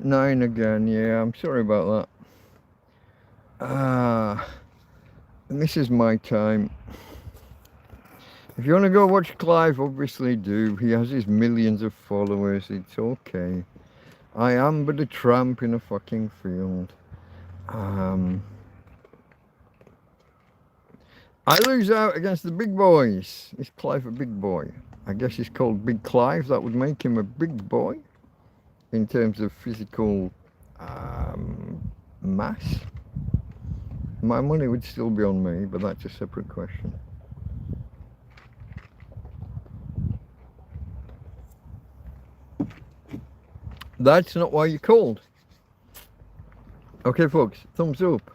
9 again. Yeah, I'm sorry about that. And this is my time. If you want to go watch Clive, obviously do. He has his millions of followers. It's okay. I am but a tramp in a fucking field. I lose out against the big boys. Is Clive a big boy? I guess he's called Big Clive. That would make him a big boy in terms of physical mass. My money would still be on me, but that's a separate question. That's not why you called. Okay, folks, thumbs up.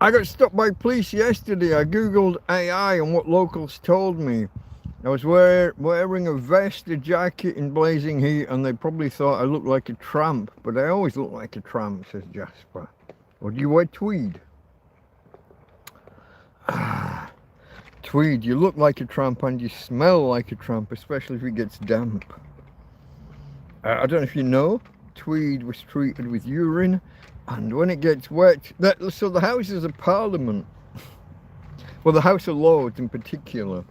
I got stopped by police yesterday. I googled AI and what locals told me. I was wearing a vest, a jacket in blazing heat, and they probably thought I looked like a tramp, but I always look like a tramp, says Jasper. Or do you wear tweed? Tweed, you look like a tramp and you smell like a tramp, especially if it gets damp. I don't know if you know, tweed was treated with urine, and when it gets wet, so the Houses of Parliament, well, the House of Lords in particular,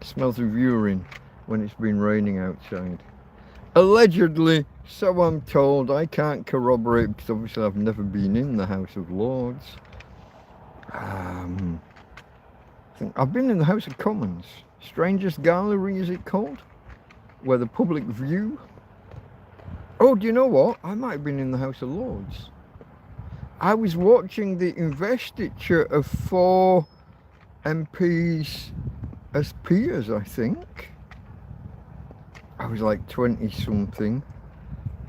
smells of urine when it's been raining outside. Allegedly, so I'm told. I can't corroborate because obviously I've never been in the House of Lords. I've been in the House of Commons. Strangers Gallery, is it called? Where the public view. Oh, do you know what? I might have been in the House of Lords. I was watching the investiture of 4 MPs as peers, I think. I was like 20 something,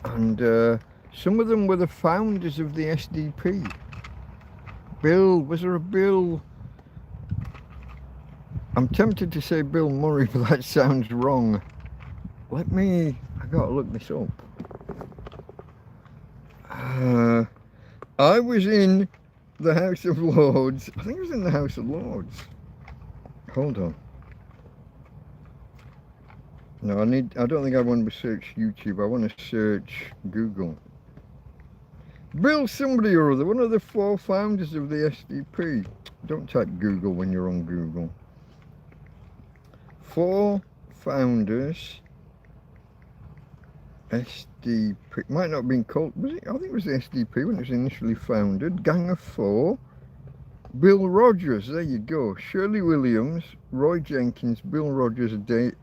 and some of them were the founders of the SDP. Bill, was there a Bill? I'm tempted to say Bill Murray, but that sounds wrong. I gotta look this up. I was in the House of Lords. I think it was in the House of Lords. Hold on. No, I don't think I want to search YouTube. I want to search Google. Bill somebody or other, one of the 4 founders of the SDP. Don't type Google when you're on Google. 4 founders, SDP. Might not have been called, was it? I think it was the SDP when it was initially founded. Gang of 4. Bill Rogers, there you go. Shirley Williams, Roy Jenkins, Bill Rogers,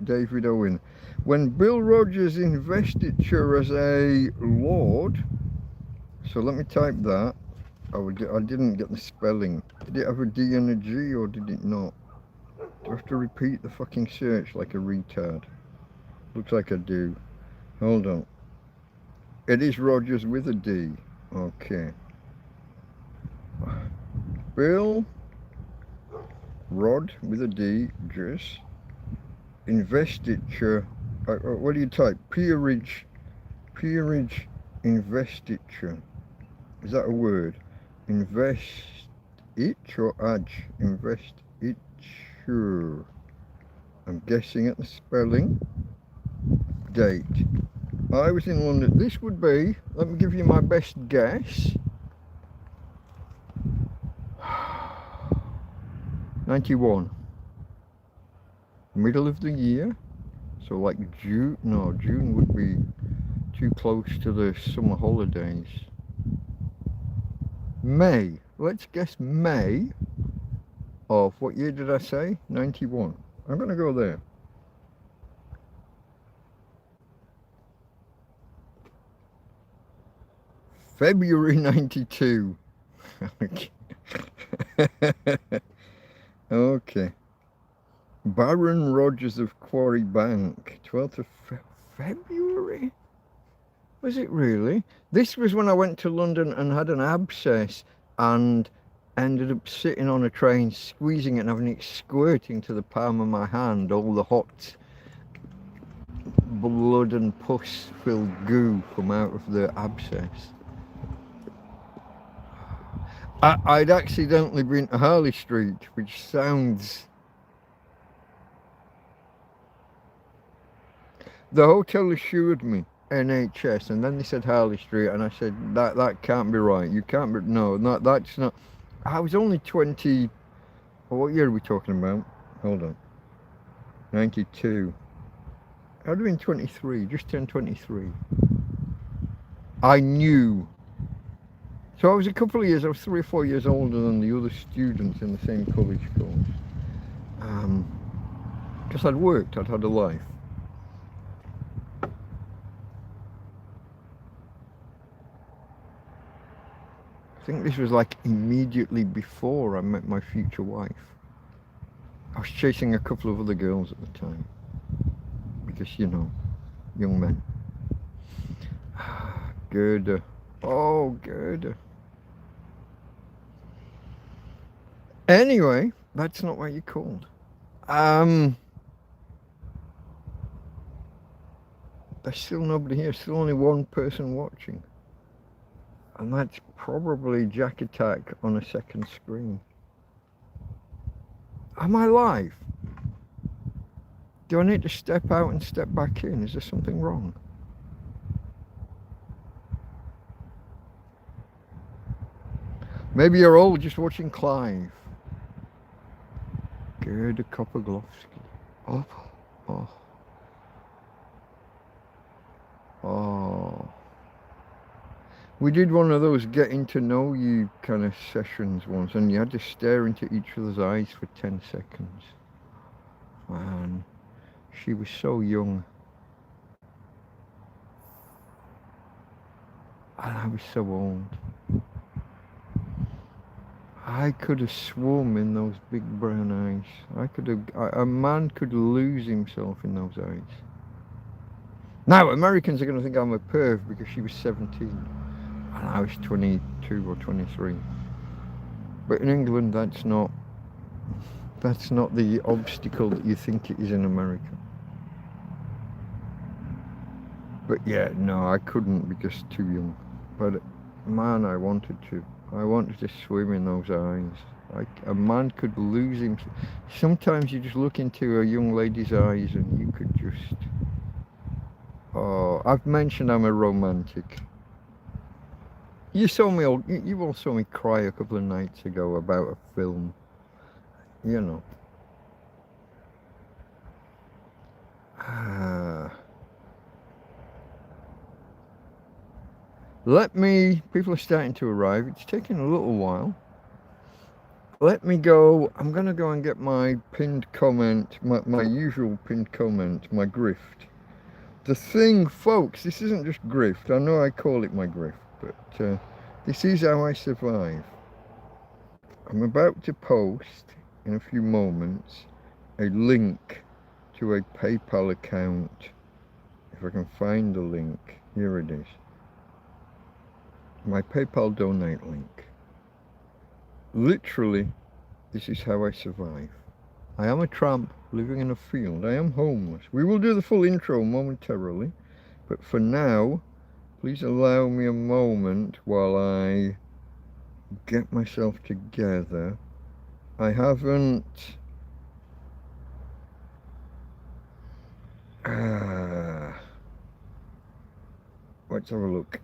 David Owen. When Bill Rogers' investiture as a Lord, so let me type that. I didn't get the spelling. Did it have a D and a G or did it not? Do I have to repeat the fucking search like a retard? Looks like I do. Hold on. It is Rogers with a D. Okay. Bill Rod with a D, just investiture. What do you type? Peerage investiture. Is that a word? Invest it or adj? Investiture. I'm guessing at the spelling. Date. I was in London. This would be, let me give you my best guess. 91. Middle of the year. So like June, no, June would be too close to the summer holidays. May, let's guess May of, what year did I say? 91. I'm gonna go there. February 92. Okay. Okay. Baron Rogers of Quarry Bank, 12th of February? Was it really? This was when I went to London and had an abscess and ended up sitting on a train, squeezing it and having it squirting to the palm of my hand, all the hot blood and pus filled goo come out of the abscess. I'd accidentally been to Harley Street, which sounds... The hotel assured me NHS, and then they said Harley Street, and I said that can't be right. You can't be, no, that's not. I was only 20. What year are we talking about? Hold on. 92. I'd have been 23, just turned 23. I knew. So I was a couple of years, I was 3 or 4 years older than the other students in the same college course. Because I'd worked, I'd had a life. I think this was like immediately before I met my future wife. I was chasing a couple of other girls at the time. Because, you know, young men. Gerda. Oh, Gerda. Anyway, that's not what you called. There's still nobody here, still only one person watching. And that's probably Jack Attack on a second screen. Am I live? Do I need to step out and step back in? Is there something wrong? Maybe you're all just watching Clive. Gerda Kopoglovsky. Oh. We did one of those getting to know you kind of sessions once, and you had to stare into each other's eyes for 10 seconds. Man, she was so young. And I was so old. I could have swum in those big brown eyes. A man could lose himself in those eyes. Now, Americans are going to think I'm a perv because she was 17 and I was 22 or 23. But in England, that's not the obstacle that you think it is in America. But yeah, no, I couldn't because too young. But man, I wanted to swim in those eyes. A man could lose himself. Sometimes you just look into a young lady's eyes and you could just... Oh, I've mentioned I'm a romantic. You all saw me cry a couple of nights ago about a film. You know. People are starting to arrive. It's taking a little while. Let me go. I'm going to go and get my pinned comment, my usual pinned comment, my grift. The thing, folks, this isn't just grift. I know I call it my grift, but this is how I survive. I'm about to post in a few moments a link to a PayPal account. If I can find the link, here it is. My PayPal donate link. Literally, this is how I survive. I am a tramp living in a field. I am homeless. We will do the full intro momentarily, but for now, please allow me a moment while I get myself together. I haven't... let's have a look.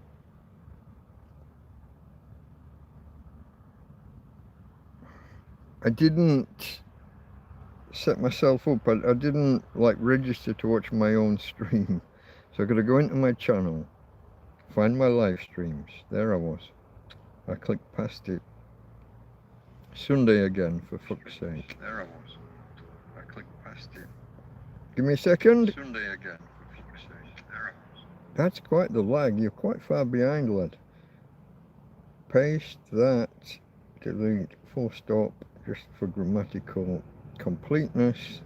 I didn't set myself up. I didn't like register to watch my own stream. So I've got to go into my channel, find my live streams. There I was. I clicked past it. Sunday again, for fuck's sake. There I was. I clicked past it. Give me a second. Sunday again, for fuck's sake. There I was. That's quite the lag. You're quite far behind, lad. Paste that. Delete. Full stop. Just for grammatical completeness.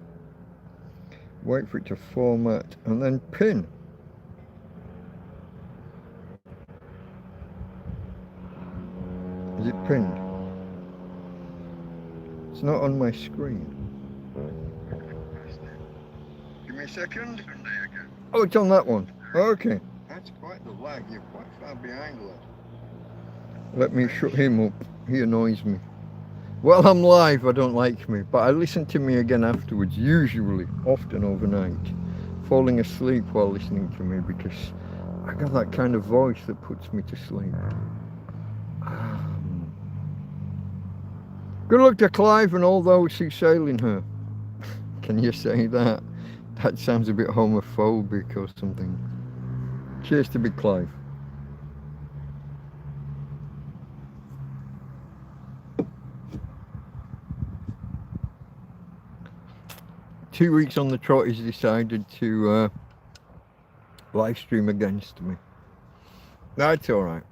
Wait for it to format and then pin. Is it pinned? It's not on my screen. Give me a second. Oh, it's on that one. Okay. That's quite the lag. You're quite far behind, lad. Let me shut him up. He annoys me. Well, I'm live, I don't like me, but I listen to me again afterwards, usually, often overnight, falling asleep while listening to me because I got that kind of voice that puts me to sleep. Good luck to Clive and all those who sail in her. Can you say that? That sounds a bit homophobic or something. Cheers to Big Clive. Two weeks on the trot, he's decided to live stream against me. That's alright.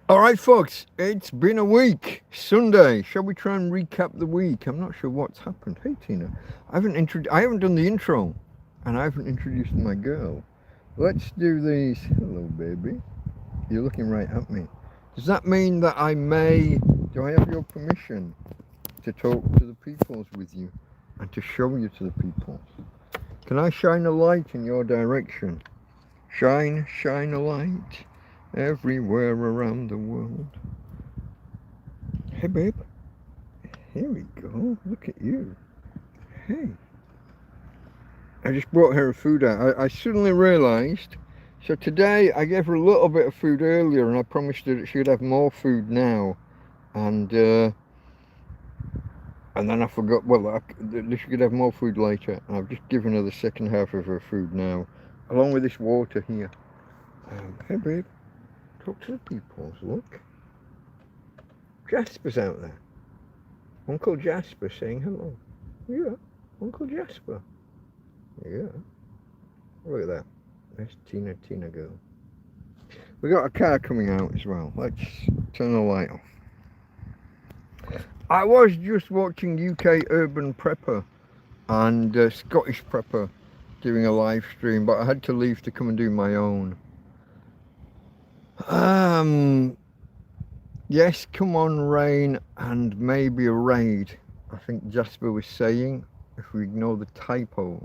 Alright folks, it's been a week. Sunday. Shall we try and recap the week? I'm not sure what's happened. Hey Tina. I haven't done the intro. And I haven't introduced my girl. Let's do these. Hello baby. You're looking right at me. Does that mean that do I have your permission to talk to the peoples with you and to show you to the peoples? Can I shine a light in your direction? Shine a light everywhere around the world. Hey babe. Here we go. Look at you. Hey. I just brought her food out. I suddenly realised, so today I gave her a little bit of food earlier and I promised her that she would have more food now. And then I forgot, well, she could have more food later. And I've just given her the second half of her food now, along with this water here. Hey babe, talk to the peoples, look. Jasper's out there. Uncle Jasper saying hello. Yeah, Uncle Jasper. Yeah, look at that. There's Tina girl. We got a car coming out as well. Let's turn the light off. I was just watching UK Urban Prepper and Scottish Prepper doing a live stream, but I had to leave to come and do my own. Yes, come on rain and maybe a raid, I think Jasper was saying, if we ignore the typos.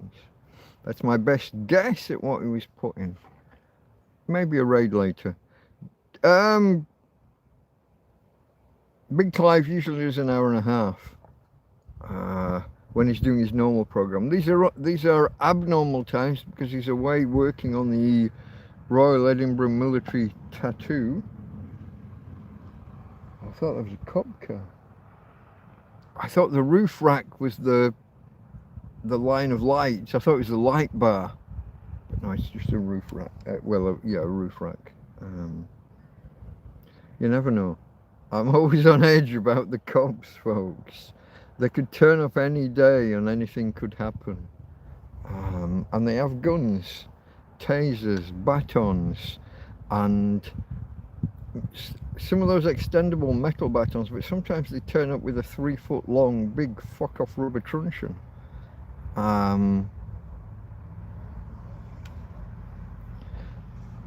That's my best guess at what he was putting. Maybe a raid later. Big Clive usually does an hour and a half when he's doing his normal program. These are abnormal times because he's away working on the Royal Edinburgh Military Tattoo. I thought that was a cop car. I thought the roof rack was the line of lights. I thought it was the light bar, but no, it's just a roof rack. Yeah, a roof rack. You never know. I'm always on edge about the cops, folks. They could turn up any day and anything could happen. And they have guns, tasers, batons, and some of those extendable metal batons, but sometimes they turn up with a 3-foot long big fuck off rubber truncheon.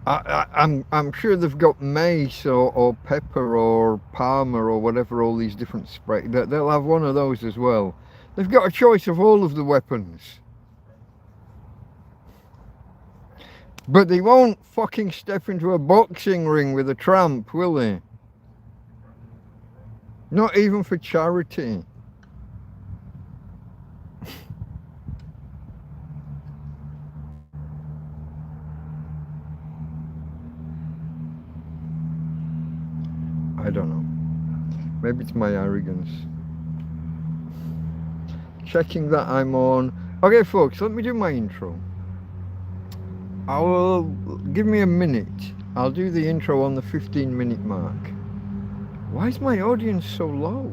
I'm sure they've got mace or pepper or palmer or whatever, all these different sprays. They'll have one of those as well. They've got a choice of all of the weapons. But they won't fucking step into a boxing ring with a tramp, will they? Not even for charity. I don't know. Maybe it's my arrogance. Checking that I'm on. Okay, folks, let me do my intro. Give me a minute. I'll do the intro on the 15-minute mark. Why is my audience so low?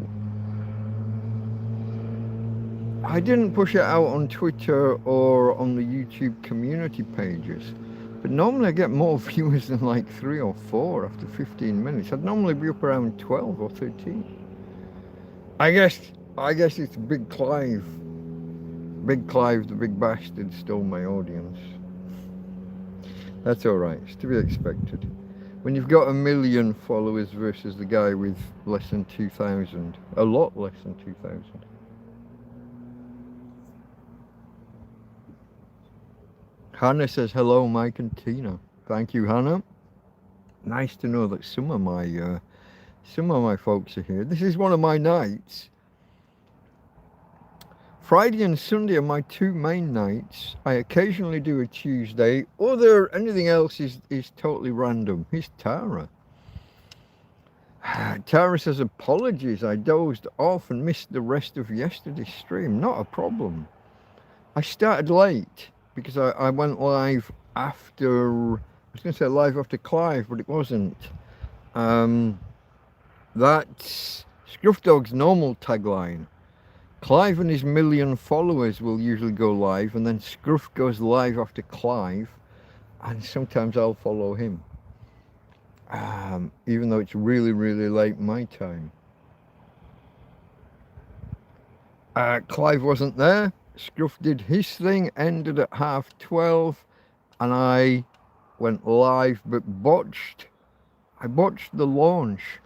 I didn't push it out on Twitter or on the YouTube community pages. But normally I get more viewers than like 3 or 4 after 15 minutes. I'd normally be up around 12 or 13. I guess it's Big Clive. Big Clive, the big bastard, stole my audience. That's alright, it's to be expected. When you've got 1 million followers versus the guy with less than 2,000. A lot less than 2,000. Hannah says hello, Mike and Tina. Thank you, Hannah. Nice to know that some of my folks are here. This is one of my nights Friday and Sunday are my two main nights. I occasionally do a Tuesday. Anything else is totally random. Here's Tara. Tara says, apologies, I dozed off and missed the rest of yesterday's stream. Not a problem. I started late because I went live after, I was going to say live after Clive, but it wasn't. That's Scruff Dog's normal tagline. Clive and his 1 million followers will usually go live, and then Scruff goes live after Clive, and sometimes I'll follow him. Even though it's really, really late my time. Clive wasn't there. Scruff did his thing, ended at 12:30, and I went live, but I botched the launch.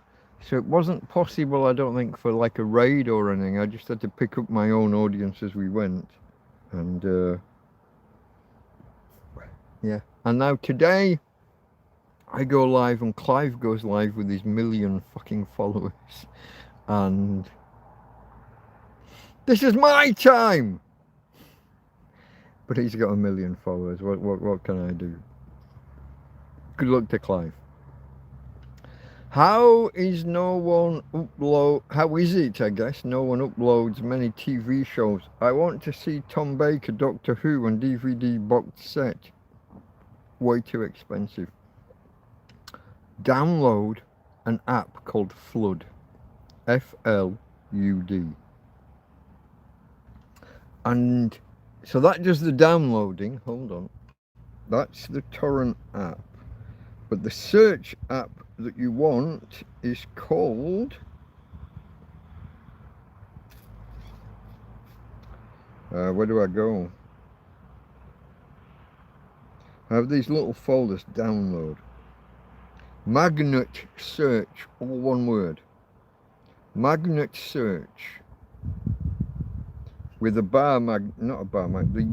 So it wasn't possible, I don't think, for like a raid or anything. I just had to pick up my own audience as we went. And yeah. And now today, I go live and Clive goes live with his 1 million fucking followers. And this is my time! But he's got 1 million followers. What can I do? Good luck to Clive. How is it, I guess, no one uploads many TV shows? I want to see Tom Baker, Doctor Who and DVD box set. Way too expensive. Download an app called Flood. F-L-U-D. And so that does the downloading. Hold on. That's the torrent app. But the search app that you want is called where do I go? I have these little folders. Download. Magnet search, all one word. Magnet search with a not a bar mag, the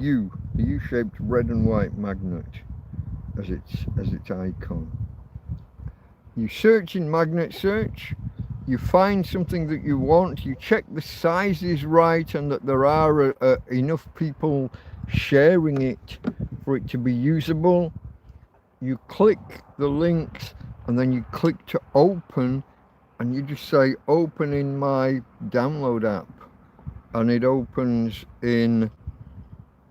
U-shaped red and white magnet as its icon. You search in magnet search, you find something that you want, you check the size is right and that there are enough people sharing it for it to be usable. You click the links and then you click to open, and you just say open in my download app, and it opens in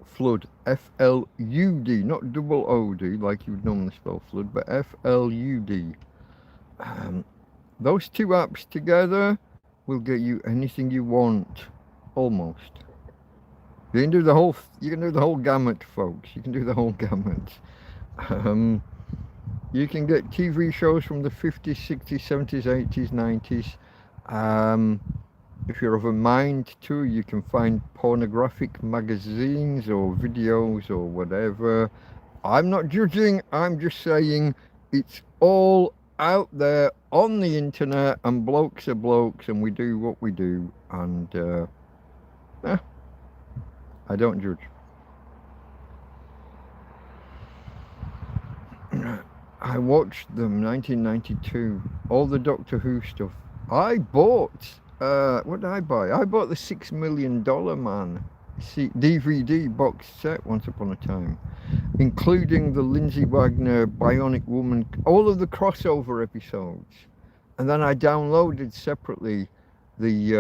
Flood. F-L-U-D, not double O-D like you would normally spell Flood, but F-L-U-D. Those two apps together will get you anything you want, almost. You can do the whole gamut, folks. You can do the whole gamut. You can get TV shows from the 50s, 60s, 70s, 80s, 90s. If you're of a mind to, you can find pornographic magazines or videos or whatever. I'm not judging, I'm just saying it's all out there on the internet, and blokes are blokes, and we do what we do, and I don't judge. I watched them 1992, all the Doctor Who stuff. I bought, what did I buy? I bought the $6 Million Man DVD box set once upon a time, including the Lindsay Wagner Bionic Woman, all of the crossover episodes. And then I downloaded separately the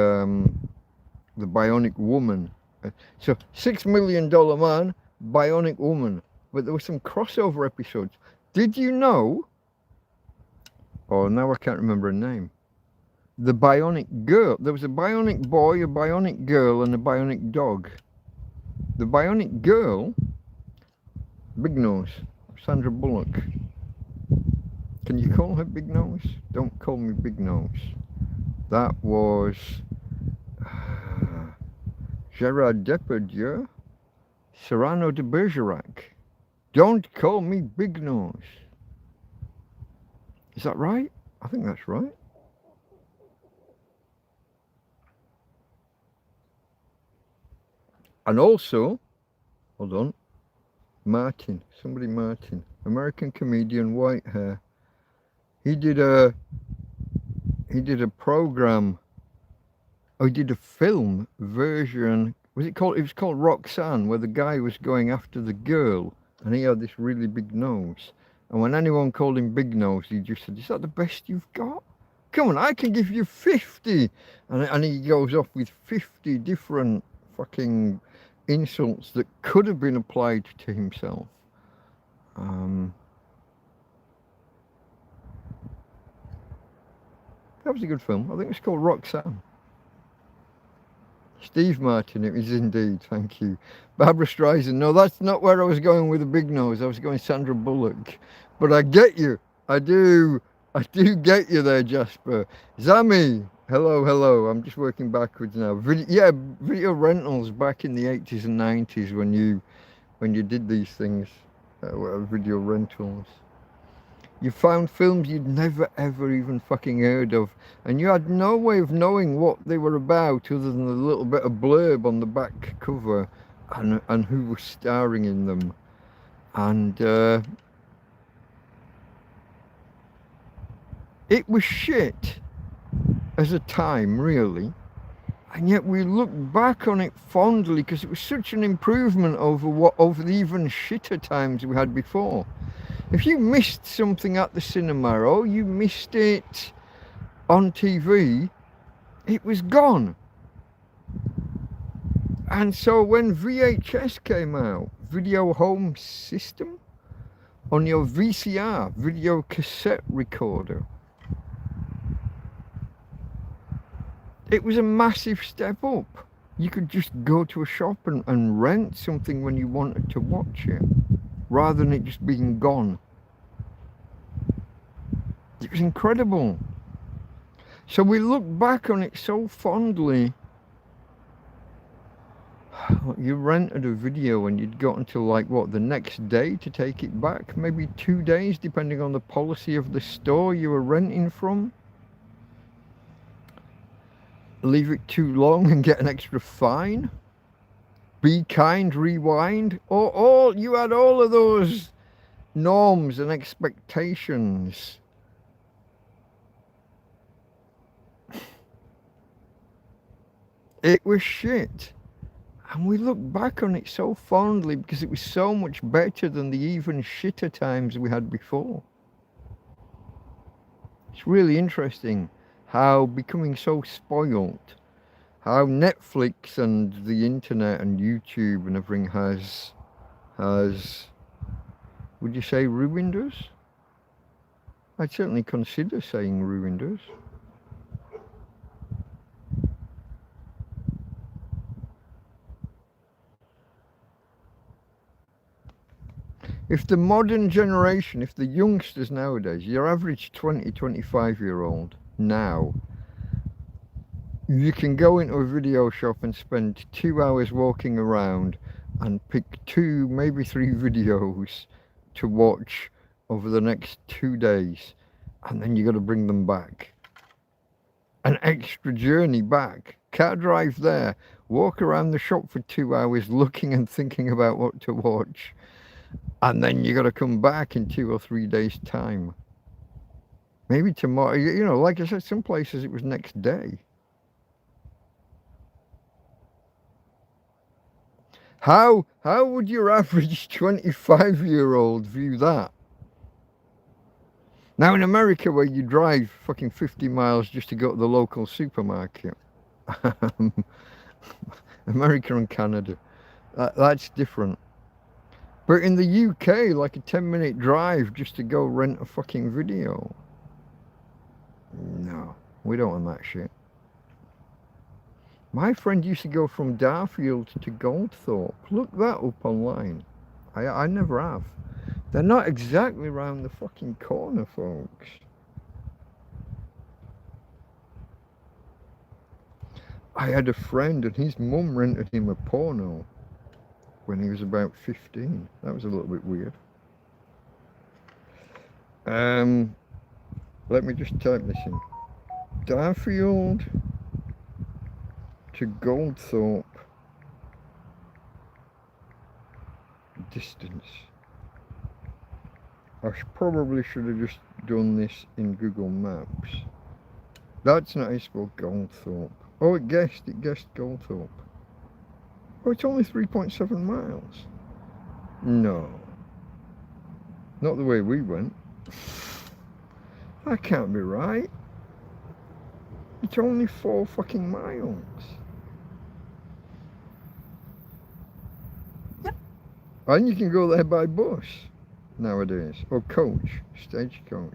Bionic Woman. So $6 Million Man, Bionic Woman. But there were some crossover episodes. Did you know, oh now I can't remember her name, the Bionic Girl. There was a Bionic Boy, a Bionic Girl and a Bionic Dog. The Bionic Girl, Big Nose, Sandra Bullock. Can you call her Big Nose? Don't call me Big Nose. That was Gerard Depardieu, Cyrano de Bergerac. Don't call me Big Nose. Is that right? I think that's right. And also, hold on, Martin, American comedian, white hair. He did a program, he did a film version, Was it called? It was called Roxanne, where the guy was going after the girl, and he had this really big nose. And when anyone called him Big Nose, he just said, "Is that the best you've got? Come on, I can give you 50." And he goes off with 50 different fucking insults that could have been applied to himself. That was a good film. I think it was called Roxanne. Steve Martin, it is indeed, thank you. Barbara Streisand, no, that's not where I was going with the big nose. I was going Sandra Bullock. But I get you. I do get you there, Jasper. Zami, hello. I'm just working backwards now. Video rentals back in the 80s and 90s when you did these things, video rentals. You found films you'd never ever even fucking heard of, and you had no way of knowing what they were about other than a little bit of blurb on the back cover and who was starring in them. And it was shit as a time, really, and yet we look back on it fondly because it was such an improvement over the even shitter times we had before. If you missed something at the cinema or you missed it on TV, it was gone. And so when VHS came out, Video Home System, on your VCR, video cassette recorder, it was a massive step up. You could just go to a shop and rent something when you wanted to watch it, rather than it just being gone. It was incredible. So we look back on it so fondly. You rented a video and you'd got until the next day to take it back, maybe 2 days depending on the policy of the store you were renting from. Leave it too long and get an extra fine. Be kind, rewind, or you had all of those norms and expectations. It was shit. And we look back on it so fondly because it was so much better than the even shitter times we had before. It's really interesting how becoming so spoiled, how Netflix and the internet and YouTube and everything has, would you say, ruined us? I'd certainly consider saying ruined us. If the modern generation, if the youngsters nowadays, your average 20, 25-year-old now, you can go into a video shop and spend 2 hours walking around and pick 2, maybe 3 videos to watch over the next 2 days, and then you got to bring them back. An extra journey back. Car drive there, walk around the shop for 2 hours looking and thinking about what to watch. And then you got to come back in 2 or 3 days' time. Maybe tomorrow, like I said, some places it was next day. How would your average 25-year-old view that? Now in America, where you drive fucking 50 miles just to go to the local supermarket, America and Canada, that's different. But in the UK, like a 10-minute drive just to go rent a fucking video. No, we don't want that shit. My friend used to go from Darfield to Goldthorpe. Look that up online. I never have. They're not exactly round the fucking corner, folks. I had a friend and his mum rented him a porno when he was about 15. That was a little bit weird. Let me just type this in. Darfield to Goldthorpe distance. I probably should have just done this in Google Maps. That's not how you spell Goldthorpe. Oh, it guessed Goldthorpe. Oh, it's only 3.7 miles. No. Not the way we went. That can't be right. It's only 4 fucking miles. And you can go there by bus nowadays. Or coach. Stagecoach.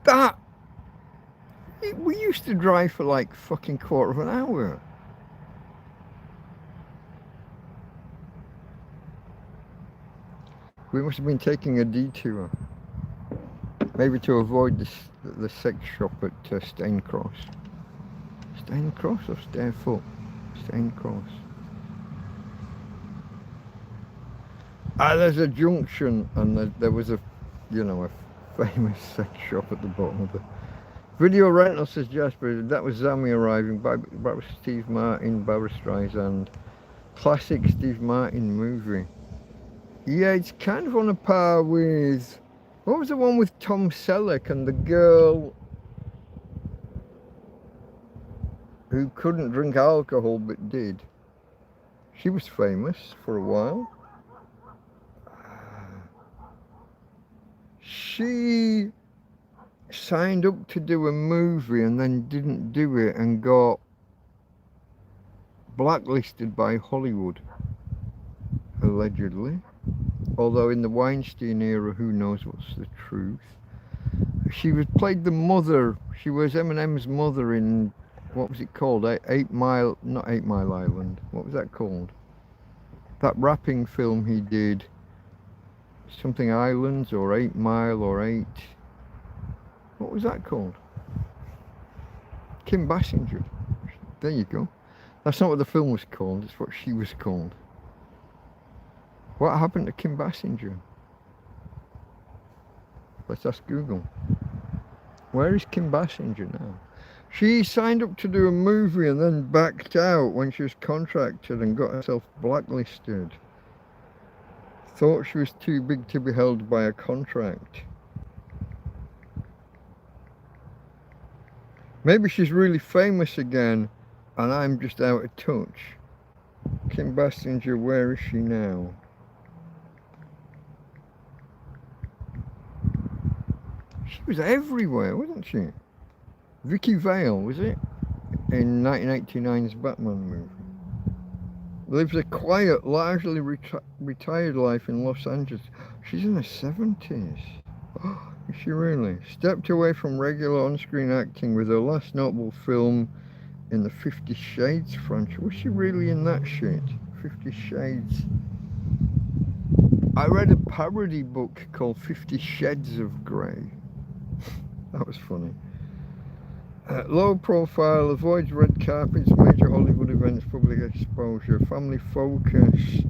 That! We used to drive for like fucking quarter of an hour. We must have been taking a detour. Maybe to avoid the sex shop at Staincross. Staincross or Stairfoot? Staincross. There's a junction and there was a famous sex shop at the bottom of the... Video rental, says Jasper. That was Zammy arriving. That was Steve Martin, Barbra Streisand. Classic Steve Martin movie. Yeah, it's kind of on a par with... What was the one with Tom Selleck and the girl who couldn't drink alcohol but did? She was famous for a while. She signed up to do a movie and then didn't do it and got blacklisted by Hollywood, allegedly. Although in the Weinstein era, who knows what's the truth. She played the mother. She was Eminem's mother in, what was it called? Not 8 Mile Island. What was that called? That rapping film he did. Something Islands or 8 Mile or 8. What was that called? Kim Basinger. There you go. That's not what the film was called. It's what she was called. What happened to Kim Basinger? Let's ask Google. Where is Kim Basinger now? She signed up to do a movie and then backed out when she was contracted and got herself blacklisted. Thought she was too big to be held by a contract. Maybe she's really famous again and I'm just out of touch. Kim Basinger, where is she now? She was everywhere, wasn't she? Vicky Vale, was it? In 1989's Batman movie. Lives a quiet, largely retired life in Los Angeles. She's in her 70s. Oh, is she really? Stepped away from regular on-screen acting with her last notable film in the 50 Shades franchise. Was she really in that shit? 50 Shades. I read a parody book called 50 Shades of Grey. That was funny. Low profile, avoids red carpets, major Hollywood events, public exposure, family focus.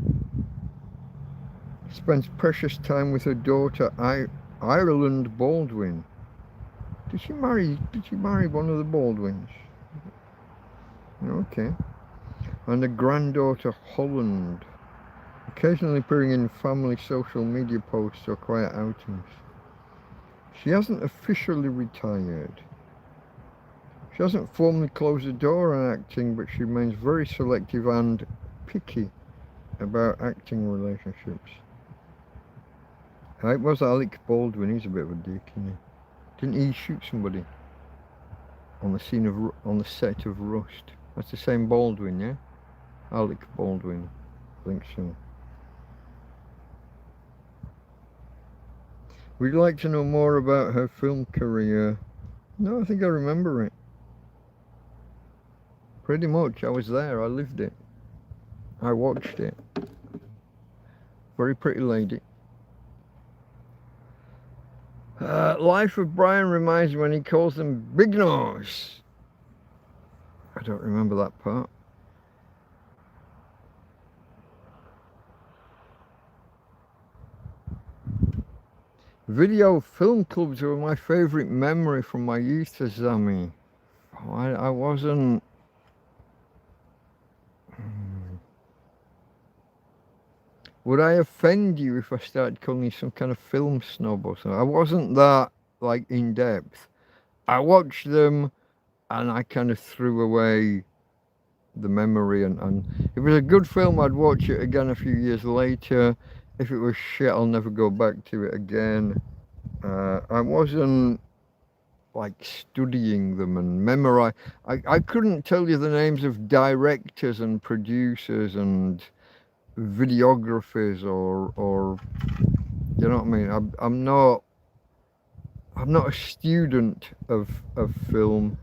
Spends precious time with her daughter, Ireland Baldwin. Did she marry one of the Baldwins? Okay. And a granddaughter, Holland. Occasionally appearing in family social media posts or quiet outings. She hasn't officially retired. She hasn't formally closed the door on acting, but she remains very selective and picky about acting relationships. It was Alec Baldwin. He's a bit of a dick, isn't he? Didn't he shoot somebody on the set of Rust? That's the same Baldwin, yeah? Alec Baldwin, I think so. Would you like to know more about her film career? No, I think I remember it. Pretty much, I was there, I lived it. I watched it. Very pretty lady. Life of Brian reminds me when he calls them big nose. I don't remember that part. Video film clubs were my favourite memory from my youth, says Zammy. Oh, I wasn't... Would I offend you if I started calling you some kind of film snob or something? I wasn't that, like, in depth. I watched them and I kind of threw away the memory, and if it was a good film I'd watch it again a few years later. If it was shit, I'll never go back to it again. I wasn't like studying them and memorize. I couldn't tell you the names of directors and producers and videographers or you know what I mean. I'm not a student of film.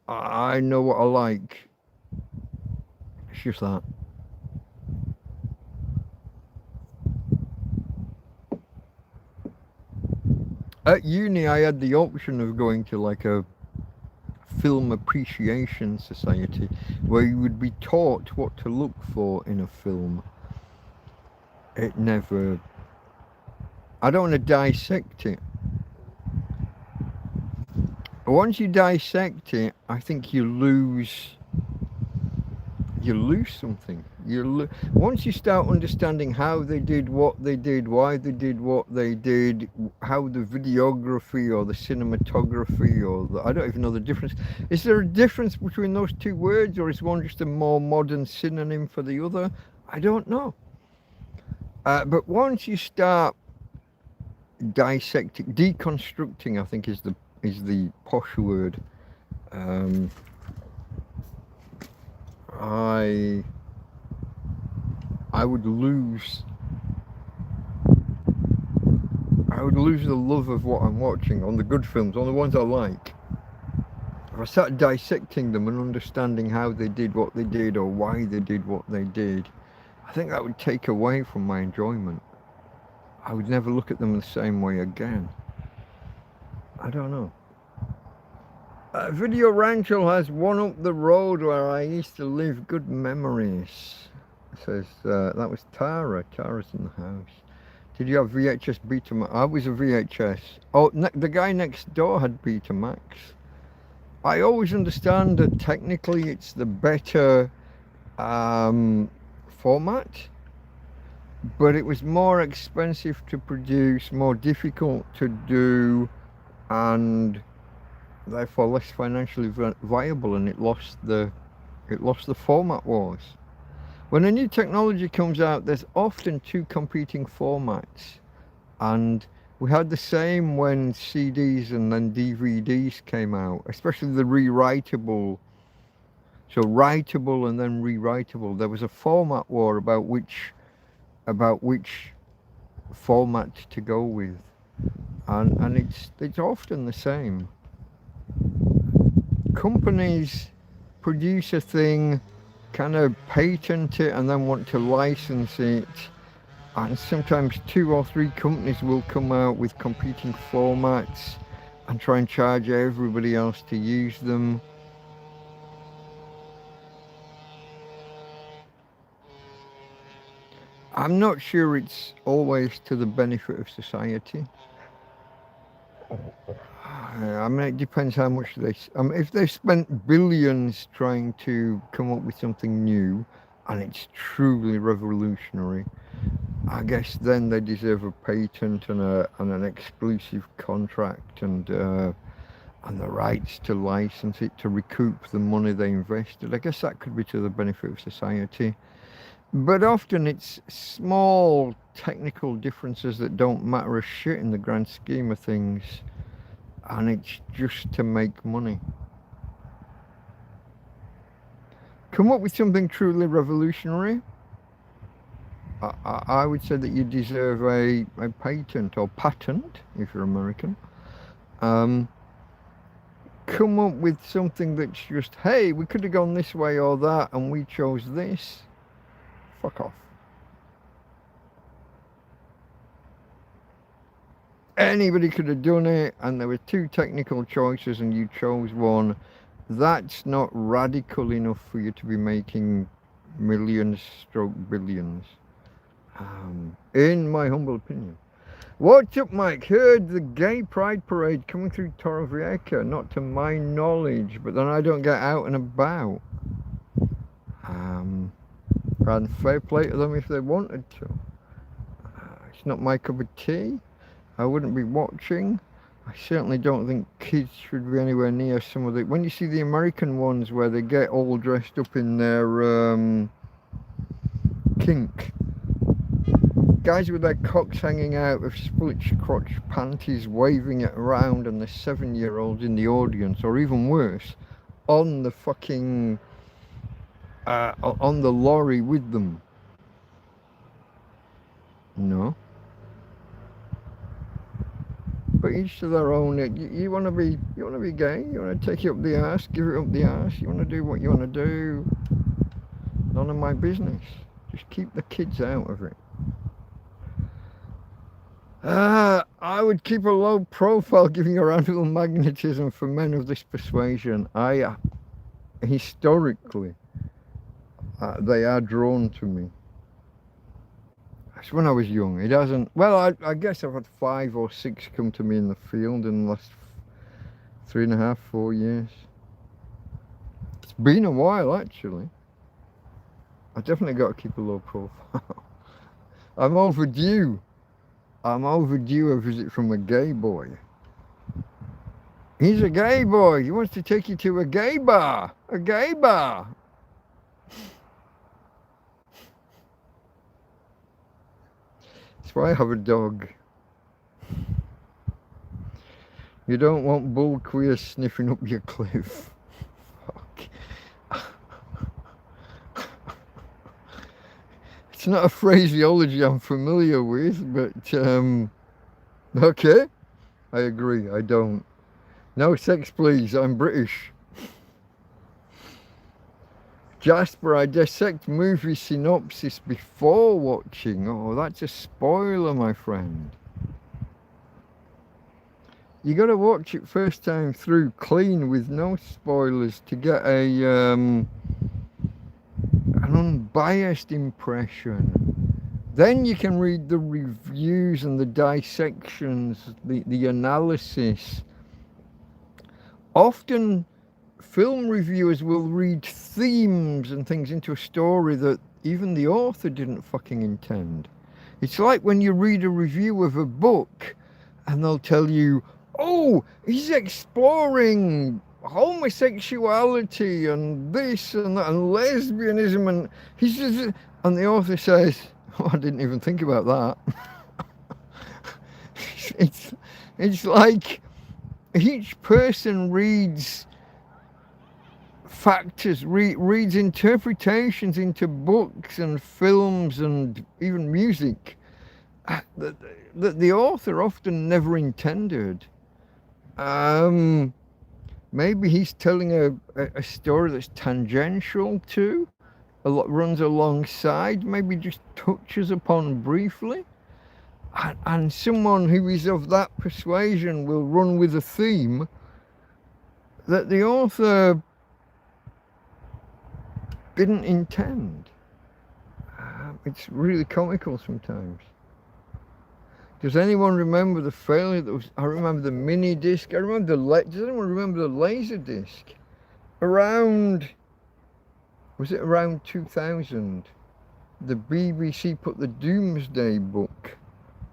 I know what I like. It's just that. At uni, I had the option of going to like a film appreciation society where you would be taught what to look for in a film. It never... I don't want to dissect it. Once you dissect it, I think you lose something. Once you start understanding how they did what they did, why they did what they did, how the videography or the cinematography or I don't even know the difference. Is there a difference between those two words, or is one just a more modern synonym for the other? I don't know. But once you start dissecting, deconstructing, I think is the posh word. I would lose the love of what I'm watching on the good films, on the ones I like. If I start dissecting them and understanding how they did what they did or why they did what they did, I think that would take away from my enjoyment. I would never look at them the same way again. I don't know. Video Rancho has one up the road where I used to live. Good memories. It says that was Tara. Tara's in the house. Did you have VHS Betamax? I was a VHS. Oh, the guy next door had Betamax. I always understand that technically it's the better format, but it was more expensive to produce, more difficult to do, and therefore less financially viable, and it lost the format wars. When a new technology comes out, there's often two competing formats, and we had the same when CDs and then DVDs came out, especially the rewritable. So writable and then rewritable. There was a format war about which format to go with, and it's often the same. Companies produce a thing, kind of patent it, and then want to license it, and sometimes 2 or 3 companies will come out with competing formats and try and charge everybody else to use them. I'm not sure it's always to the benefit of society. I mean, it depends how much if they've spent billions trying to come up with something new and it's truly revolutionary, I guess then they deserve a patent and an exclusive contract and the rights to license it to recoup the money they invested. I guess that could be to the benefit of society. But often it's small technical differences that don't matter a shit in the grand scheme of things, and it's just to make money. Come up with something truly revolutionary. I would say that you deserve a patent or patent if you're American. Come up with something that's just, hey, we could have gone this way or that and we chose this. Fuck off. Anybody could have done it, and there were 2 technical choices and you chose one. That's not radical enough for you to be making millions stroke billions, in my humble opinion. What's up, Mike? Heard the gay pride parade coming through Torrevieja, not to my knowledge, but then I don't get out and about. And fair play to them if they wanted to. It's not my cup of tea. I wouldn't be watching. I certainly don't think kids should be anywhere near some of the... When you see the American ones where they get all dressed up in their kink, guys with their cocks hanging out of split crotch panties waving it around, and the 7-year-olds in the audience, or even worse, on the fucking on the lorry with them. No, but each to their own. You want to be gay, you want to take it up the arse, give it up the arse, you want to do what you want to do, none of my business. Just keep the kids out of it. I would keep a low profile giving around little magnetism for men of this persuasion. Historically, they are drawn to me. That's when I was young. It hasn't, well, I guess I've had 5 or 6 come to me in the field in the last 3.5, 4 years. It's been a while, actually. I definitely got to keep a low profile. I'm overdue a visit from a gay boy. He's a gay boy. He wants to take you to a gay bar. A gay bar. That's why I have a dog. You don't want bull queers sniffing up your cliff. Fuck. It's not a phraseology I'm familiar with, but okay, I agree, I don't. No sex please, I'm British. Jasper, I dissect movie synopsis before watching. Oh, that's a spoiler, my friend. You got to watch it first time through clean with no spoilers to get an unbiased impression. Then you can read the reviews and the dissections, the analysis. Often film reviewers will read themes and things into a story that even the author didn't fucking intend. It's like when you read a review of a book and they'll tell you, oh, he's exploring homosexuality and this and that and lesbianism, and he's just, and the author says, oh, I didn't even think about that. It's like each person reads factors, reads interpretations into books and films and even music that the author often never intended. Maybe he's telling a story that's tangential to, runs alongside, maybe just touches upon briefly. And someone who is of that persuasion will run with a theme that the author didn't intend. It's really comical sometimes. Does anyone remember the failure that was? I remember the mini disc. I remember does anyone remember the laser disc? Was it around 2000? The BBC put the Doomsday Book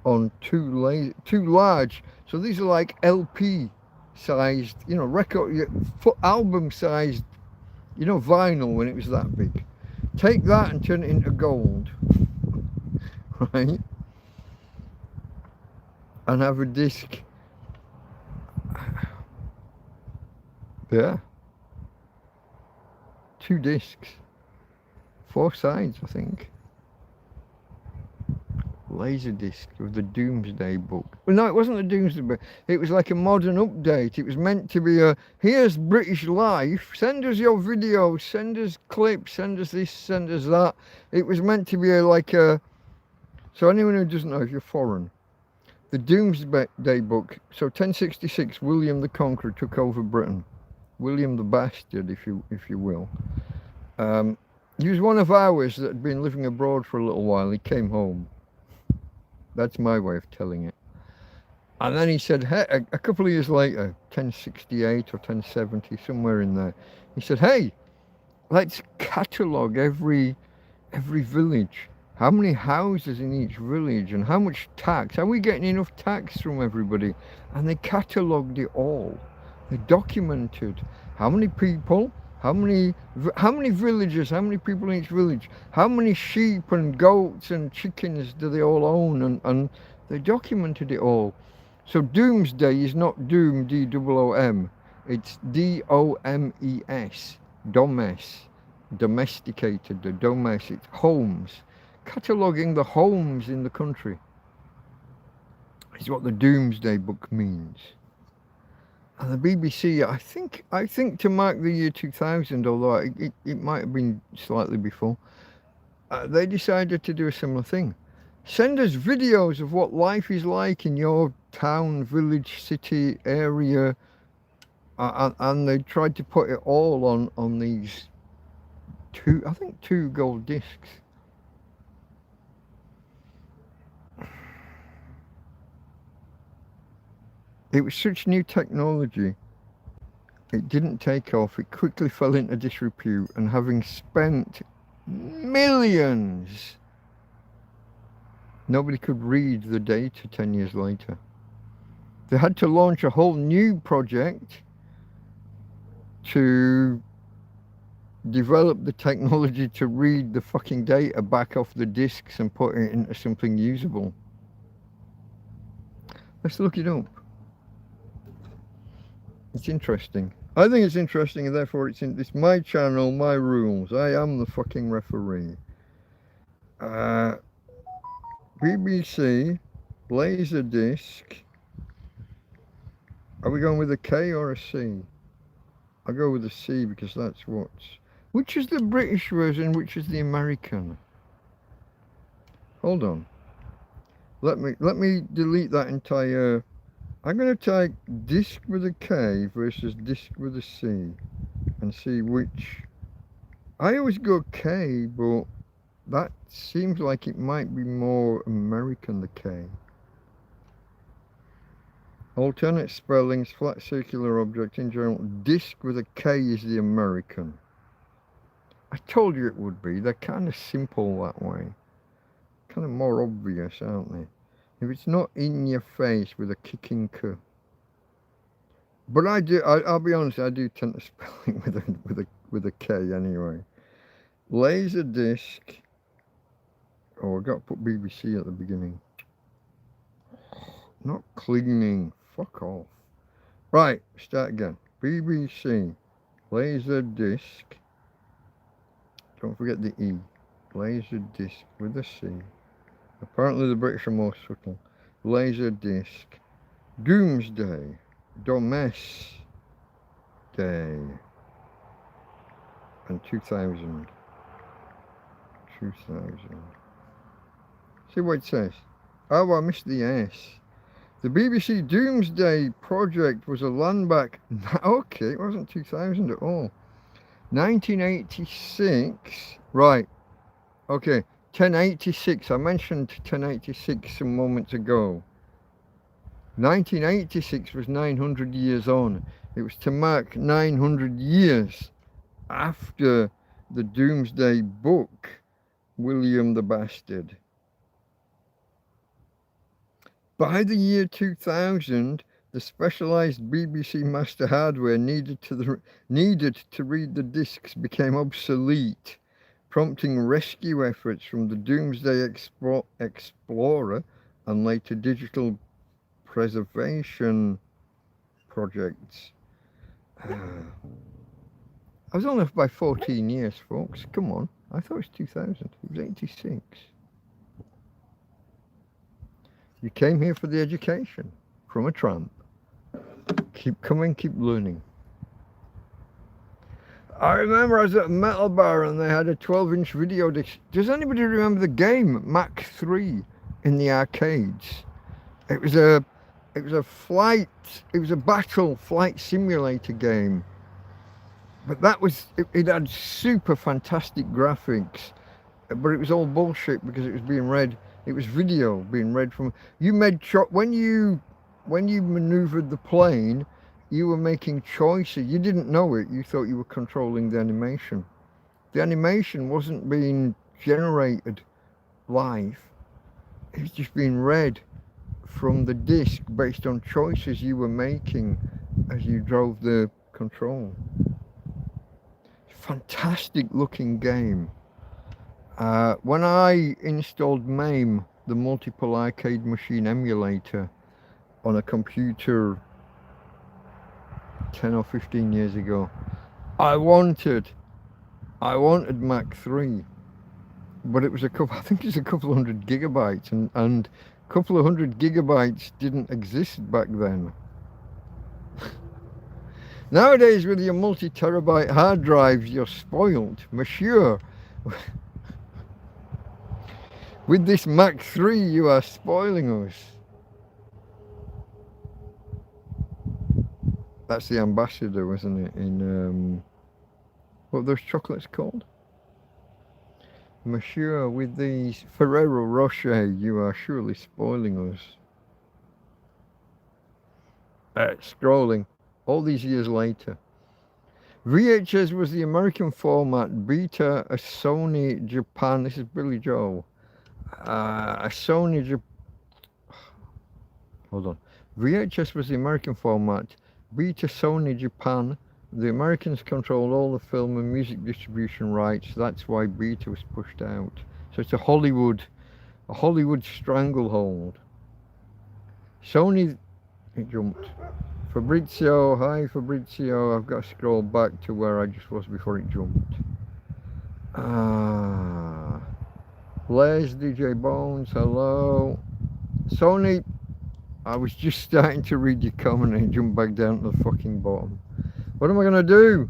on too large. So these are like LP sized, record, album sized, vinyl when it was that big. Take that and turn it into gold, right? And have a disc. Yeah. 2 discs. 4 sides, I think. Laser disc of the Doomsday Book. Well, no, it wasn't the Doomsday Book. It was like a modern update. It was meant to be here's British life. Send us your videos. Send us clips. Send us this. Send us that. It was meant to be so anyone who doesn't know, if you're foreign, the Doomsday Book. So 1066, William the Conqueror took over Britain. William the Bastard, if you will. He was one of ours that had been living abroad for a little while. He came home. That's my way of telling it. And then he said, hey, a couple of years later, 1068 or 1070, somewhere in there, he said, hey, let's catalogue every village. how many houses in each village, and how much tax. Are we getting enough tax from everybody? And they catalogued it all. They documented how many people, how many villages, how many people in each village, how many sheep and goats and chickens do they all own, and they documented it all. So doomsday is not doom, D-O-O-M, it's D-O-M-E-S, domes, domesticated, the domes, it's homes. Cataloguing the homes in the country is what the Doomsday Book means. And the BBC, I think to mark the year 2000, although it might have been slightly before, they decided to do a similar thing. Send us videos of what life is like in your town, village, city, area, and they tried to put it all on these two gold discs. It was such new technology, it didn't take off, it quickly fell into disrepute, and having spent millions, nobody could read the data 10 years later. They had to launch a whole new project to develop the technology to read the fucking data back off the discs and put it into something usable. Let's look it up. It's interesting. I think it's interesting, and therefore it's my channel, my rules. I am the fucking referee. BBC, Laserdisc. Are we going with a K or a C? I'll go with a C because that's which is the British version, which is the American? Hold on. Let me delete that entire. I'm going to type disc with a K versus disc with a C and see which. I always go K, but that seems like it might be more American, the K. Alternate spellings, flat circular object in general. Disc with a K is the American. I told you it would be. They're kind of simple that way. Kind of more obvious, aren't they? If it's not in your face with a kicking K. But I'll be honest, I do tend to spell it with a K anyway. Laserdisc. Oh, I got to put BBC at the beginning. Not cleaning. Fuck off. Right, start again. BBC. Laserdisc. Don't forget the E. Laserdisc with a C. Apparently the British are more subtle. Laserdisc. Doomsday. Domesday. And 2000. 2000. See what it says. Oh, I missed the S. The BBC Doomsday Project was a landback. Okay, it wasn't 2000 at all. 1986. Right. Okay. 1086. I mentioned 1086 some moments ago. 1986 was 900 years on. It was to mark 900 years after the Doomsday Book, William the Bastard. By the year 2000, the specialized BBC master hardware needed to read the discs became obsolete, prompting rescue efforts from the Doomsday Explorer and later digital preservation projects. I was only off by 14 years, folks. Come on. I thought it was 2000. It was 86. You came here for the education from a tramp. Keep coming, keep learning. I remember I was at a metal bar and they had a 12-inch video disc. Does anybody remember the game Mach 3 in the arcades? It was a battle flight simulator game. But that was, it had super fantastic graphics, but it was all bullshit because it was being read. It was video being read from, you made, when you maneuvered the plane, you were making choices. You didn't know it. You thought you were controlling the animation. The animation wasn't being generated life is just being read from the disc based on choices you were making as you drove the control. Fantastic looking game. When I installed MAME, the multiple arcade machine emulator, on a computer 10 or 15 years ago, I wanted Mach 3, but it was I think it's a couple of hundred gigabytes, and a couple of hundred gigabytes didn't exist back then. Nowadays, with your multi-terabyte hard drives, you're spoiled, monsieur. With this Mach 3, you are spoiling us. That's the ambassador, wasn't it? In what are those chocolates called? Monsieur, with these Ferrero Rocher, you are surely spoiling us. Scrolling, all these years later. VHS was the American format, Beta a Sony Japan. This is Billy Joel. A Sony Japan. Hold on. VHS was the American format, Beta Sony Japan. The Americans controlled all the film and music distribution rights. That's why Beta was pushed out. So it's a Hollywood stranglehold. Sony, it jumped. Fabrizio, hi Fabrizio. I've got to scroll back to where I just was before it jumped. Les, DJ Bones, hello. Sony, I was just starting to read your comment and it jumped back down to the fucking bottom. What am I gonna do?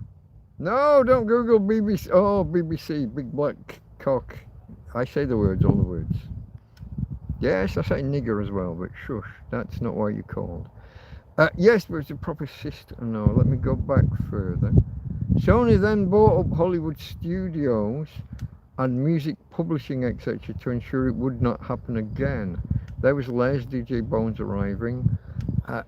No, don't Google BBC. Oh, BBC, big black cock. I say the words, all the words. Yes, I say nigger as well, but shush, that's not why you're called. Yes, but it's a proper system. No, let me go back further. Sony then bought up Hollywood studios and music publishing, etc., to ensure it would not happen again. There was Les, DJ Bones arriving.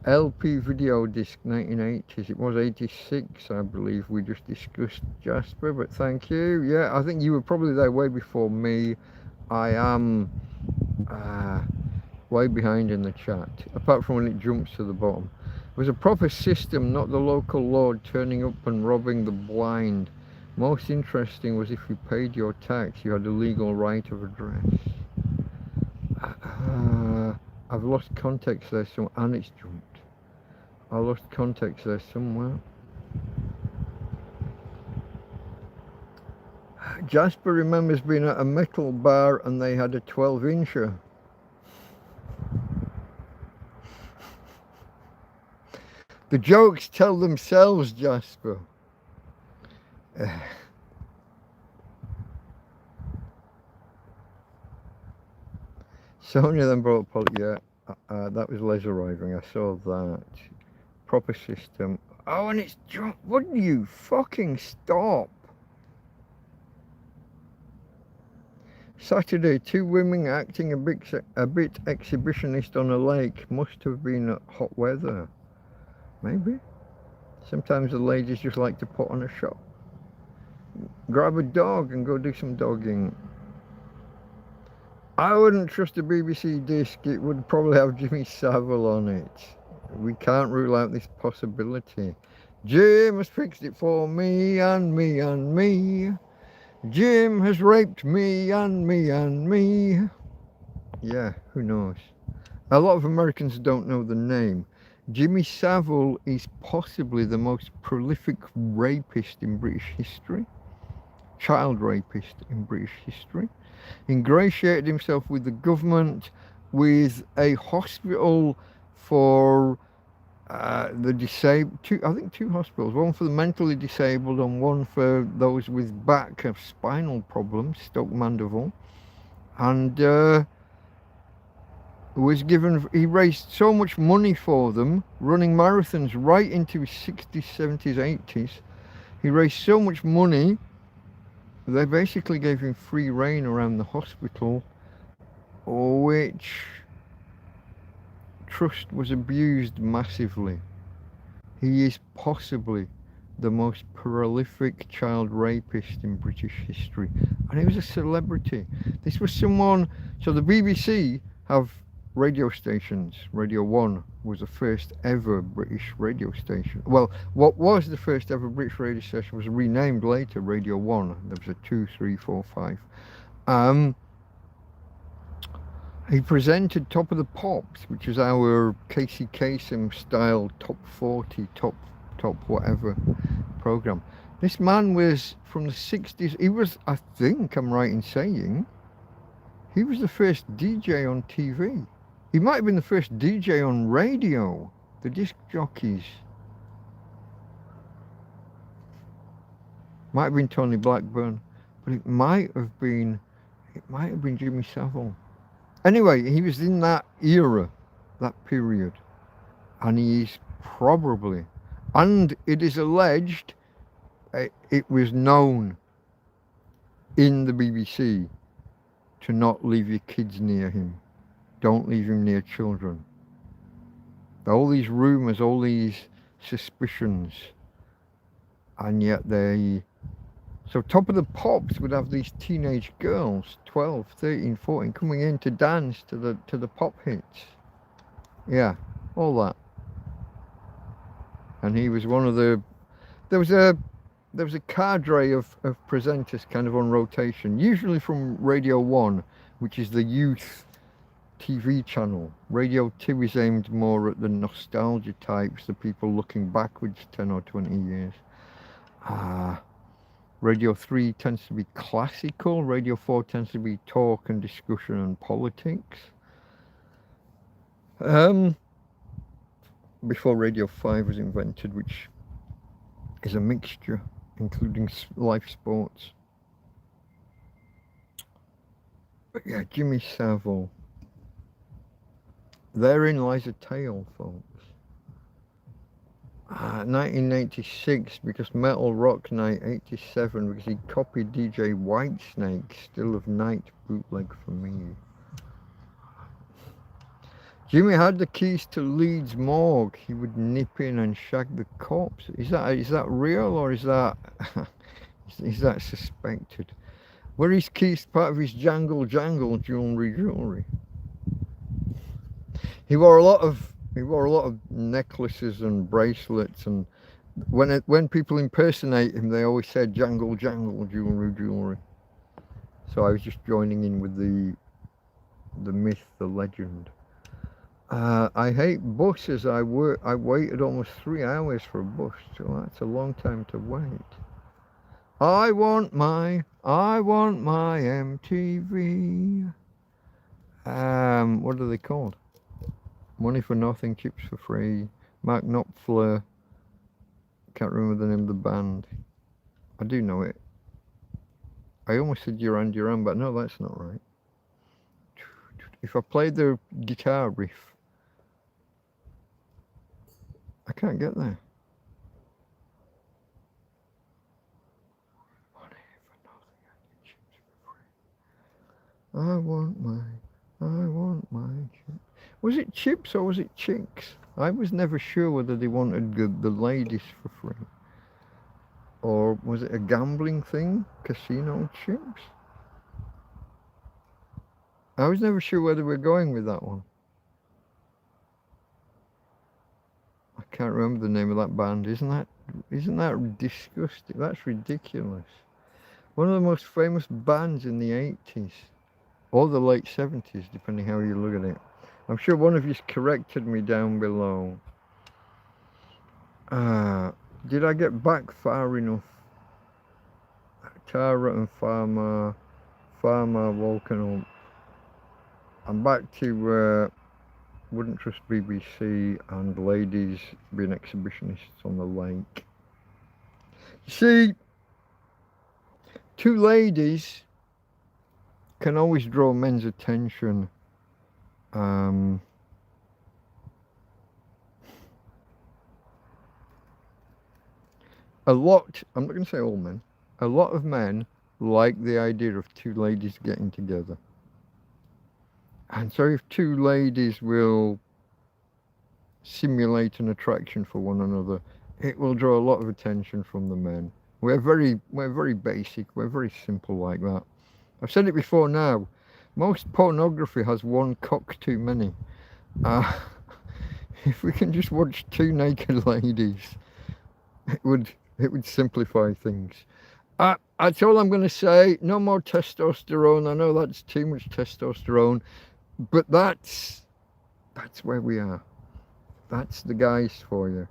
LP video disc 1980s. It was 86, I believe. We just discussed, Jasper, but thank you. Yeah, I think you were probably there way before me. I am way behind in the chat, apart from when it jumps to the bottom. It was a proper system, not the local lord turning up and robbing the blind. Most interesting was if you paid your tax, you had a legal right of address. I've lost context there somewhere, and it's jumped. I lost context there somewhere. Jasper remembers being at a metal bar and they had a 12-incher. The jokes tell themselves, Jasper. Sonia then brought up, yeah, that was Les arriving, I saw that. Proper system. Oh, and it's jumped. Wouldn't you fucking stop? Saturday, 2 women acting a bit exhibitionist on a lake. Must have been hot weather. Maybe. Sometimes the ladies just like to put on a show. Grab a dog and go do some dogging. I wouldn't trust a BBC disc. It would probably have Jimmy Savile on it. We can't rule out this possibility. Jim has fixed it for me and me and me. Jim has raped me and me and me. Yeah, who knows? A lot of Americans don't know the name. Jimmy Savile is possibly the most prolific rapist in British history. Child rapist in British history. Ingratiated himself with the government, with a hospital for the disabled, I think 2 hospitals, one for the mentally disabled and one for those with back of spinal problems, Stoke Mandeville, and he raised so much money for them, running marathons right into his 60s, 70s, 80s. He raised so much money, they basically gave him free rein around the hospital, which trust was abused massively. He is possibly the most prolific child rapist in British history. And he was a celebrity. This was someone, so the BBC have radio stations. Radio 1 was the first ever British radio station. Well, what was the first ever British radio station was renamed later Radio 1. There was a 2, 3, 4, 5. He presented Top of the Pops, which is our Casey Kasem style top 40, top whatever program. This man was from the 60s. He was, I think I'm right in saying, he was the first DJ on TV. He might have been the first DJ on radio, the disc jockeys. Might have been Tony Blackburn, but it might have been Jimmy Savile. Anyway, he was in that era, that period, and he's probably, and it is alleged, it was known in the BBC to not leave your kids near him. Don't leave him near children. All these rumours, all these suspicions, and yet so Top of the Pops would have these teenage girls, 12, 13, 14, coming in to dance to the pop hits. Yeah, all that. And he was one of the, there was a cadre of presenters kind of on rotation, usually from Radio 1, which is the youth TV channel. Radio 2 is aimed more at the nostalgia types, the people looking backwards 10 or 20 years. Radio 3 tends to be classical. Radio 4 tends to be talk and discussion and politics. Before Radio 5 was invented, which is a mixture, including live sports. But yeah, Jimmy Savile. Therein lies a tale, folks. 1986, because Metal Rock Night. 87, because he copied DJ Whitesnake, Still of Night bootleg for me. Jimmy had the keys to Leeds morgue. He would nip in and shag the corpse. Is that real, or is that is that suspected? Were his keys part of his jangle jewelry? He wore a lot of necklaces and bracelets, and when people impersonate him, they always said jangle jewelry. So I was just joining in with the myth, the legend. I hate buses. I waited almost 3 hours for a bus, so that's a long time to wait. I want my MTV. What are they called? Money for Nothing, Chips for Free, Mark Knopfler. Can't remember the name of the band. I do know it. I almost said Duran Duran, but no, that's not right. If I played the guitar riff, I can't get there. Money for nothing, chips for free. I want my chips. Was it chips or was it chicks? I was never sure whether they wanted the ladies for free. Or was it a gambling thing? Casino chips? I was never sure whether we're going with that one. I can't remember the name of that band. Isn't that disgusting? That's ridiculous. One of the most famous bands in the 80s. Or the late 70s, depending how you look at it. I'm sure one of you's corrected me down below. Did I get back far enough? Tara and Farmer woken up. I'm back to Wouldn't Trust BBC and ladies being exhibitionists on the lake. You see, two ladies can always draw men's attention. I'm not going to say all men, a lot of men like the idea of two ladies getting together. And so if two ladies will simulate an attraction for one another, it will draw a lot of attention from the men. We're very basic. We're very simple like that. I've said it before now. Most pornography has one cock too many. If we can just watch two naked ladies, it would simplify things. That's all I'm going to say. No more testosterone. I know that's too much testosterone, but that's where we are. That's the guys for you.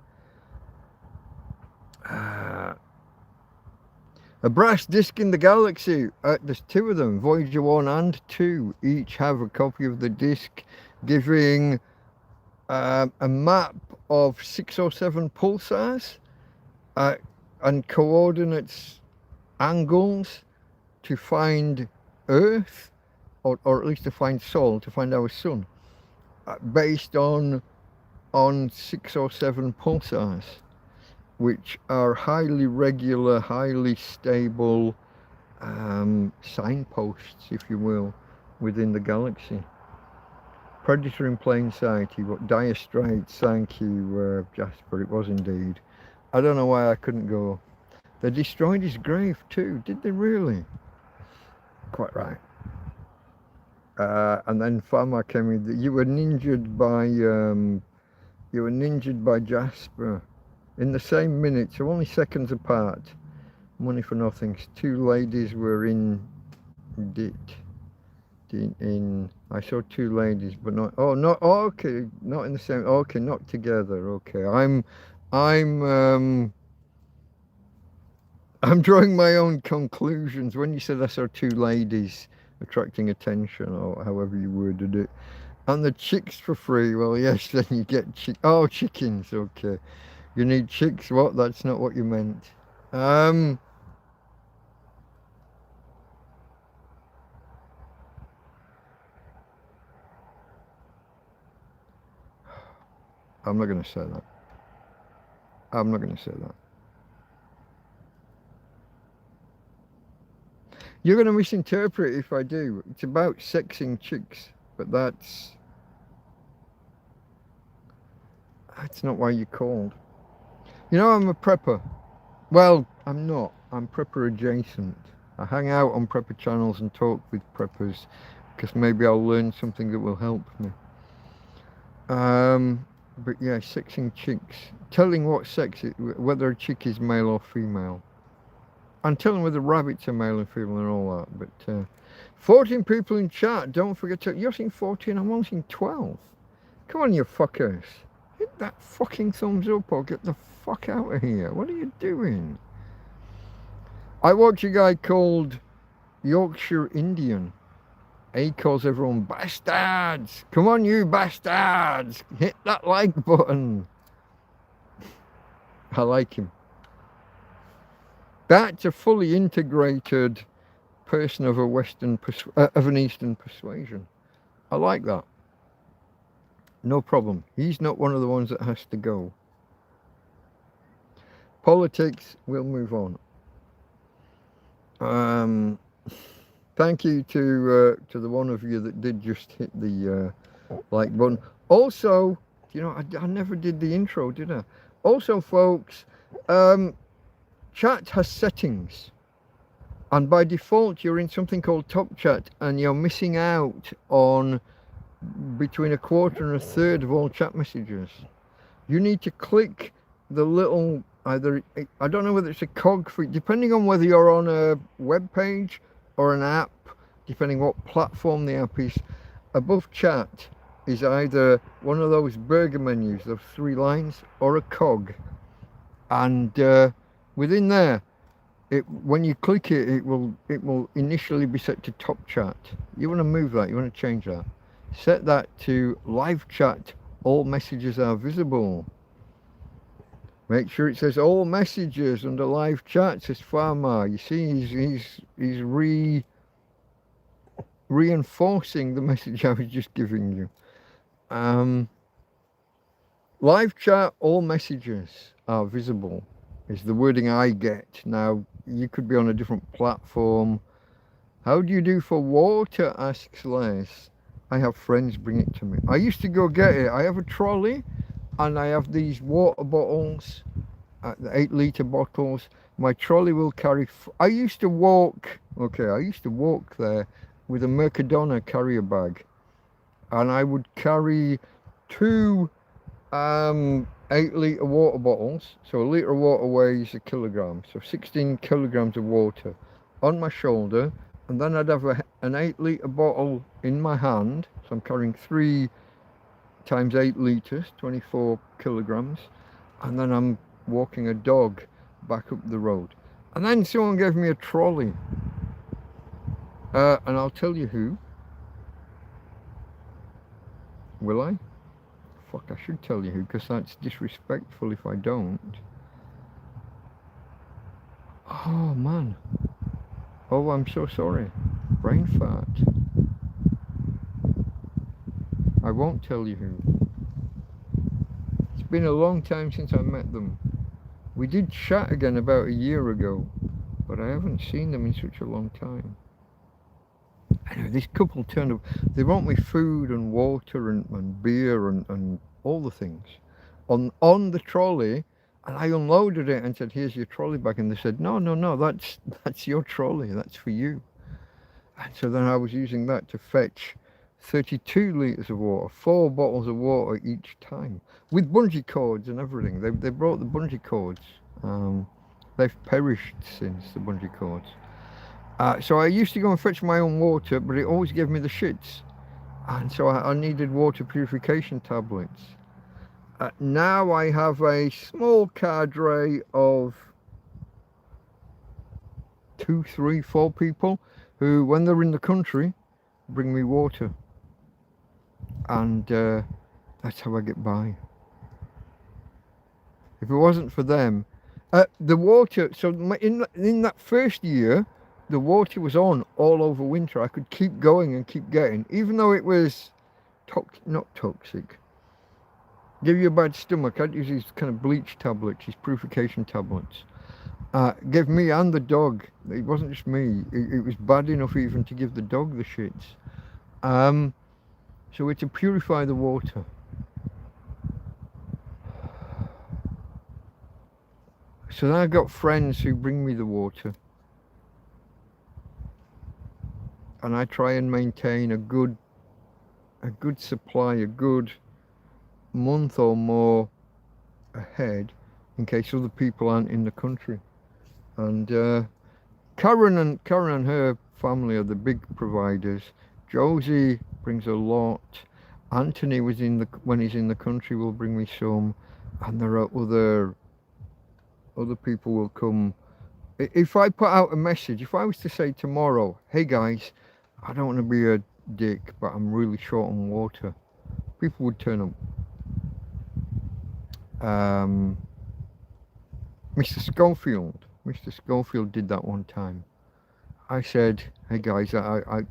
A brass disc in the galaxy. There's two of them, Voyager 1 and 2. Each have a copy of the disc giving a map of 607 pulsars and coordinates, angles to find Earth, or at least to find Sol, to find our sun, based on 607 pulsars, which are highly regular, highly stable signposts, if you will, within the galaxy. Predator in plain sight. You've got dire straits. Thank you, Jasper. It was indeed. I don't know why I couldn't go. They destroyed his grave too. Did they really? Quite right. And then Farmer came in. You were ninjured by Jasper in the same minute, so only seconds apart. Money for nothings. Two ladies were in I saw two ladies, but not. Oh, not okay. Not in the same. Okay, not together. Okay, I'm drawing my own conclusions. When you said I saw two ladies attracting attention, or however you worded it, and the chicks for free. Well, yes, then you get chickens. Okay, you need chicks. What? That's not what you meant. I'm not going to say that. I'm not going to say that. You're going to misinterpret if I do. It's about sexing chicks, but that's not why you called. You know, I'm a prepper. Well, I'm not. I'm prepper adjacent. I hang out on prepper channels and talk with preppers because maybe I'll learn something that will help me. But yeah, sexing chicks. Telling what sex, whether a chick is male or female. And telling whether rabbits are male and female and all that. But 14 people in chat. Don't forget to... You're seeing 14, I'm only seeing 12. Come on, you fuckers. Hit that fucking thumbs up or get the fuck out of here. What are you doing? I watch a guy called Yorkshire Indian. He calls everyone bastards. Come on, you bastards. Hit that like button. I like him. That's a fully integrated person of an Eastern persuasion. I like that. No problem. He's not one of the ones that has to go. Politics, we'll move on. Thank you to the one of you that did just hit the like button. Also, you know, I never did the intro, did I? Also, folks, chat has settings, and by default you're in something called Top Chat, and you're missing out on between a quarter and a third of all chat messages. You need to click the little, either, I don't know whether it's a cog for, depending on whether you're on a web page or an app, depending what platform the app is. Above chat is either one of those burger menus, those 3 lines, or a cog, and within there, when you click it, it will initially be set to Top Chat. You want to move that, you want to change that. Set that to live chat, all messages are visible. Make sure it says all messages under live chat, says Farmer. You see, he's reinforcing the message I was just giving you. Live chat, all messages are visible, is the wording I get. Now, you could be on a different platform. How do you do for water, asks Les. I have friends bring it to me. I used to go get it. I have a trolley and I have these water bottles the 8 litre bottles. My trolley will carry, I used to walk there with a Mercadona carrier bag, and I would carry 2 8 litre water bottles. So a litre of water weighs a kilogram, so 16 kilograms of water on my shoulder, and then I'd have an 8 litre bottle in my hand, so I'm carrying 3 times 8 litres, 24 kilograms, and then I'm walking a dog back up the road. And then someone gave me a trolley, and I'll tell you who. Will I? Fuck, I should tell you who, because that's disrespectful if I don't. Oh man. Oh, I'm so sorry. Brain fart. I won't tell you who. It's been a long time since I met them. We did chat again about a year ago, but I haven't seen them in such a long time. Anyway, this couple turned up. They brought me food and water and beer and all the things on the trolley, and I unloaded it and said, here's your trolley bag, and they said, no, that's your trolley, that's for you. And so then I was using that to fetch 32 litres of water, 4 bottles of water each time, with bungee cords and everything. They brought the bungee cords. They've perished since, the bungee cords. So I used to go and fetch my own water, but it always gave me the shits. And so I needed water purification tablets. Now I have a small cadre of 2, 3, 4 people who, when they're in the country, bring me water. And that's how I get by. If it wasn't for them, the water, so in that first year, the water was on all over winter. I could keep going and keep getting, even though it was not toxic. Give you a bad stomach. I'd use these kind of bleach tablets, these purification tablets. Give me and the dog. It wasn't just me. It was bad enough even to give the dog the shits. So we're to purify the water. So then I've got friends who bring me the water. And I try and maintain a good supply, a good month or more ahead, in case other people aren't in the country. And Karen and her family are the big providers. Josie brings a lot. Anthony when he's in the country will bring me some, and there are other people will come. If I put out a message, if I was to say tomorrow, hey guys, I don't want to be a dick, but I'm really short on water, people would turn up. Mr. Schofield did that one time. I said, hey guys, I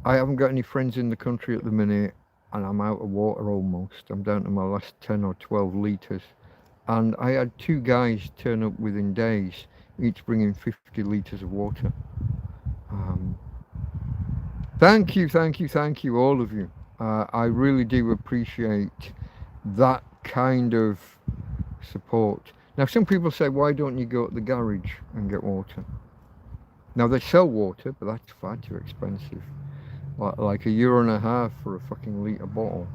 haven't got any friends in the country at the minute, and I'm out of water almost. I'm down to my last 10 or 12 litres. And I had 2 guys turn up within days, each bringing 50 litres of water. Thank you, all of you. I really do appreciate that kind of support. Now, some people say, why don't you go to the garage and get water? Now, they sell water, but that's far too expensive. Like €1.50 for a fucking litre bottle.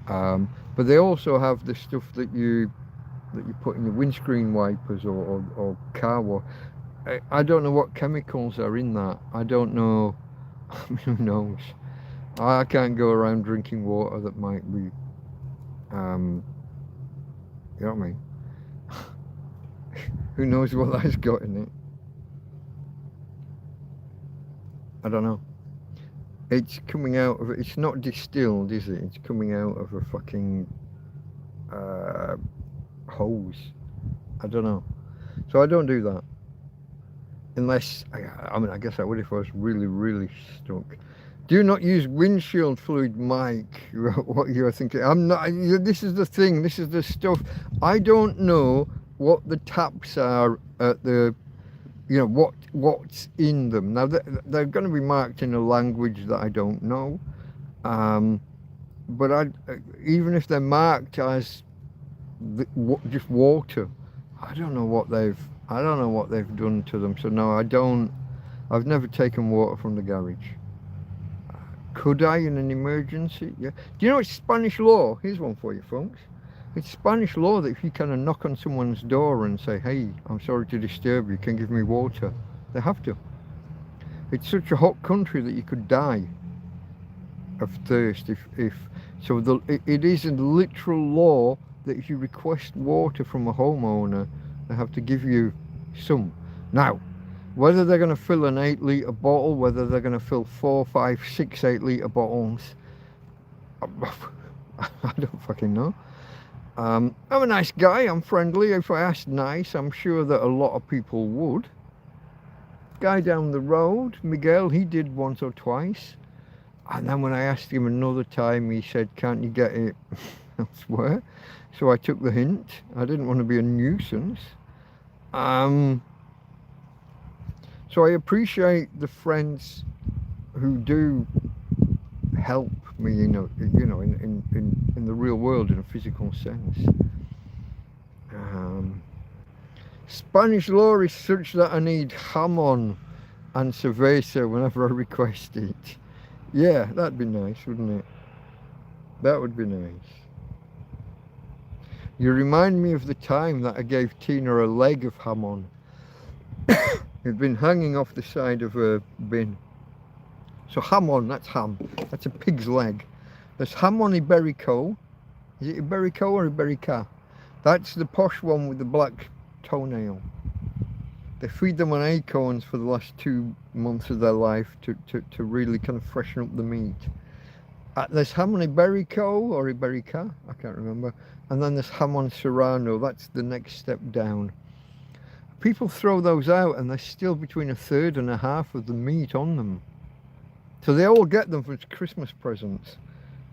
But they also have the stuff that you put in your windscreen wipers or car wash. I don't know what chemicals are in that. I don't know. Who knows? I can't go around drinking water that might be, you know what I mean? Who knows what that's got in it? I don't know. It's coming out of, it's not distilled, is it? It's coming out of a fucking hose. I don't know. So I don't do that. Unless, I mean, I guess I would if I was really, really stuck. Do not use windshield fluid, Mike. What you're thinking. I'm not, this is the thing, this is the stuff. I don't know what the taps are at the, you know, what's in them. Now, they're going to be marked in a language that I don't know. But even if they're marked as just water, I don't know what they've done to them. So no, I've never taken water from the garage. Could I in an emergency? Yeah. Do you know it's Spanish law? Here's one for you, folks. It's Spanish law that if you kind of knock on someone's door and say, hey, I'm sorry to disturb you, can you give me water? They have to. It's such a hot country that you could die of thirst if so it is a literal law that if you request water from a homeowner, they have to give you some. Now, whether they're going to fill an 8-litre bottle, whether they're going to fill 4, 5, 6 8-litre bottles, I don't fucking know. I'm a nice guy, I'm friendly. If I asked nice, I'm sure that a lot of people would. Guy down the road, Miguel, he did once or twice. And then when I asked him another time, he said, can't you get it elsewhere? So I took the hint. I didn't want to be a nuisance. So I appreciate the friends who do help me, in the real world in a physical sense. Spanish law is such that I need jamón and cerveza whenever I request it. Yeah, that'd be nice, wouldn't it? That would be nice. You remind me of the time that I gave Tina a leg of jamón. It'd been hanging off the side of a bin. So jamón, that's ham. That's a pig's leg. There's jamón iberico. Is it iberico or iberica? That's the posh one with the black toenail. They feed them on acorns for the last 2 months of their life to really kind of freshen up the meat. There's jamón iberico or iberica, I can't remember. And then there's jamón serrano, that's the next step down. People throw those out and there's still between 1/3 and 1/2 of the meat on them. So they all get them for Christmas presents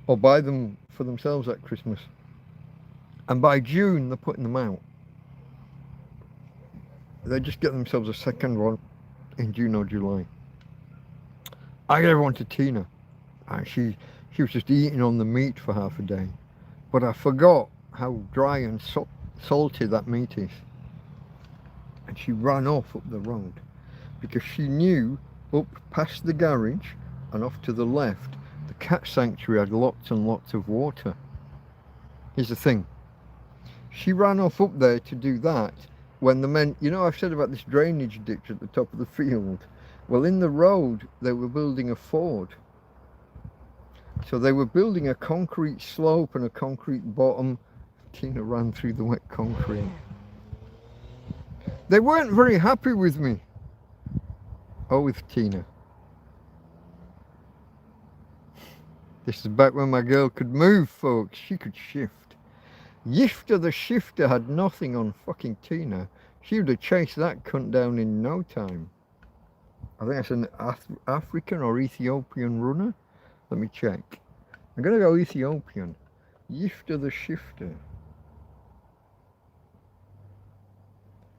or buy them for themselves at Christmas. And by June, they're putting them out. They just get themselves a second one in June or July. I gave one to Tina, and she was just eating on the meat for half a day. But I forgot how dry and salty that meat is. And she ran off up the road because she knew up past the garage and off to the left, the cat sanctuary had lots and lots of water. Here's the thing. She ran off up there to do that when the men, I've said about this drainage ditch at the top of the field. Well, in the road, they were building a ford. So they were building a concrete slope and a concrete bottom. Tina ran through the wet concrete. They weren't very happy with me. Or with Tina. This is back when my girl could move, folks. She could shift. Yifter the shifter had nothing on fucking Tina. She would have chased that cunt down in no time. I think that's an African or Ethiopian runner. Let me check. I'm gonna go Ethiopian. Yifter the shifter.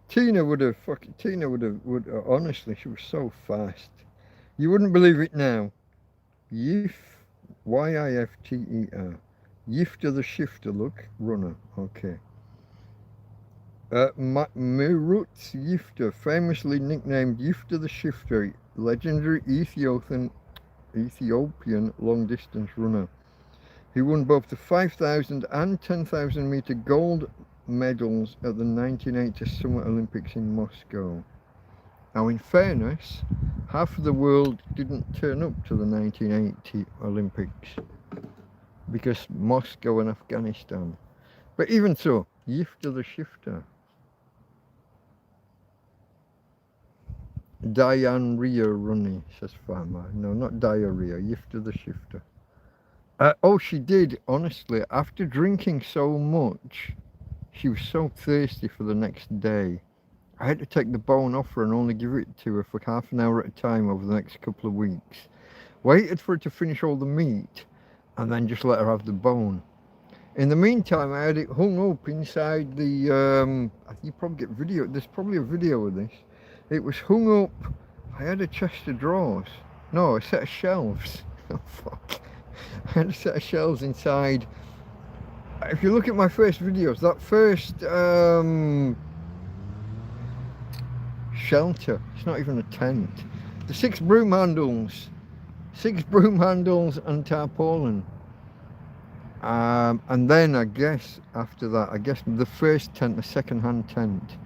Tina would have honestly, she was so fast. You wouldn't believe it now. Y-I-F-T-E-R. Yifter the shifter, look, runner, okay. Mirutz Yifter, famously nicknamed Yifter the Shifter, legendary Ethiopian long-distance runner. He won both the 5,000 and 10,000 meter gold medals at the 1980 Summer Olympics in Moscow. Now, in fairness, half of the world didn't turn up to the 1980 Olympics because Moscow and Afghanistan. But even so, Yifter the shifter. Diarrhea runny, says Farmer. No, not diarrhea, Yifter the shifter. Oh, she did, honestly. After drinking so much, she was so thirsty for the next day. I had to take the bone off her and only give it to her for half an hour at a time over the next couple of weeks. Waited for her to finish all the meat and then just let her have the bone. In the meantime, I had it hung up inside the, you probably get video, there's probably a video of this. It was hung up, I had a chest of drawers. No, a set of shelves. Oh, fuck. I had a set of shelves inside. If you look at my first videos, that first shelter. It's not even a tent. The 6 broom handles. 6 broom handles and tarpaulin. And then I guess after that, I guess the first tent, the second-hand tent.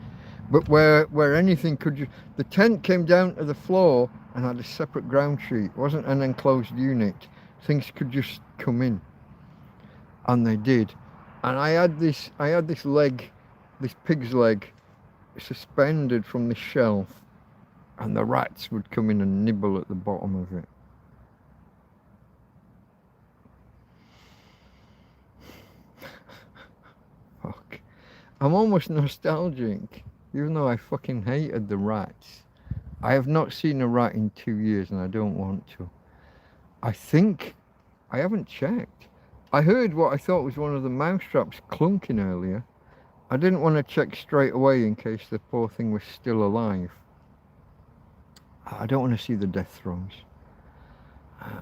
But where anything could just... The tent came down to the floor and had a separate ground sheet. It wasn't an enclosed unit. Things could just come in. And they did. And I had this leg, this pig's leg, suspended from the shelf, and the rats would come in and nibble at the bottom of it. Fuck. I'm almost nostalgic, even though I fucking hated the rats. I have not seen a rat in 2 years and I don't want to. I think, I haven't checked. I heard what I thought was one of the mousetraps clunking earlier. I didn't want to check straight away in case the poor thing was still alive. I don't want to see the death throes.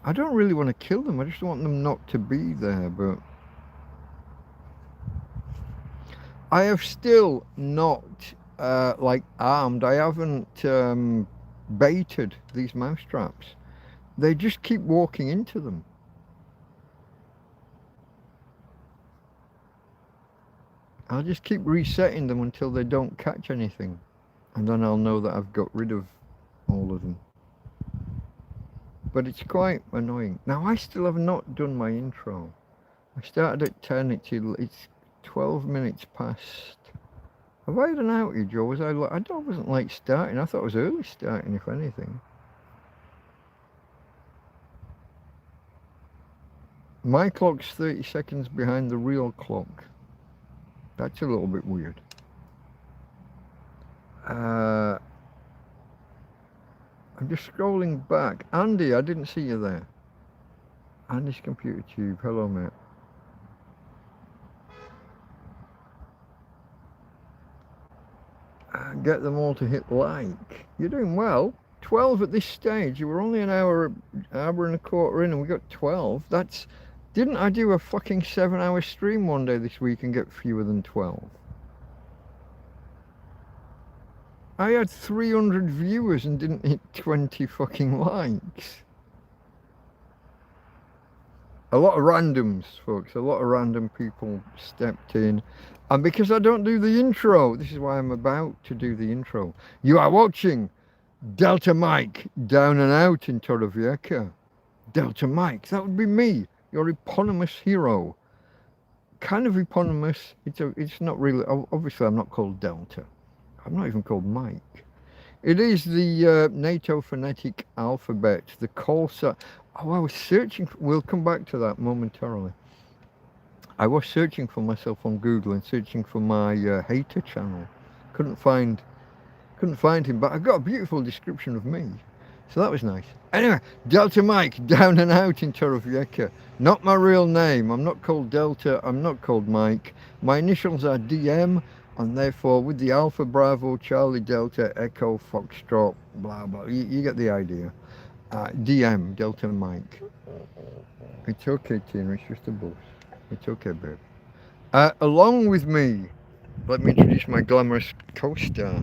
I don't really want to kill them, I just want them not to be there, but... I have still not, like, armed. I haven't baited these mousetraps. They just keep walking into them. I'll just keep resetting them until they don't catch anything. And then I'll know that I've got rid of all of them. But it's quite annoying. Now, I still have not done my intro. I started at 10, it's 12 minutes past. Have I had an outage, or was I wasn't like starting. I thought it was early starting, if anything. My clock's 30 seconds behind the real clock. That's a little bit weird. I'm just scrolling back. Andy, I didn't see you there. Andy's computer tube. Hello, mate. Get them all to hit like. You're doing well. 12 at this stage. You were only an hour and a quarter in and we got 12. That's... Didn't I do a fucking 7-hour stream one day this week and get fewer than 12? I had 300 viewers and didn't hit 20 fucking likes. A lot of randoms, folks. A lot of random people stepped in. And because I don't do the intro, this is why I'm about to do the intro. You are watching Delta Mike down and out in Torrevieja. Delta Mike, that would be me. Your eponymous hero. Kind of eponymous. It's not really... Obviously, I'm not called Delta. I'm not even called Mike. It is the NATO phonetic alphabet. The call sign. Oh, I was searching... We'll come back to that momentarily. I was searching for myself on Google and searching for my hater channel. Couldn't find him, but I got a beautiful description of me. So that was nice. Anyway, Delta Mike, down and out in Torrevieja. Not my real name. I'm not called Delta. I'm not called Mike. My initials are DM, and therefore with the Alpha Bravo Charlie Delta Echo Foxtrot, blah, blah. You get the idea. DM, Delta Mike. It's okay, Tina. It's just a bus. It's okay, babe. Along with me, let me introduce my glamorous co-star.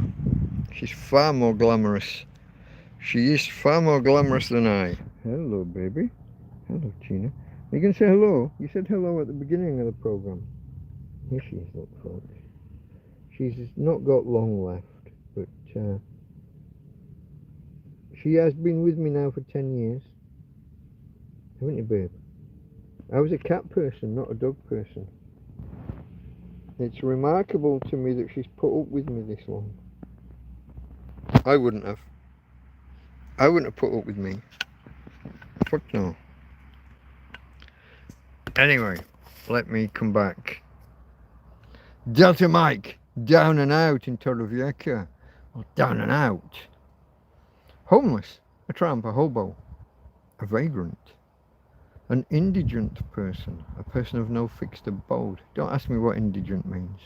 She's far more glamorous. She is far more glamorous than I. Hello, baby. Hello, Tina. You can say hello. You said hello at the beginning of the program. Here she is, look, folks. She's not got long left, but she has been with me now for 10 years. Haven't you, babe? I was a cat person, not a dog person. It's remarkable to me that she's put up with me this long. I wouldn't have. I wouldn't have put up with me. Fuck no. Anyway, let me come back. Delta Mike, down and out in Torrevieja. Well, down and out. Homeless, a tramp, a hobo, a vagrant, an indigent person, a person of no fixed abode. Don't ask me what indigent means.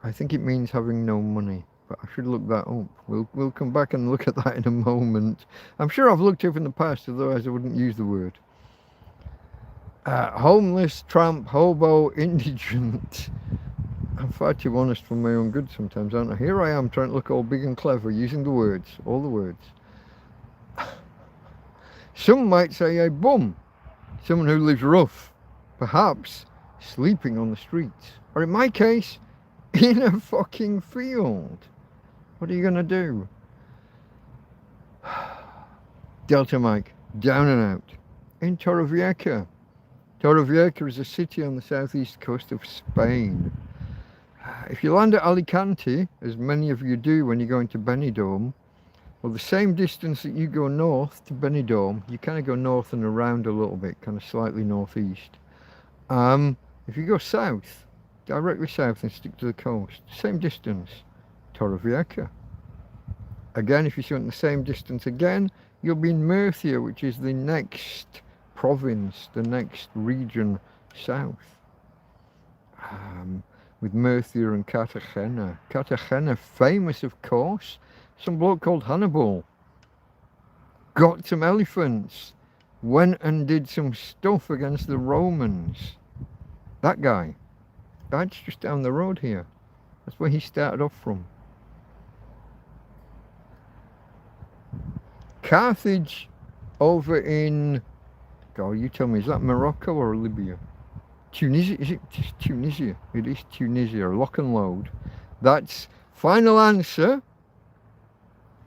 I think it means having no money. But I should look that up. We'll come back and look at that in a moment. I'm sure I've looked up in the past, otherwise I wouldn't use the word. Homeless, tramp, hobo, indigent, I'm far too honest for my own good sometimes, aren't I? Here I am trying to look all big and clever, using the words, all the words. Some might say a bum, someone who lives rough, perhaps sleeping on the streets, or in my case, in a fucking field. What are you going to do? Delta Mike, down and out, in Torrevieja. Torrevieja is a city on the southeast coast of Spain. If you land at Alicante, as many of you do when you go into Benidorm, well, the same distance that you go north to Benidorm, you kind of go north and around a little bit, kind of slightly northeast. If you go south, directly south and stick to the coast, same distance, Torrevieja. Again, if you went the same distance again, you'll be in Murcia, which is the next province, the next region south. With Murcia and Cartagena. Cartagena, famous of course. Some bloke called Hannibal got some elephants, went and did some stuff against the Romans. That guy, that's just down the road here. That's where he started off from. Carthage over in, God, you tell me, is that Morocco or Libya? Tunisia, is it Tunisia? It is Tunisia, lock and load. That's final answer.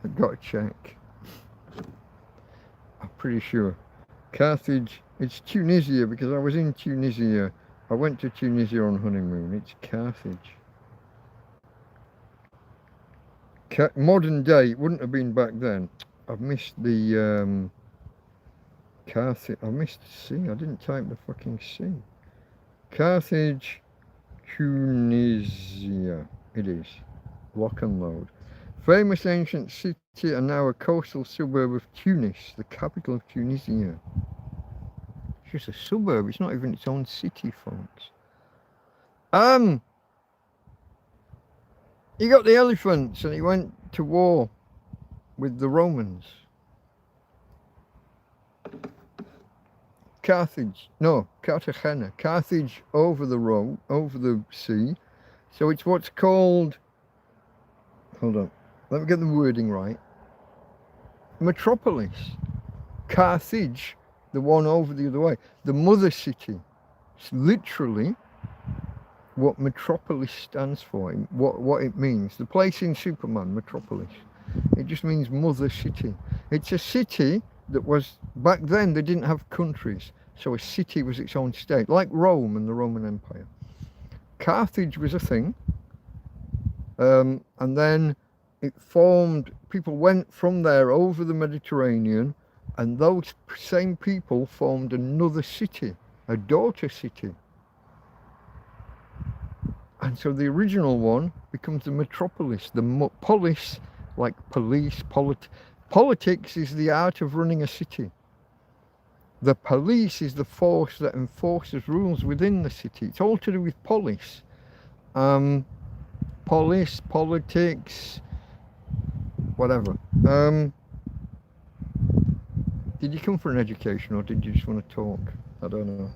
I've got to check. I'm pretty sure. Carthage, it's Tunisia because I was in Tunisia. I went to Tunisia on honeymoon. It's Carthage. Modern day, it wouldn't have been back then. I've missed the Carthage. I missed C. I didn't type the fucking C. Carthage, Tunisia. It is. Lock and load. Famous ancient city and now a coastal suburb of Tunis, the capital of Tunisia. It's just a suburb, it's not even its own city, folks. He got the elephants and he went to war with the Romans. Carthage, no, Cartagena. Carthage over the sea. So it's what's called, hold on, let me get the wording right. Metropolis. Carthage, the one over the other way. The mother city. It's literally what metropolis stands for, what it means. The place in Superman, Metropolis. It just means mother city. It's a city that was, back then they didn't have countries, so a city was its own state, like Rome and the Roman Empire. Carthage was a thing, and then it formed, people went from there over the Mediterranean, and those same people formed another city, a daughter city. And so the original one becomes the metropolis, the polis, like police, politics is the art of running a city. The police is the force that enforces rules within the city. It's all to do with polis. Polis, politics, whatever. Did you come for an education or did you just want to talk? I don't know.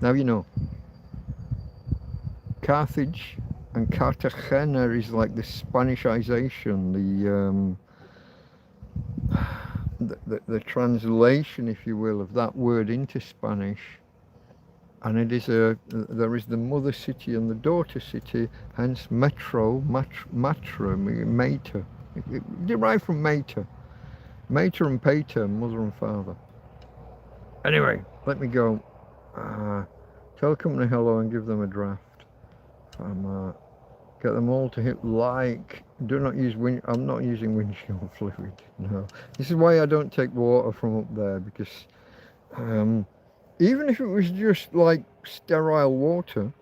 Now you know. Carthage and Cartagena is like the Spanishization, the translation, if you will, of that word into Spanish. And it is there is the mother city and the daughter city, hence mater, it derived from mater and pater, mother and father. Anyway, let me go. Tell the company hello and give them a draft. Get them all to hit like. Do not use I'm not using windshield fluid. No, this is why I don't take water from up there, because even if it was just like sterile water,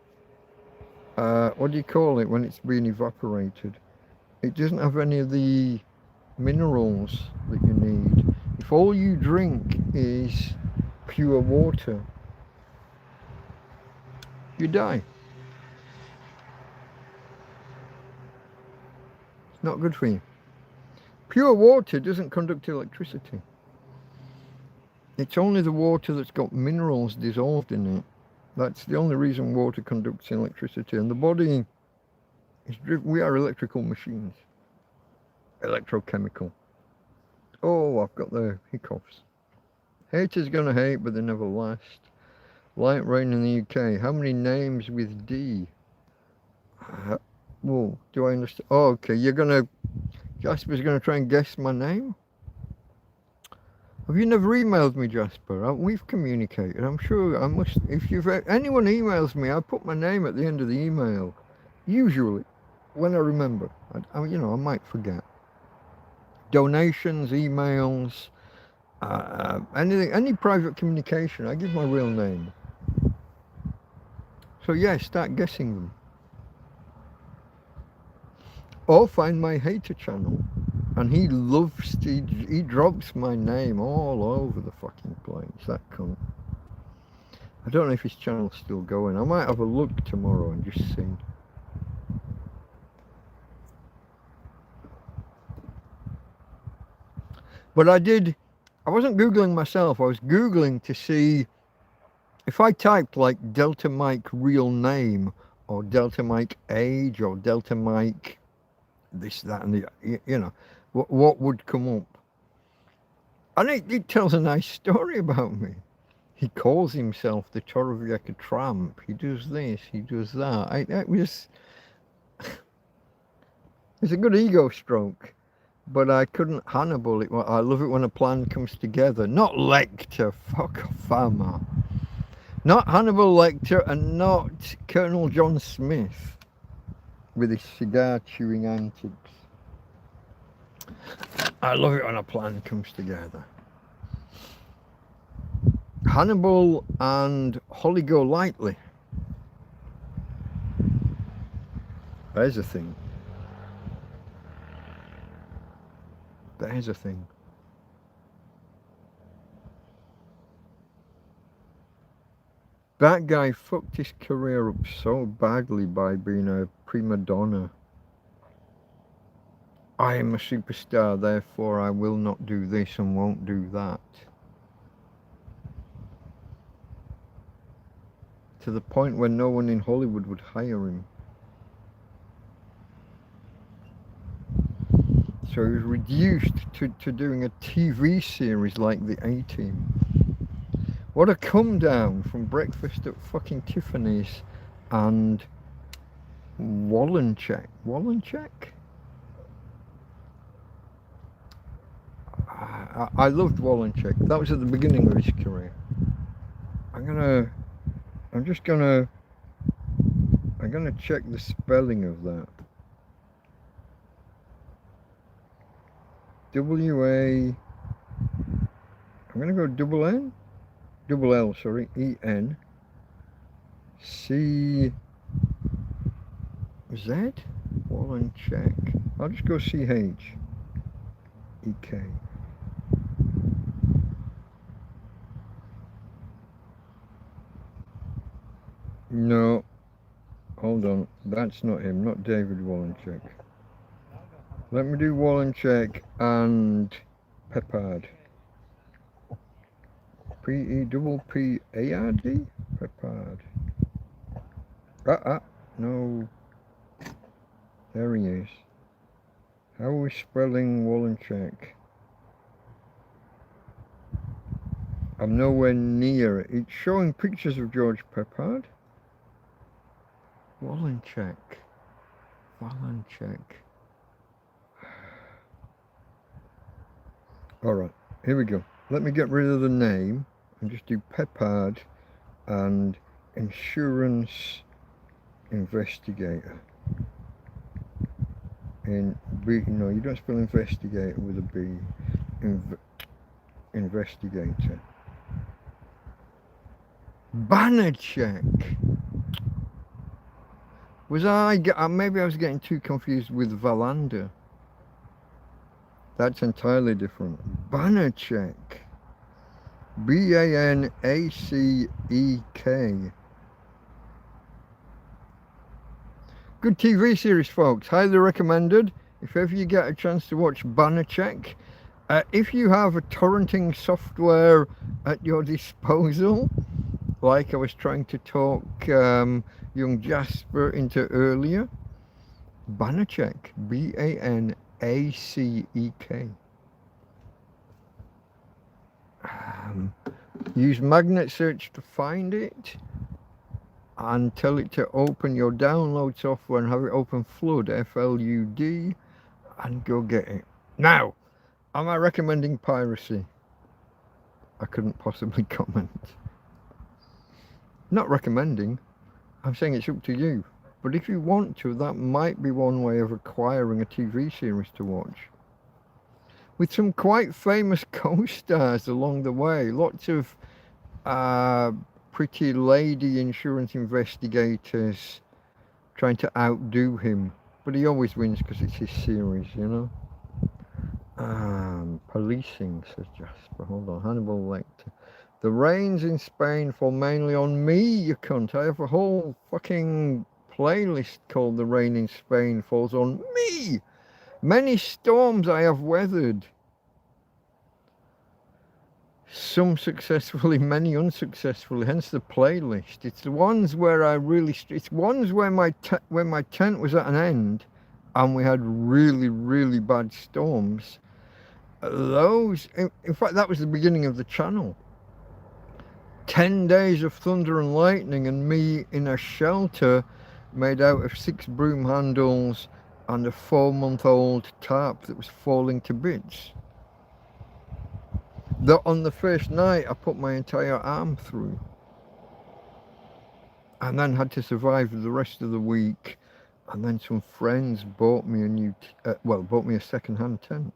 what do you call it when it's being evaporated? It doesn't have any of the minerals that you need. If all you drink is pure water, you die. Not good for you. Pure water doesn't conduct electricity. It's only the water that's got minerals dissolved in it That's the only reason water conducts electricity, and the body is driven. We are electrical machines. Electrochemical. Oh, I've got the hiccups. Haters gonna hate, but they never last. Light rain in the UK. How many names with D? Whoa, do I understand? Oh, okay, Jasper's gonna try and guess my name? Have you never emailed me, Jasper? We've communicated. I'm sure I must. If anyone emails me, I put my name at the end of the email. Usually, when I remember. I might forget. Donations, emails, anything, any private communication, I give my real name. So yeah, start guessing them. Or find my hater channel. And he drops my name all over the fucking place, that cunt. I don't know if his channel's still going. I might have a look tomorrow and just see. But I wasn't Googling myself, I was Googling to see if I typed like Delta Mike real name, or Delta Mike age, or Delta Mike this, that, and the, what would come up. And it tells a nice story about me. He calls himself the Torrevieja Tramp. He does this, he does that. It's a good ego stroke. But I couldn't Hannibal it. I love it when a plan comes together. Not Lecter, fuck off, farmer. Not Hannibal Lecter, and not Colonel John Smith with his cigar chewing antics. I love it when a plan comes together. Hannibal and Holly Golightly. There's a thing. There's a thing. That guy fucked his career up so badly by being a prima donna. I am a superstar, therefore I will not do this and won't do that. To the point where no one in Hollywood would hire him. So he was reduced to doing a TV series like The A-Team. What a come down from Breakfast at fucking Tiffany's and Wallencheck. I loved Wallencheck. That was at the beginning of his career. I'm gonna check the spelling of that. I'm gonna go double L, sorry, E-N C Z, Wallencheck. I'll just go C-H E-K. No, hold on, that's not him, not David Wallencheck. Let me do Wallencheck and Peppard. P-E-P-P-A-R-D? Peppard. No. There he is. How are we spelling Wallencheck? I'm nowhere near it. It's showing pictures of George Peppard. Wallencheck. Alright, here we go. Let me get rid of the name and just do Peppard and insurance investigator. In B, no, you don't spell investigator with a B. Investigator. Banachek. Maybe I was getting too confused with Valander. That's entirely different. Banachek. B-A-N-A-C-E-K. Good TV series, folks. Highly recommended. If ever you get a chance to watch Banachek, if you have a torrenting software at your disposal, like I was trying to talk young Jasper into earlier. Banachek, Banacek. Use magnet search to find it and tell it to open your download software and have it open flood, FLUD, and go get it. Now, am I recommending piracy? I couldn't possibly comment. Not recommending, I'm saying it's up to you. But if you want to, that might be one way of acquiring a TV series to watch. With some quite famous co-stars along the way. Lots of pretty lady insurance investigators trying to outdo him. But he always wins because it's his series, you know. Policing, says Jasper. Hold on, Hannibal Lecter. The rains in Spain fall mainly on me, you cunt. I have a whole fucking playlist called The Rain in Spain Falls on Me. Many storms I have weathered. Some successfully, many unsuccessfully, hence the playlist. It's the ones where I really, it's ones where my tent was at an end and we had really, really bad storms. Those, in fact, that was the beginning of the channel. 10 days of thunder and lightning and me in a shelter made out of 6 broom handles and a 4-month-old tarp that was falling to bits. On the first night, I put my entire arm through. And then had to survive the rest of the week. And then some friends bought me a new, bought me a second-hand tent.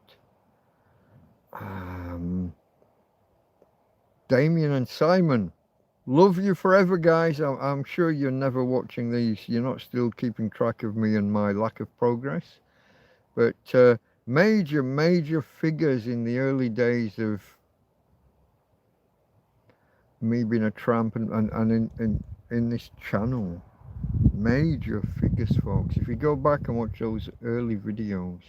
Damien and Simon, love you forever, guys. I'm sure you're never watching these. You're not still keeping track of me and my lack of progress. But major figures in the early days of me being a tramp and in this channel. Major figures, folks. If you go back and watch those early videos.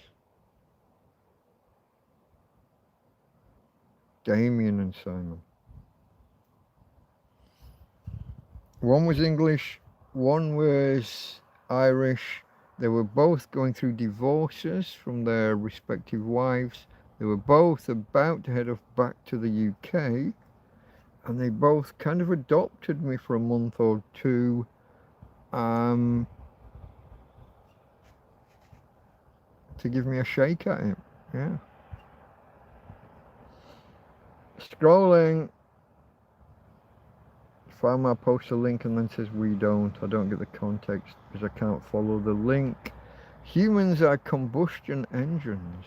Damien and Simon. One was English, one was Irish. They were both going through divorces from their respective wives. They were both about to head off back to the UK. And they both kind of adopted me for a month or two. To give me a shake at it. Yeah. Scrolling. Farmer posts a link and then says we don't. I don't get the context because I can't follow the link. Humans are combustion engines.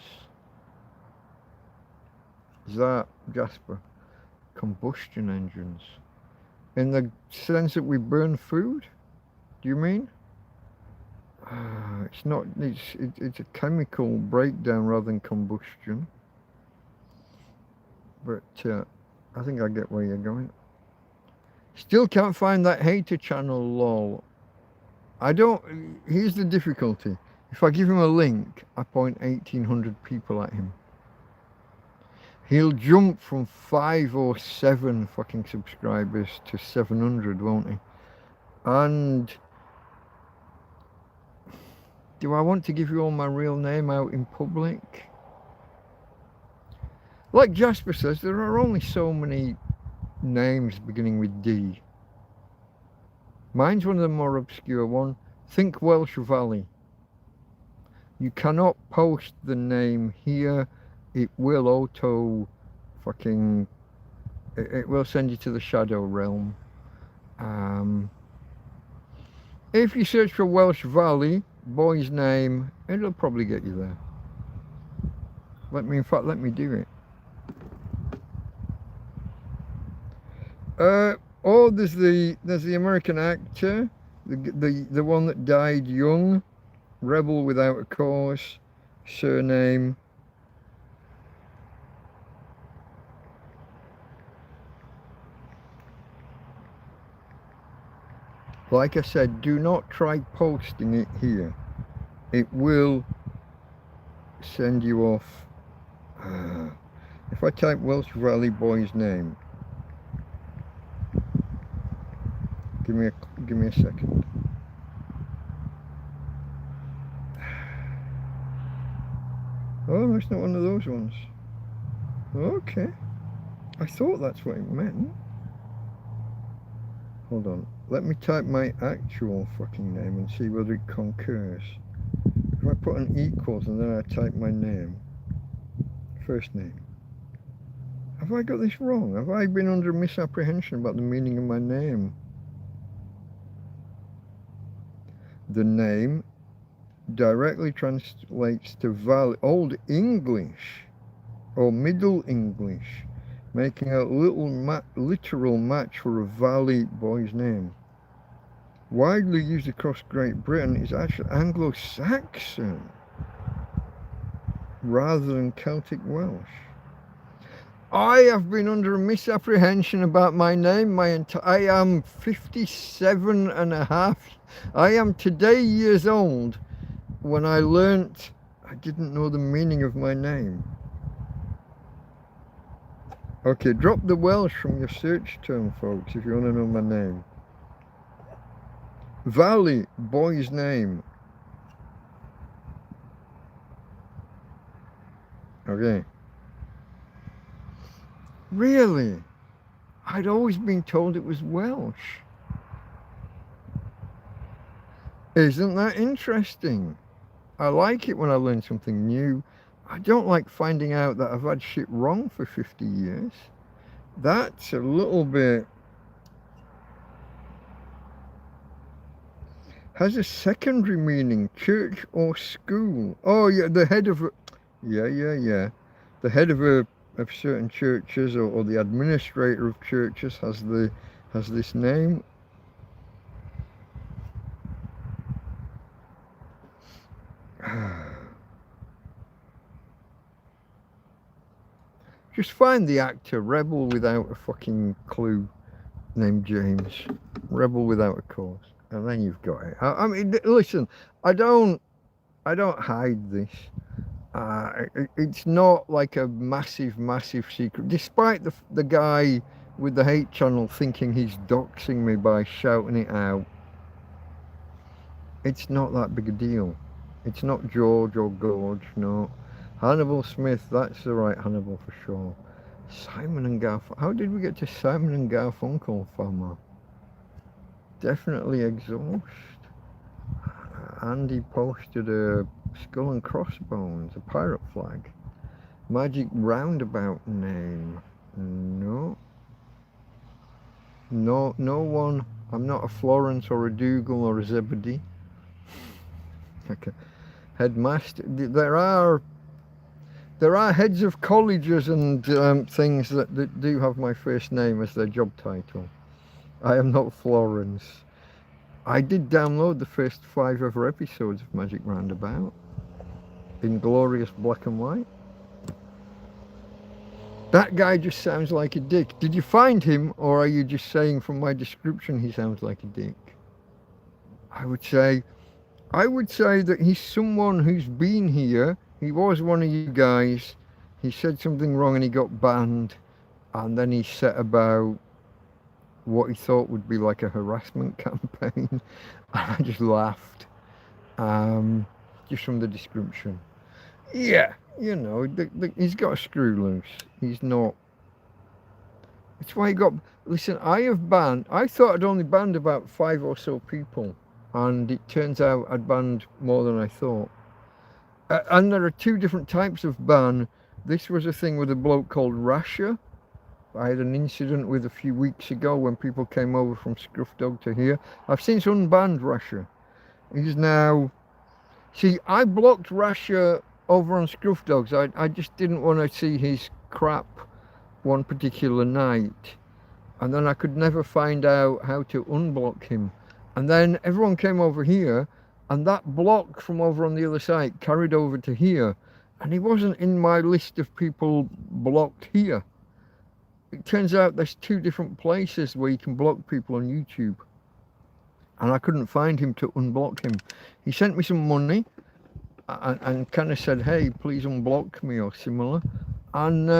Is that Jasper? Combustion engines. In the sense that we burn food? Do you mean? It's not. It's a chemical breakdown rather than combustion. But I think I get where you're going. Still can't find that hater channel, lol. I don't. Here's the difficulty. If I give him a link, I point 1,800 people at him. He'll jump from 5 or 7 fucking subscribers to 700, won't he? And do I want to give you all my real name out in public? Like Jasper says, there are only so many names beginning with D. Mine's one of the more obscure one. Think Welsh Valley. You cannot post the name here. It will auto fucking, it will send you to the shadow realm. If you search for Welsh Valley, boy's name, it'll probably get you there. In fact, let me do it. There's the American actor, the one that died young, rebel without a cause, surname. Like I said, do not try posting it here. It will send you off. If I type Welsh Valley boy's name, Give me a second. Oh, it's not one of those ones. Okay. I thought that's what it meant. Hold on. Let me type my actual fucking name and see whether it concurs. If I put an equals and then I type my name, first name. Have I got this wrong? Have I been under misapprehension about the meaning of my name? The name directly translates to valley, Old English or Middle English, making a literal match for a valley boy's name. Widely used across Great Britain, is actually Anglo-Saxon rather than Celtic Welsh. I have been under a misapprehension about my name. I am 57 and a half. I am today years old when I learnt I didn't know the meaning of my name. Okay, drop the Welsh from your search term, folks, if you want to know my name. Valley, boy's name. Okay. Really? I'd always been told it was Welsh. Isn't that interesting? I like it when I learn something new. I don't like finding out that I've had shit wrong for 50 years. That's a little bit... Has a secondary meaning, church or school. Oh yeah, the head of a... Yeah. The head of certain churches or the administrator of churches has this name. Just find the actor, rebel without a fucking clue, named James. Rebel without a cause. And then you've got it. I mean, listen, I don't hide this. It's not like a massive secret. Despite the guy with the hate channel thinking he's doxing me by shouting it out, it's not that big a deal. It's not George or Gorge, no. Hannibal Smith, that's the right Hannibal for sure. Simon and Garfunkel. How did we get to Simon and Garfunkel, Farmer? Definitely exhaust. Andy posted a skull and crossbones, a pirate flag. Magic roundabout name. No one. I'm not a Florence or a Dougal or a Zebedee. Okay. Headmaster. There are heads of colleges and things that do have my first name as their job title. I am not Florence. I did download the first 5 ever episodes of Magic Roundabout in glorious black and white. That guy just sounds like a dick. Did you find him, or are you just saying from my description he sounds like a dick? I would say that he's someone who's been here. He was one of you guys. He said something wrong and he got banned, and then he set about what he thought would be like a harassment campaign. And I just laughed, just from the description. Yeah, you know, he's got a screw loose. He's not. It's why he got. Listen, I thought I'd only banned about 5 or so people, and it turns out I'd banned more than I thought. And there are 2 different types of ban. This was a thing with a bloke called Rasher. I had an incident with a few weeks ago when people came over from Scruff Dog to here. I've since unbanned Rasher. He's now... See, I blocked Rasher over on Scruff Dogs. I just didn't want to see his crap one particular night. And then I could never find out how to unblock him. And then everyone came over here, and that block from over on the other side carried over to here. And he wasn't in my list of people blocked here. It turns out there's 2 different places where you can block people on YouTube. And I couldn't find him to unblock him. He sent me some money and kind of said, hey, please unblock me or similar. And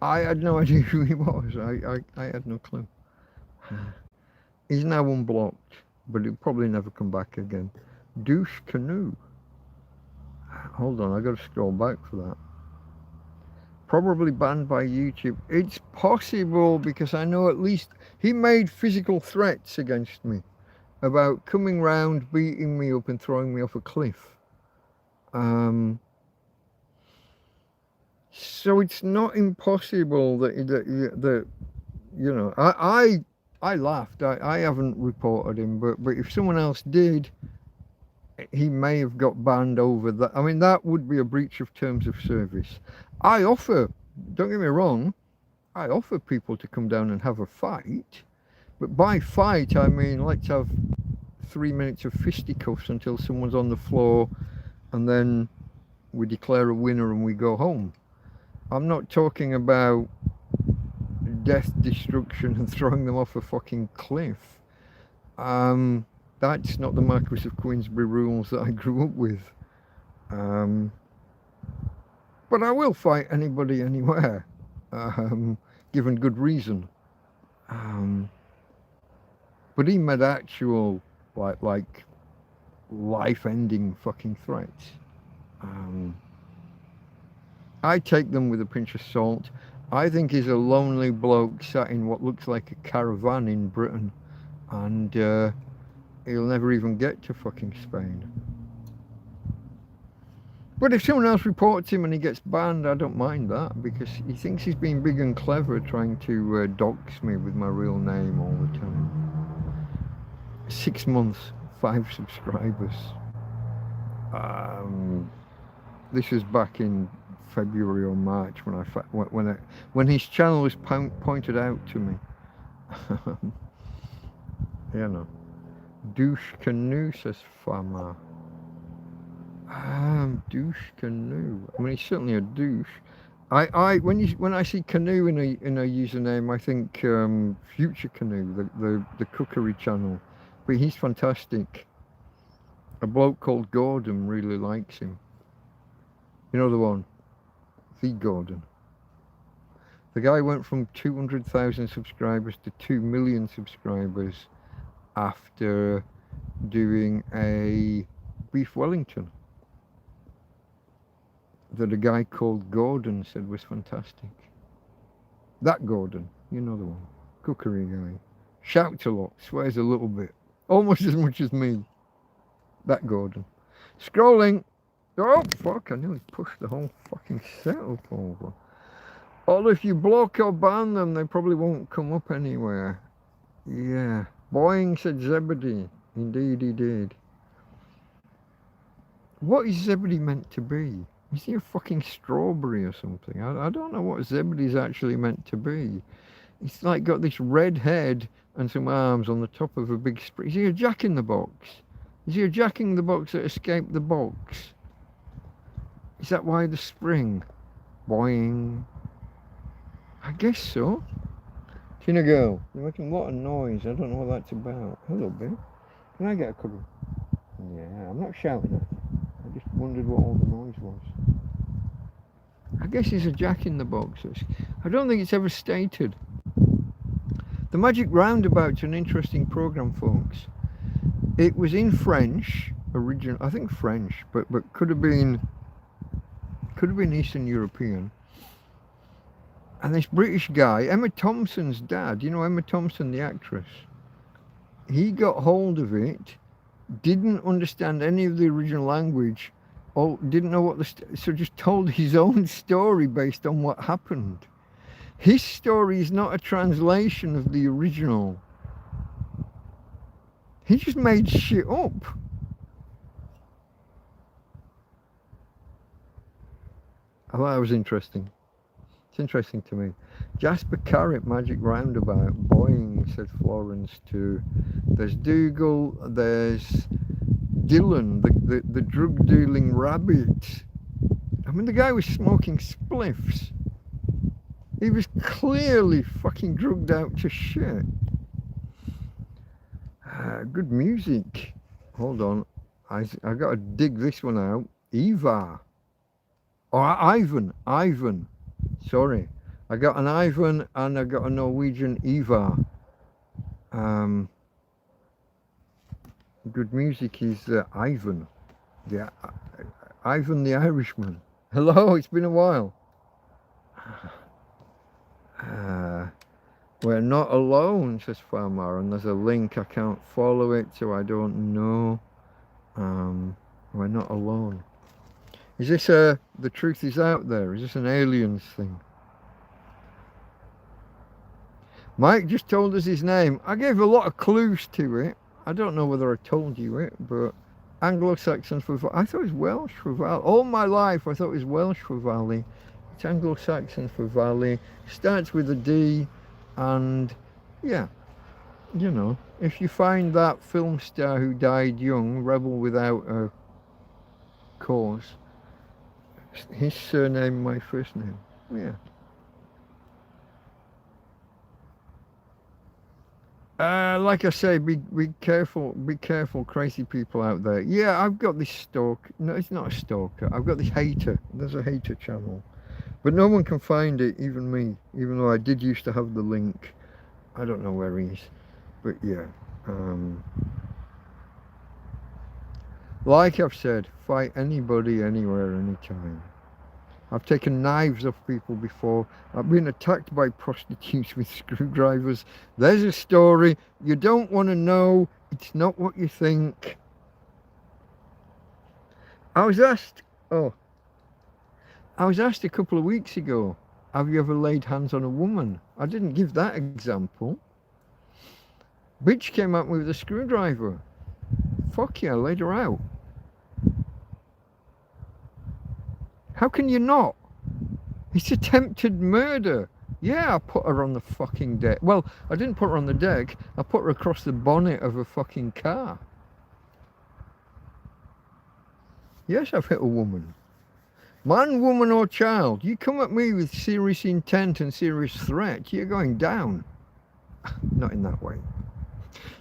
I had no idea who he was. I had no clue. He's now unblocked, but he'll probably never come back again. Douche Canoe. Hold on, I got to scroll back for that. Probably banned by YouTube. It's possible, because I know at least he made physical threats against me about coming round, beating me up and throwing me off a cliff. So it's not impossible that you know, I laughed. I haven't reported him, but if someone else did, he may have got banned over that. I mean, that would be a breach of terms of service. I offer, don't get me wrong, I offer people to come down and have a fight, but by fight I mean let's have 3 minutes of fisticuffs until someone's on the floor, and then we declare a winner and we go home. I'm not talking about death, destruction and throwing them off a fucking cliff. That's not the Marquis of Queensberry rules that I grew up with. But I will fight anybody anywhere, given good reason. But he made actual like life-ending fucking threats. I take them with a pinch of salt. I think he's a lonely bloke sat in what looks like a caravan in Britain, and he'll never even get to fucking Spain. But if someone else reports him and he gets banned, I don't mind that, because he thinks he's being big and clever trying to dox me with my real name all the time. 6 months, 5 subscribers. This was back in February or March when his channel was pointed out to me. You know, douche canoe, says Fama. Douche canoe. I mean, he's certainly a douche. When I see canoe in a username, I think Future Canoe, the cookery channel. But he's fantastic. A bloke called Gordon really likes him. You know the one? The Gordon. The guy went from 200,000 subscribers to 2 million subscribers after doing a beef Wellington that a guy called Gordon said was fantastic. That Gordon, you know the one. Cookery guy. Shouts a lot, swears a little bit. Almost as much as me. That Gordon. Scrolling. Oh, fuck, I nearly pushed the whole fucking setup over. Or if you block or ban them, they probably won't come up anywhere. Yeah. Boeing said Zebedee. Indeed he did. What is Zebedee meant to be? Is he a fucking strawberry or something? I don't know what Zebedee's actually meant to be. He's like got this red head and some arms on the top of a big spring. Is he a Jack in the Box? Is he a Jack in the Box that escaped the box? Is that why the spring? Boing. I guess so. Tina girl, you're making a lot of noise. I don't know what that's about. Hello, babe. Can I get a cuddle? Yeah, I'm not shouting at you. I just wondered what all the noise was. I guess he's a Jack in the Box. I don't think it's ever stated. The Magic Roundabout's an interesting program, folks. It was in French, I think French, but could have been Eastern European. And this British guy, Emma Thompson's dad, you know Emma Thompson, the actress, he got hold of it, didn't understand any of the original language, or didn't know what so just told his own story based on what happened. His story is not a translation of the original. He just made shit up. I thought that was interesting. It's interesting to me. Jasper Carrot, Magic Roundabout. Boing, said Florence too. There's Dougal, there's Dylan, the drug dealing rabbit. I mean, the guy was smoking spliffs. He was clearly fucking drugged out to shit. Good music. Hold on. I gotta dig this one out. Eva. Or Ivan. Sorry. I got an Ivan and I got a Norwegian Eva. Good music is Ivan. Ivan the Irishman. Hello, it's been a while. We're not alone, says Farmar, and there's a link. I can't follow it, so I don't know. We're not alone. Is this the truth is out there? Is this an aliens thing? Mike just told us his name. I gave a lot of clues to it. I don't know whether I told you it, but Anglo-Saxon for I thought it was Welsh for valley. All my life I thought it was Welsh for valley. It's Anglo-Saxon for valley. Starts with a D, and yeah, you know, if you find that film star who died young, rebel without a cause, his surname, my first name. Yeah. Like I say, be careful, crazy people out there. Yeah, I've got this stalker. No, it's not a stalker. I've got this hater. There's a hater channel, but no one can find it, even me. Even though I did used to have the link. I don't know where he is, but yeah. Like I've said, fight anybody, anywhere, anytime. I've taken knives off people before. I've been attacked by prostitutes with screwdrivers. There's a story you don't want to know. It's not what you think. I was asked a couple of weeks ago, have you ever laid hands on a woman? I didn't give that example. Bitch came at me with a screwdriver. Fuck yeah, I laid her out. How can you not? It's attempted murder. Yeah, I put her on the fucking deck. Well, I didn't put her on the deck. I put her across the bonnet of a fucking car. Yes, I've hit a woman. Man, woman or child, you come at me with serious intent and serious threat, you're going down. Not in that way.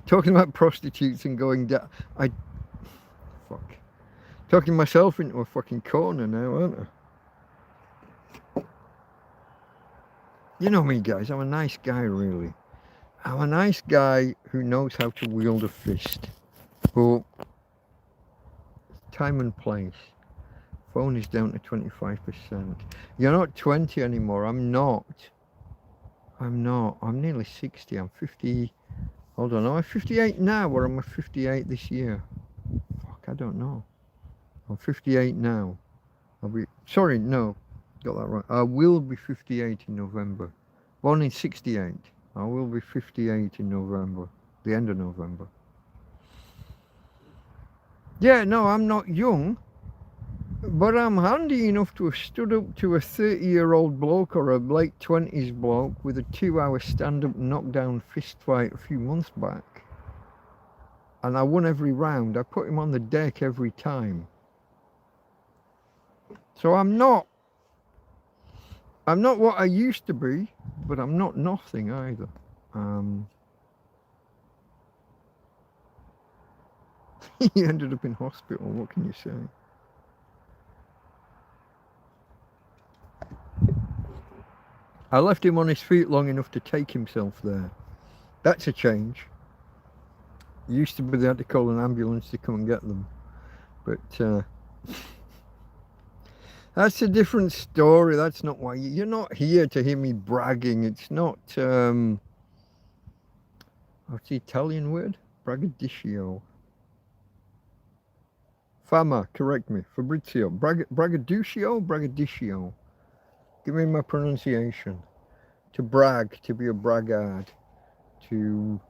Talking about prostitutes and going down. Fuck. Talking myself into a fucking corner now, aren't I? You know me, guys. I'm a nice guy, really. I'm a nice guy who knows how to wield a fist. But time and place. Phone is down to 25%. You're not 20 anymore. I'm not. I'm nearly 60. I'm 50. Hold on. Am I 58 now, or am I 58 this year? Fuck, I don't know. I'm 58 now. Sorry, no, got that wrong. I will be 58 in November. Born in 68. I will be 58 in November, the end of November. Yeah, no, I'm not young, but I'm handy enough to have stood up to a 30-year-old bloke or a late 20s bloke with a 2-hour stand-up knockdown fist fight a few months back. And I won every round. I put him on the deck every time. So I'm not what I used to be, but I'm not nothing either. He ended up in hospital, what can you say? I left him on his feet long enough to take himself there. That's a change. It used to be they had to call an ambulance to come and get them. But that's a different story. That's not why you're not here to hear me bragging. It's not what's the Italian word? Braggadocio. Fama, correct me. Fabrizio. Braggadocio. Give me my pronunciation. To brag, to be a braggart, to,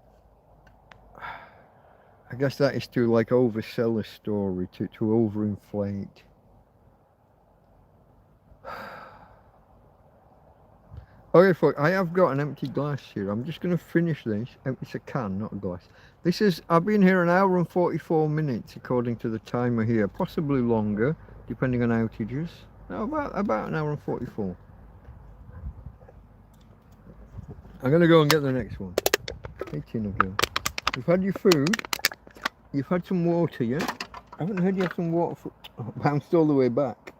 I guess that is to like oversell a story, to overinflate. Okay, folks, I have got an empty glass here. I'm just going to finish this. It's a can, not a glass. This is, I've been here 1 hour and 44 minutes, according to the timer here. Possibly longer, depending on outages. No, about 1 hour and 44. I'm going to go and get the next one. Hey, Tina girl. You've had your food. You've had some water, yeah? I haven't heard you have some water for... Oh, bounced all the way back.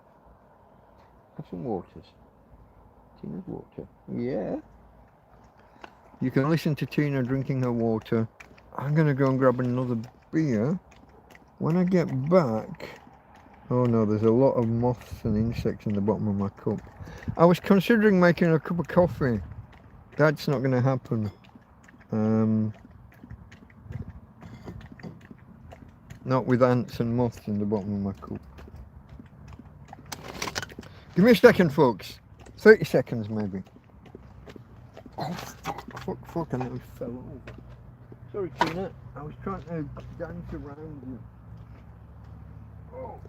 Have some waters. Tina's water. Yeah. You can listen to Tina drinking her water. I'm going to go and grab another beer. When I get back, oh no, there's a lot of moths and insects in the bottom of my cup. I was considering making a cup of coffee. That's not going to happen. Not with ants and moths in the bottom of my cup. Give me a second, folks. 30 seconds, maybe. Oh, fuck, I nearly fell over. Sorry, Tina. I was trying to dance around you. Oh.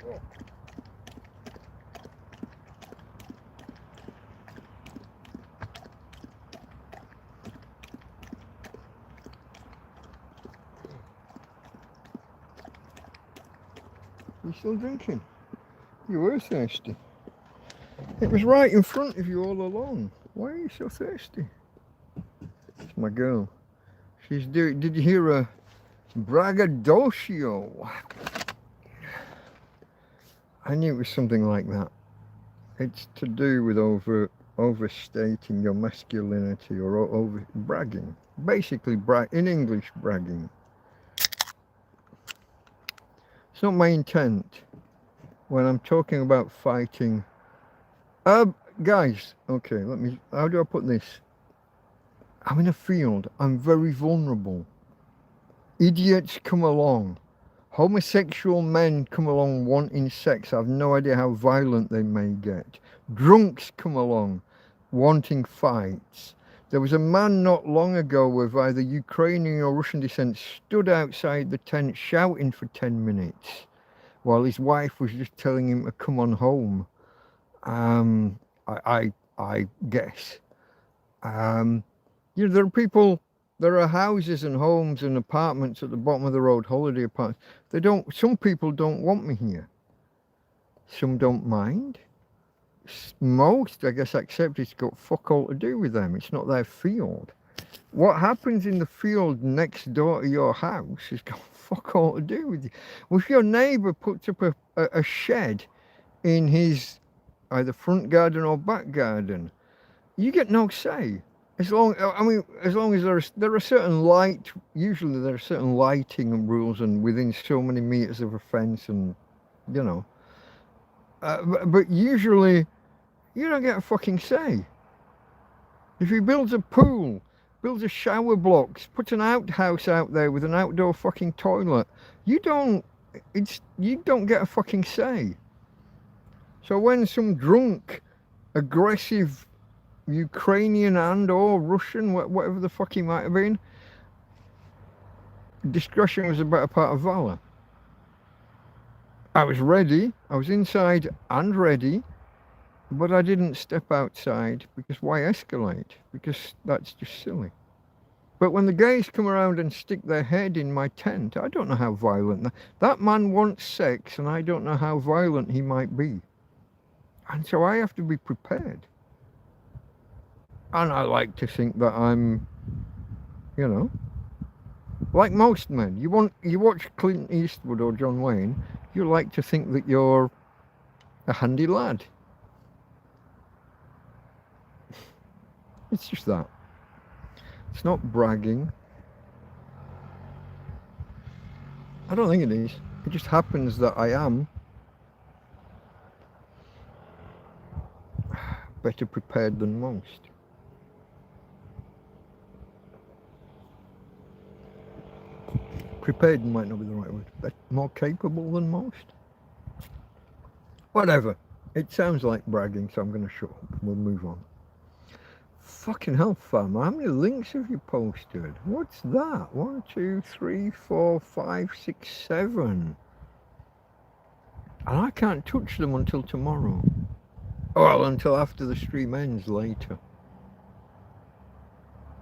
Oh. You still drinking? You were thirsty. It was right in front of you all along. Why are you so thirsty? It's my girl. She's doing. Did you hear her braggadocio? I knew it was something like that. It's to do with overstating your masculinity or over bragging. Basically, in English, bragging. It's not my intent when I'm talking about fighting. Guys, okay, how do I put this? I'm in a field, I'm very vulnerable. Idiots come along. Homosexual men come along wanting sex. I have no idea how violent they may get. Drunks come along wanting fights. There was a man not long ago with either Ukrainian or Russian descent stood outside the tent shouting for 10 minutes while his wife was just telling him to come on home. I guess. There are people, there are houses and homes and apartments at the bottom of the road, holiday apartments. Some people don't want me here. Some don't mind. Most, I guess, accept it's got fuck all to do with them. It's not their field. What happens in the field next door to your house has got fuck all to do with you. Well, if your neighbour puts up a shed in his either front garden or back garden, you get no say. As long as there are certain usually there are certain lighting rules and within so many meters of a fence, and you know. But usually, you don't get a fucking say. If he builds a pool, builds a shower blocks, puts an outhouse out there with an outdoor fucking toilet, you don't get a fucking say. So when some drunk, aggressive Ukrainian and or Russian, whatever the fuck he might have been, discretion was a better part of valor. I was ready, I was inside and ready, but I didn't step outside because why escalate? Because that's just silly. But when the gays come around and stick their head in my tent, I don't know how violent that man wants sex, and I don't know how violent he might be. And so I have to be prepared. And I like to think that I'm, like most men. You watch Clint Eastwood or John Wayne, you like to think that you're a handy lad. It's just that. It's not bragging. I don't think it is. It just happens that I am better prepared than most. Prepared might not be the right word, but more capable than most. Whatever. It sounds like bragging, so I'm going to shut up. We'll move on. Fucking hell, fam. How many links have you posted? What's that? 1, 2, 3, 4, 5, 6, 7. And I can't touch them until tomorrow. Well, until after the stream ends later.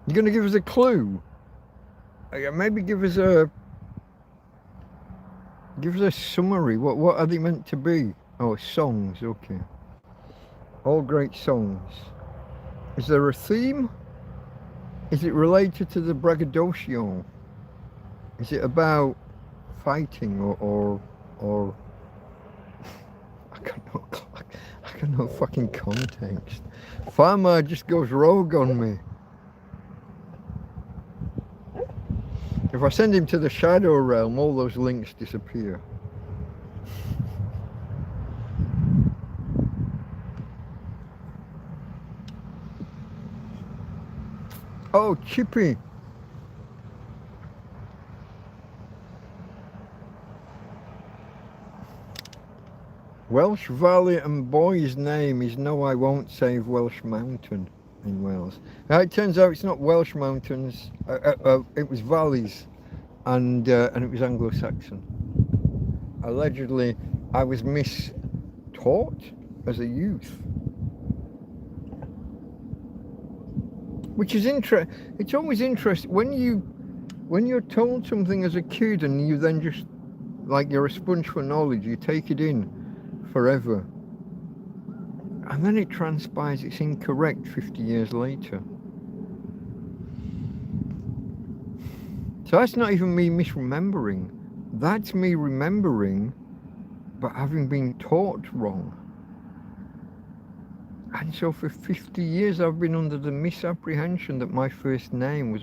You're going to give us a clue? Maybe give us a summary. What are they meant to be? Oh, songs, okay. All great songs. Is there a theme? Is it related to the braggadocio? Is it about fighting or I got no fucking context. Farmer just goes rogue on me. If I send him to the shadow realm, all those links disappear. Oh, Chippy. Welsh Valley and boy's name is No I Won't Save Welsh Mountain in Wales. Now it turns out it's not Welsh mountains, it was valleys, and it was Anglo-Saxon. Allegedly, I was mis-taught as a youth. Which is it's always interesting when you're told something as a kid and you then just, like you're a sponge for knowledge, you take it in forever. And then it transpires it's incorrect 50 years later. So that's not even me misremembering. That's me remembering, but having been taught wrong. And so for 50 years I've been under the misapprehension that my first name was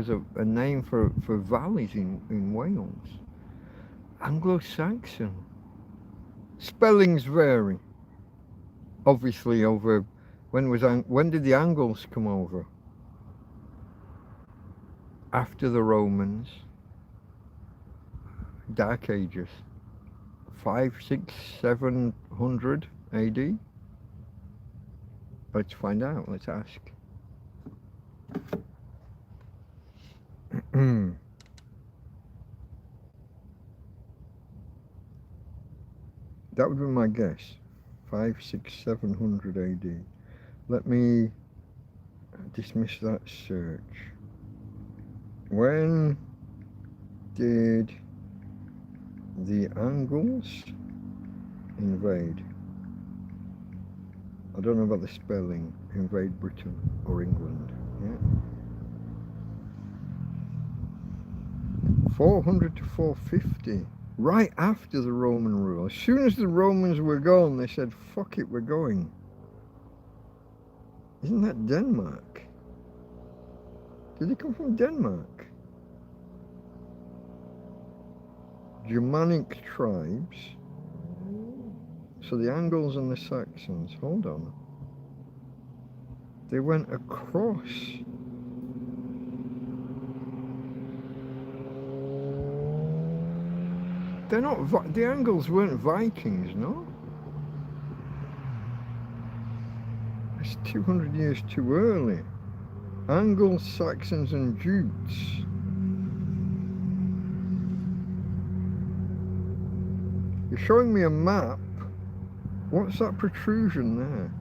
a name for valleys in Wales. Anglo-Saxon. Spellings vary. Obviously over when did the Angles come over? After the Romans. Dark Ages. 500, 600, 700 AD. Let's find out, let's ask. That would be my guess. 500, 600, 700 AD. Let me dismiss that search. When did the Angles invade? I don't know about the spelling. Invade Britain or England. Yeah. 400 to 450. Right after the Roman rule. As soon as the Romans were gone, they said, fuck it, we're going. Isn't that Denmark? Did they come from Denmark? Germanic tribes. So the Angles and the Saxons, hold on. They went across. They're not, the Angles weren't Vikings, no? It's 200 years too early. Angles, Saxons and Jutes. You're showing me a map. What's that protrusion there?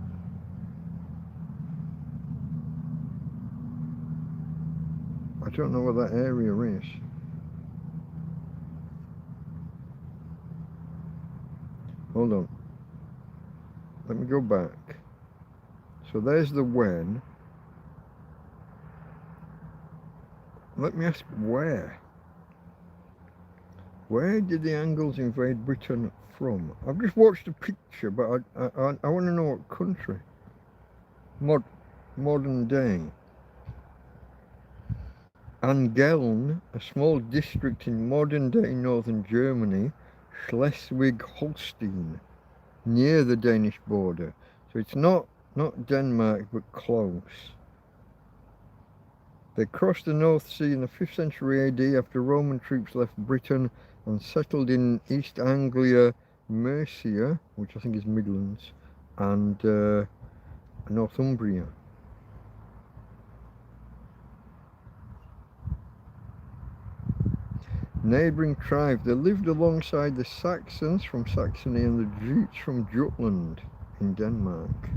I don't know what that area is. Hold on. Let me go back. So there's the when. Let me ask where? Where did the Angles invade Britain from? I've just watched a picture, but I want to know what country. Modern day. Angeln, a small district in modern day northern Germany, Schleswig-Holstein, near the Danish border. So it's not Denmark, but close. They crossed the North Sea in the 5th century AD after Roman troops left Britain and settled in East Anglia, Mercia, which I think is Midlands, and Northumbria. Neighbouring tribes, they lived alongside the Saxons from Saxony and the Jutes from Jutland in Denmark.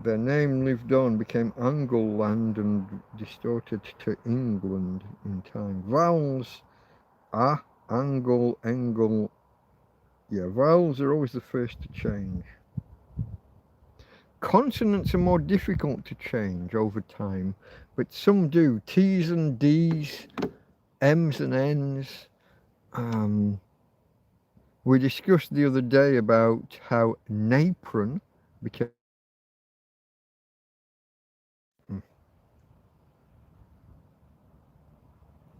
Their name lived on, became Angleland and distorted to England in time. Vowels, Angle, Engel. Yeah, vowels are always the first to change. Consonants are more difficult to change over time, but some do. T's and D's, M's and N's. We discussed the other day about how napron became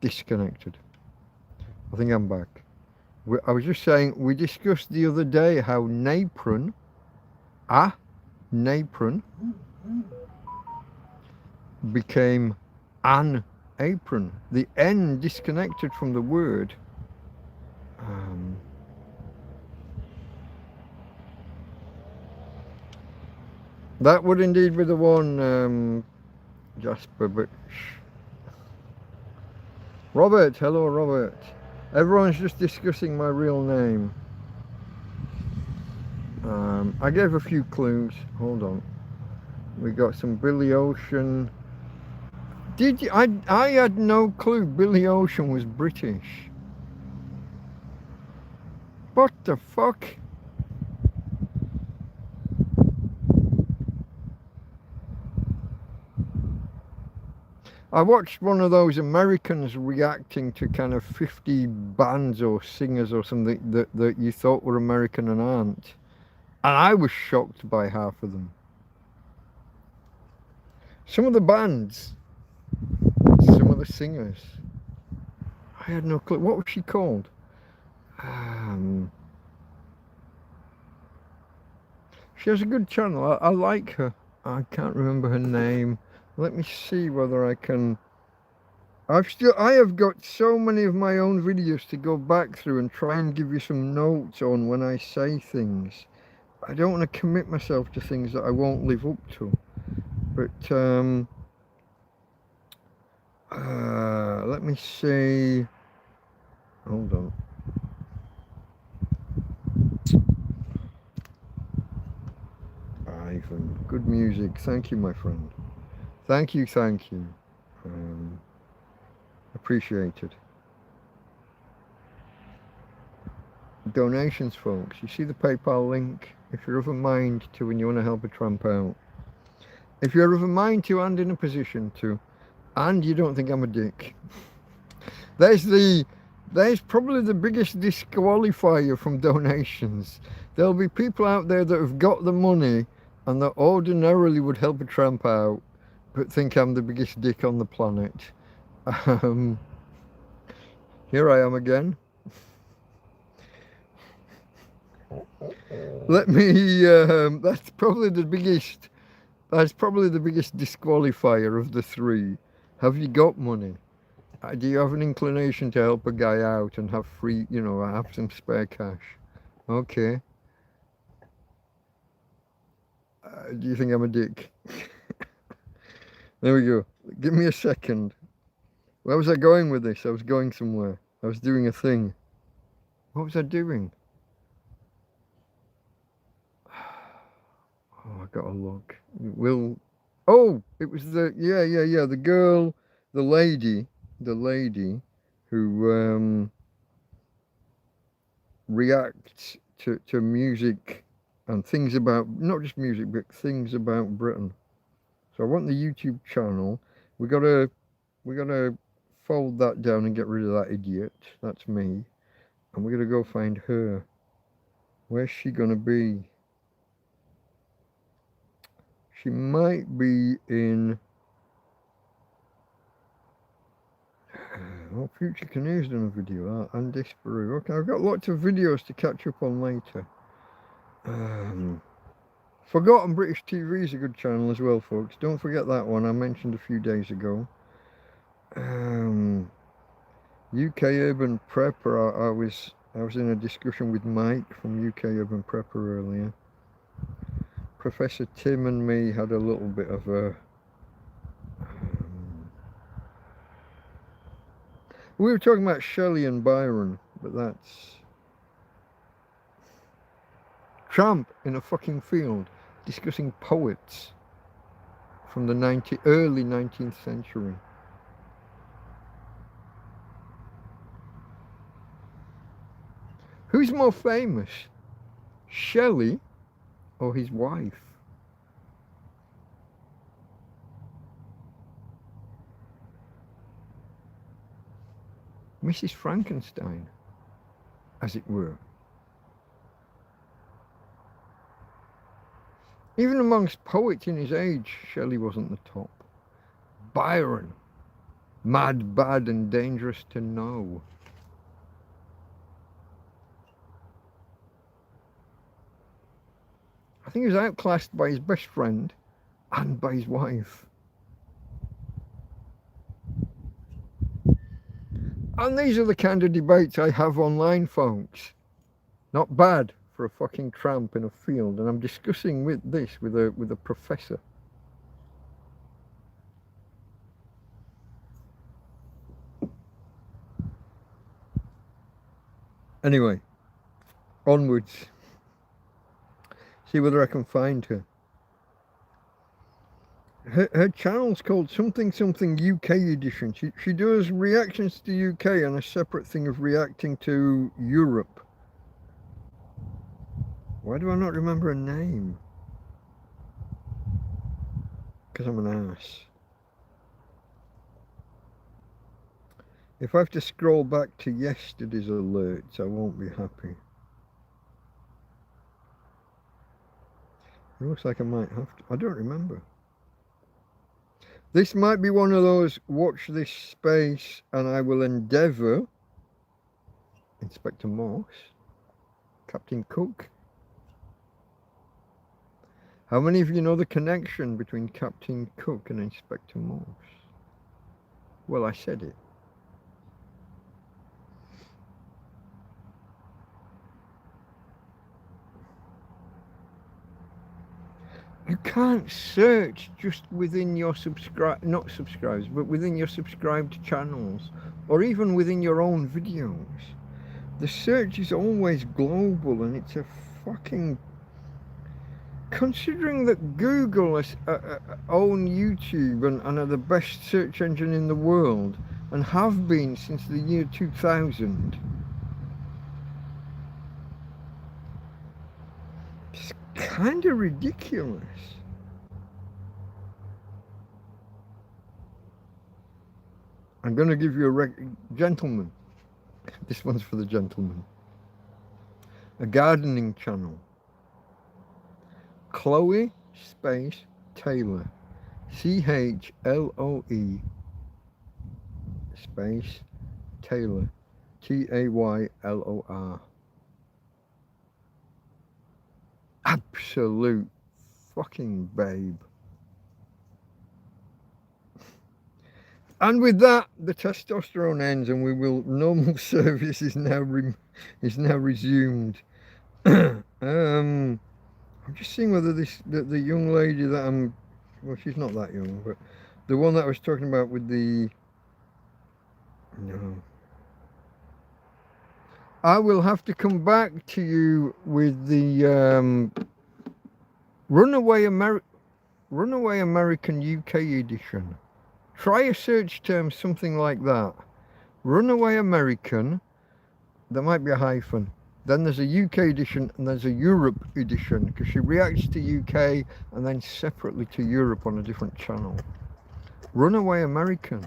Disconnected. I think I'm back. I was just saying, we discussed the other day how napron, became an apron. The N disconnected from the word. That would indeed be the one, Jasper, but Robert, hello Robert. Everyone's just discussing my real name. I gave a few clues. Hold on. We got some Billy Ocean. Did you? I had no clue Billy Ocean was British. What the fuck? I watched one of those Americans reacting to kind of 50 bands or singers or something that you thought were American and aren't. And I was shocked by half of them. Some of the bands, some of the singers, I had no clue. What was she called? She has a good channel. I like her. I can't remember her name. Let me see whether I can. I have got so many of my own videos to go back through and try and give you some notes on when I say things. I don't want to commit myself to things that I won't live up to. But let me see. Hold on. Ivan, good music. Thank you, my friend. Thank you. Appreciated. Donations, folks. You see the PayPal link? If you're of a mind to and you want to help a tramp out. If you're of a mind to and in a position to, and you don't think I'm a dick. There's probably the biggest disqualifier from donations. There'll be people out there that have got the money and that ordinarily would help a tramp out, but think I'm the biggest dick on the planet. Here I am again. Let me, that's probably the biggest disqualifier of the three. Have you got money? Do you have an inclination to help a guy out and have free, have some spare cash? Okay. Do you think I'm a dick? There we go. Give me a second. Where was I going with this? I was going somewhere. I was doing a thing. What was I doing? Oh, I gotta look. Oh, it was the girl, the lady who reacts to music and things about, not just music, but things about Britain. So I want the YouTube channel. We gotta fold that down and get rid of that idiot. That's me. And we're gonna go find her. Where's she gonna be? She might be in. Oh, Future Canoe's done a video. And Disparu. Okay, I've got lots of videos to catch up on later. Forgotten British TV is a good channel as well, folks. Don't forget that one. I mentioned a few days ago. UK Urban Prepper. I was in a discussion with Mike from UK Urban Prepper earlier. Professor Tim and me had a little bit of a. We were talking about Shelley and Byron, but that's Tramp in a fucking field discussing poets from the early 19th century. Who's more famous, Shelley or his wife? Mrs. Frankenstein, as it were. Even amongst poets in his age, Shelley wasn't the top. Byron, Mad, bad, and dangerous to know. I think he was outclassed by his best friend and by his wife. And these are the kind of debates I have online, folks. Not bad for a fucking tramp in a field. And I'm discussing this with a professor. Anyway, onwards. See whether I can find her. Her channel's called something UK edition. She does reactions to UK and a separate thing of reacting to Europe. Why do I not remember her name? Because I'm an ass. If I have to scroll back to yesterday's alerts, I won't be happy. It looks like I might have to. I don't remember. This might be one of those watch this space and I will endeavour. Inspector Morse. Captain Cook. How many of you know the connection between Captain Cook and Inspector Morse? Well, I said it. You can't search just within your not subscribes, but within your subscribed channels, or even within your own videos. The search is always global, and it's a fucking... Considering that Google own YouTube and are the best search engine in the world, and have been since the year 2000, it's kind of ridiculous. I'm going to give you a gentleman. This one's for the gentleman. A gardening channel. Chloe space Taylor. CHLOE space Taylor. TAYLOR. Absolute fucking babe. And with that, the testosterone ends, and normal service is now resumed. I'm just seeing whether the young lady that well, she's not that young, but the one that I was talking about with the, no. I will have to come back to you with the Runaway American UK edition. Try a search term, something like that. Runaway American, there might be a hyphen. Then there's a UK edition and there's a Europe edition, because she reacts to UK and then separately to Europe on a different channel. Runaway American.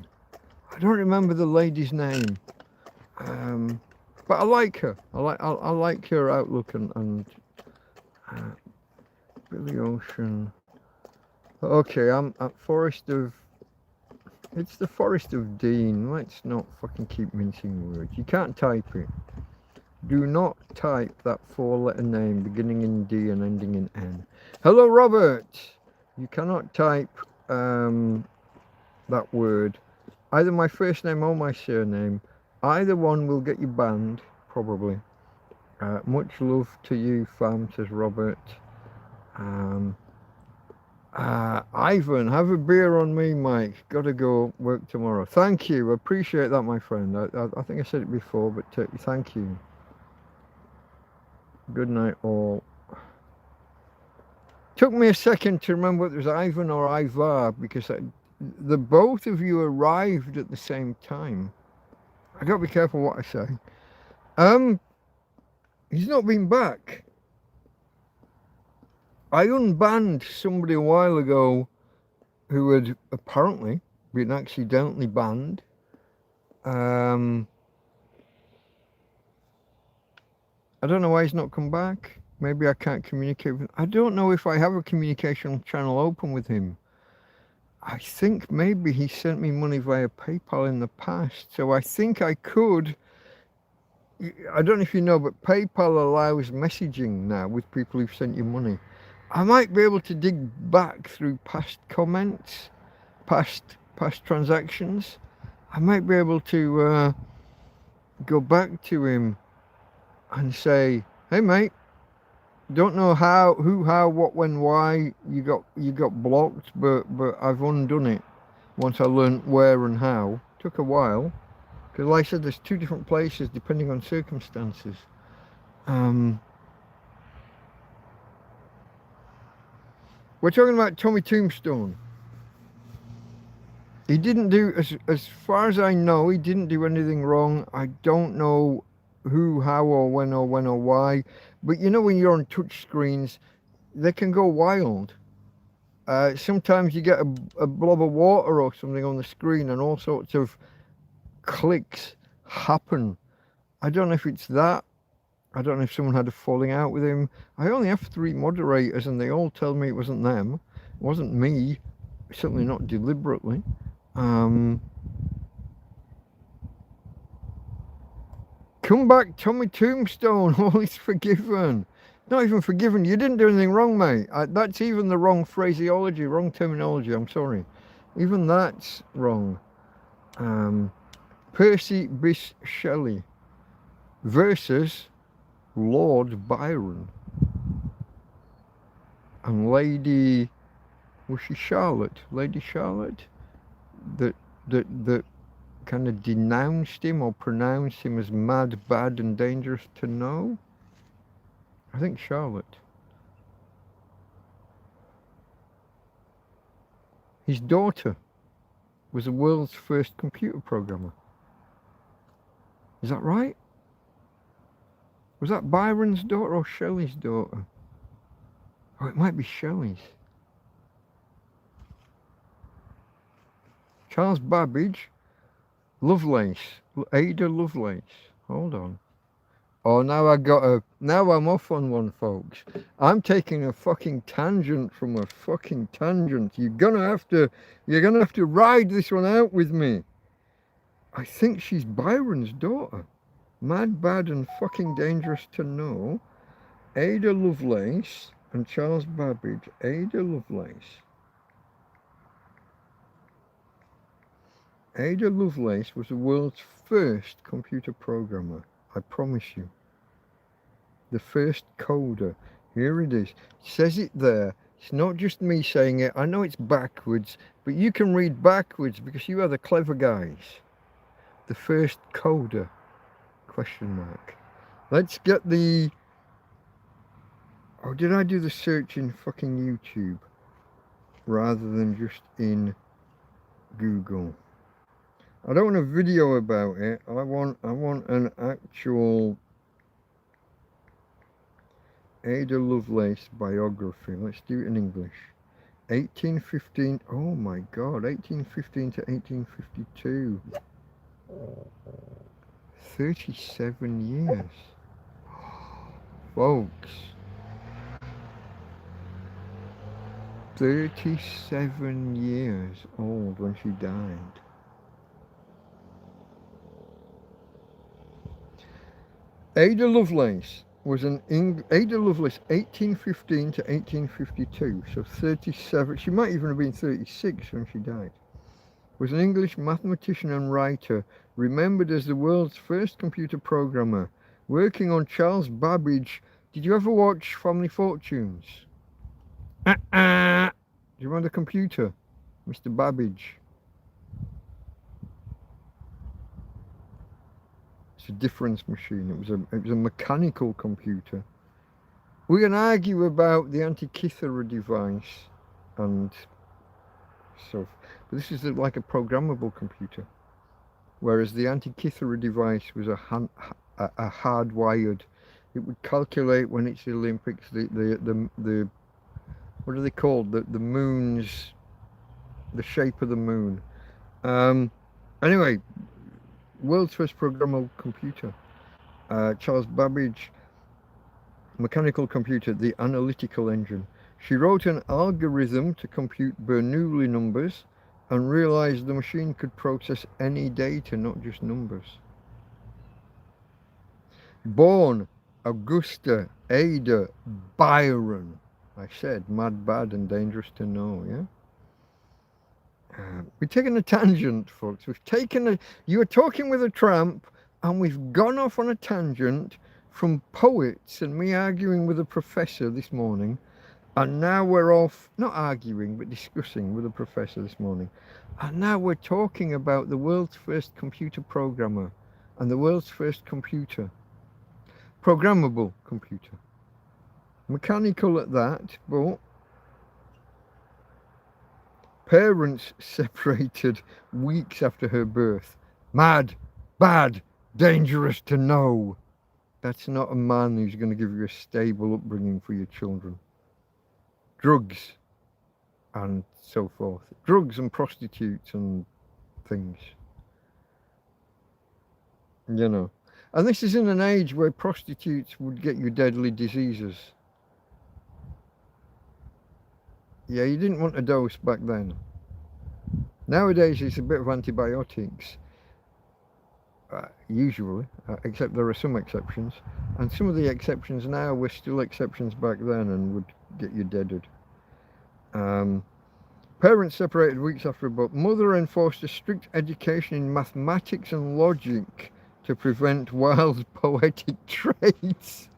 I don't remember the lady's name. But I like her. I like her outlook and Billy Ocean. Okay, I'm at Forest of... It's the Forest of Dean. Let's not fucking keep mincing words. You can't type it. Do not type that 4-letter name beginning in D and ending in N. Hello, Robert. You cannot type that word. Either my first name or my surname. Either one will get you banned, probably. Much love to you, fam, says Robert. Ivan, have a beer on me, Mike. Gotta go work tomorrow. Thank you. Appreciate that, my friend. I think I said it before, but thank you. Good night, all. Took me a second to remember whether it was Ivan or Ivar, because the both of you arrived at the same time. I gotta be careful what I say. He's not been back. I unbanned somebody a while ago who had apparently been accidentally banned. I don't know why he's not come back. Maybe I can't communicate with him. I don't know if I have a communication channel open with him. I think maybe he sent me money via PayPal in the past, so I think I could. I don't know if you know, but PayPal allows messaging now with people who've sent you money. I might be able to dig back through past comments, past transactions. I might be able to go back to him and say, "Hey, mate, don't know how, who, how, what, when, why you got blocked, but I've undone it once I learned where and how. Took a while, because like I said, there's two different places depending on circumstances." We're talking about Tommy Tombstone. He didn't do, as far as I know, he didn't do anything wrong. I don't know who, how, or when or why. But you know when you're on touch screens, they can go wild. Sometimes you get a blob of water or something on the screen and all sorts of clicks happen. I don't know if it's that. I don't know if someone had a falling out with him. I only have 3 moderators and they all tell me it wasn't them. It wasn't me. Certainly not deliberately. Come back, Tommy Tombstone. All is forgiven. Not even forgiven. You didn't do anything wrong, mate. That's even the wrong phraseology, wrong terminology. I'm sorry. Even that's wrong. Percy Bysshe Shelley versus Lord Byron. And Lady, was she Charlotte? Lady Charlotte? That kind of denounced him or pronounced him as mad, bad and dangerous to know? I think Charlotte. His daughter was the world's first computer programmer. Is that right? Was that Byron's daughter or Shelley's daughter? Oh, it might be Shelley's. Charles Babbage, Lovelace, Ada Lovelace. Hold on. Oh, now I'm off on one, folks. I'm taking a fucking tangent from a fucking tangent. You're gonna have to ride this one out with me. I think she's Byron's daughter. Mad, bad and fucking dangerous to know. Ada Lovelace and Charles Babbage. Ada Lovelace. Ada Lovelace was the world's first computer programmer. I promise you. The first coder. Here it is. It says it there. It's not just me saying it. I know it's backwards, but you can read backwards because you are the clever guys. The first coder. Question mark. Let's get the... Oh, did I do the search in fucking YouTube rather than just in Google? I don't want a video about it. I want an actual Ada Lovelace biography. Let's do it in English. 1815. Oh my God, 1815 to 1852. 37 years. Folks. 37 years old when she died. Ada Lovelace was Ada Lovelace 1815 to 1852, so 37, she might even have been 36 when she died. Was an English mathematician and writer, remembered as the world's first computer programmer, working on Charles Babbage. Did you ever watch Family Fortunes? Do you remember the computer? Mr. Babbage. It's a difference machine. It was a mechanical computer. We can argue about the Antikythera device and stuff, but this is like a programmable computer, whereas the Antikythera device was a hardwired. It would calculate when it's the Olympics, the what are they called? The moons, the shape of the moon. Anyway. World's first programmable computer. Charles Babbage, mechanical computer, the analytical engine. She wrote an algorithm to compute Bernoulli numbers and realised the machine could process any data, not just numbers. Born Augusta Ada Byron. I said mad, bad and dangerous to know, yeah? We've taken a tangent, folks. You were talking with a tramp, and we've gone off on a tangent from poets and me arguing with a professor this morning. And now we're off, not arguing, but discussing with a professor this morning. And now we're talking about the world's first computer programmer and the world's first computer. Programmable computer. Mechanical at that, but parents separated weeks after her birth. Mad, bad, dangerous to know. That's not a man who's going to give you a stable upbringing for your children. Drugs and so forth. Drugs and prostitutes and things. You know. And this is in an age where prostitutes would get you deadly diseases. Yeah, you didn't want a dose back then. Nowadays it's a bit of antibiotics, usually, except there are some exceptions. And some of the exceptions now were still exceptions back then and would get you deaded. Parents separated weeks after birth. Mother enforced a strict education in mathematics and logic to prevent wild poetic traits.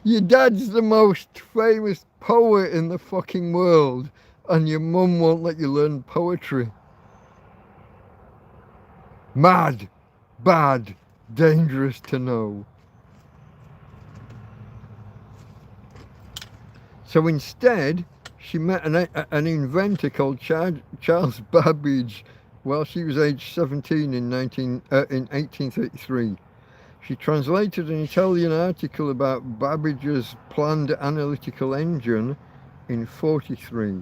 Your dad's the most famous poet in the fucking world, and your mum won't let you learn poetry. Mad, bad, dangerous to know. So instead, she met an inventor called Charles Babbage while she was aged 17 in 1833. She translated an Italian article about Babbage's planned analytical engine in 43,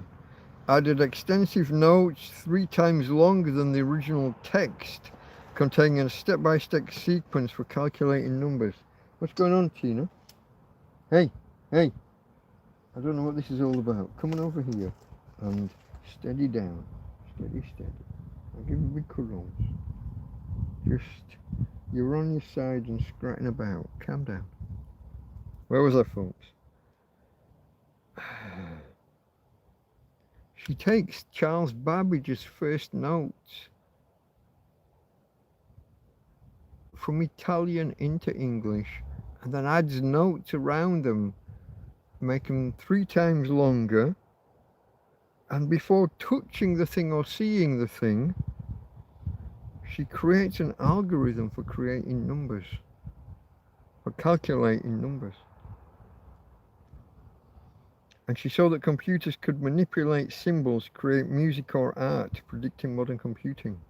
added extensive notes 3 times longer than the original text, containing a step-by-step sequence for calculating numbers. What's going on, Tina? Hey, hey. I don't know what this is all about. Come on over here and steady down. Steady, steady. I'll give you big cuddles. Just, you're on your side and scratching about. Calm down. Where was I, folks? She takes Charles Babbage's first notes from Italian into English and then adds notes around them, make them 3 times longer, and before touching the thing or seeing the thing, she creates an algorithm for creating numbers, for calculating numbers. And she saw that computers could manipulate symbols, create music or art, predicting modern computing.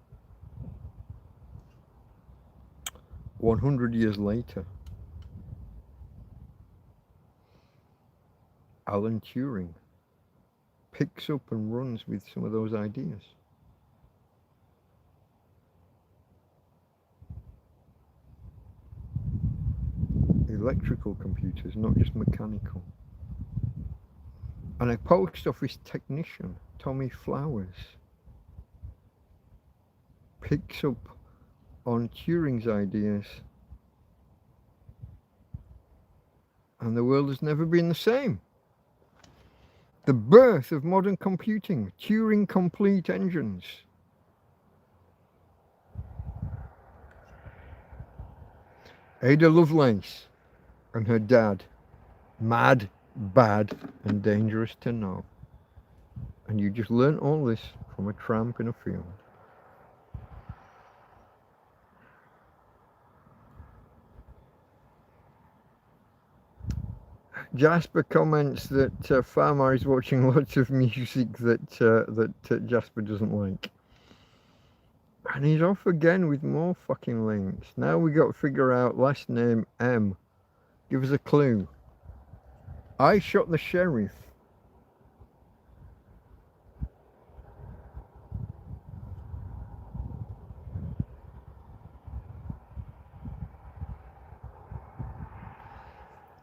100 years later, Alan Turing picks up and runs with some of those ideas. Electrical computers, not just mechanical. And a post office technician, Tommy Flowers, picks up on Turing's ideas, and the world has never been the same. The birth of modern computing, Turing complete engines. Ada Lovelace and her dad, mad, bad and dangerous to know. And you just learn all this from a tramp in a field. Jasper comments that Farmar is watching lots of music that Jasper doesn't like. And he's off again with more fucking links. Now we got to figure out last name M. Give us a clue. I shot the sheriff.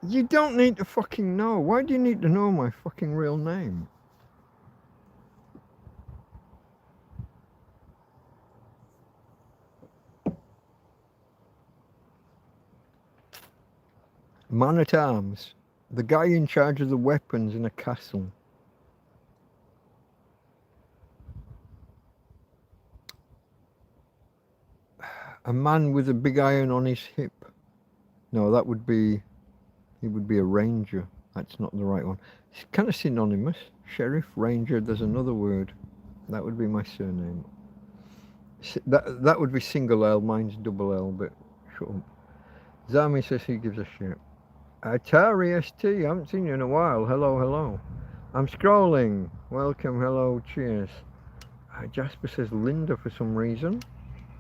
You don't need to fucking know. Why do you need to know my fucking real name? Man at arms. The guy in charge of the weapons in a castle. A man with a big iron on his hip. No, that would be... He would be a ranger. That's not the right one. It's kind of synonymous. Sheriff, ranger, there's another word. That would be my surname. That would be single L, mine's double L, but shut up. Zami says he gives a shit. Atari ST, I haven't seen you in a while. Hello, hello. I'm scrolling. Welcome, hello, cheers. Jasper says Linda for some reason.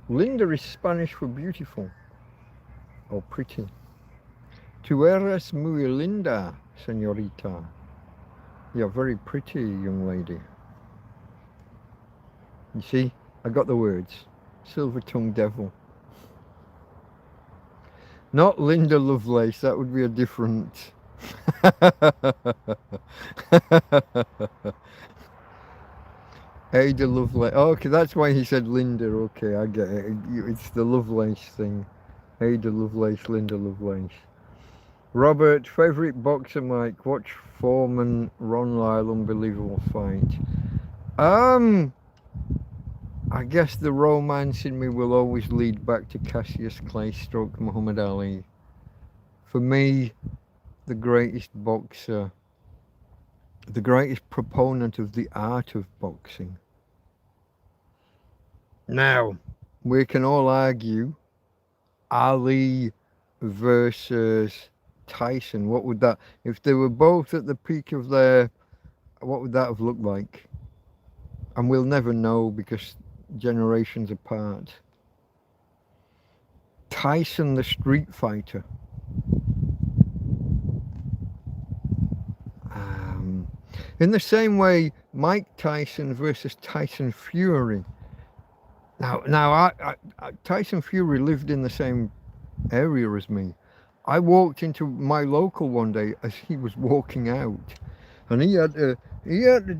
Linda is Spanish for beautiful. Or pretty. Tu eres muy linda, señorita. You're very pretty, young lady. You see, I got the words. Silver-tongued devil. Not Linda Lovelace, that would be a different... Ada Lovelace. Oh, okay, that's why he said Linda. Okay, I get it. It's the Lovelace thing. Ada Lovelace, Linda Lovelace. Robert, favourite boxer Mike. Watch Foreman, Ron Lyle, unbelievable fight. I guess the romance in me will always lead back to Cassius Clay stroke Muhammad Ali. For me, the greatest boxer, the greatest proponent of the art of boxing. Now, we can all argue Ali versus Tyson. What would that, if they were both at the peak of their, what would that have looked like? And we'll never know because generations apart. Tyson the street fighter. In the same way, Mike Tyson versus Tyson Fury. Now, Tyson Fury lived in the same area as me. I walked into my local one day as he was walking out, and he had to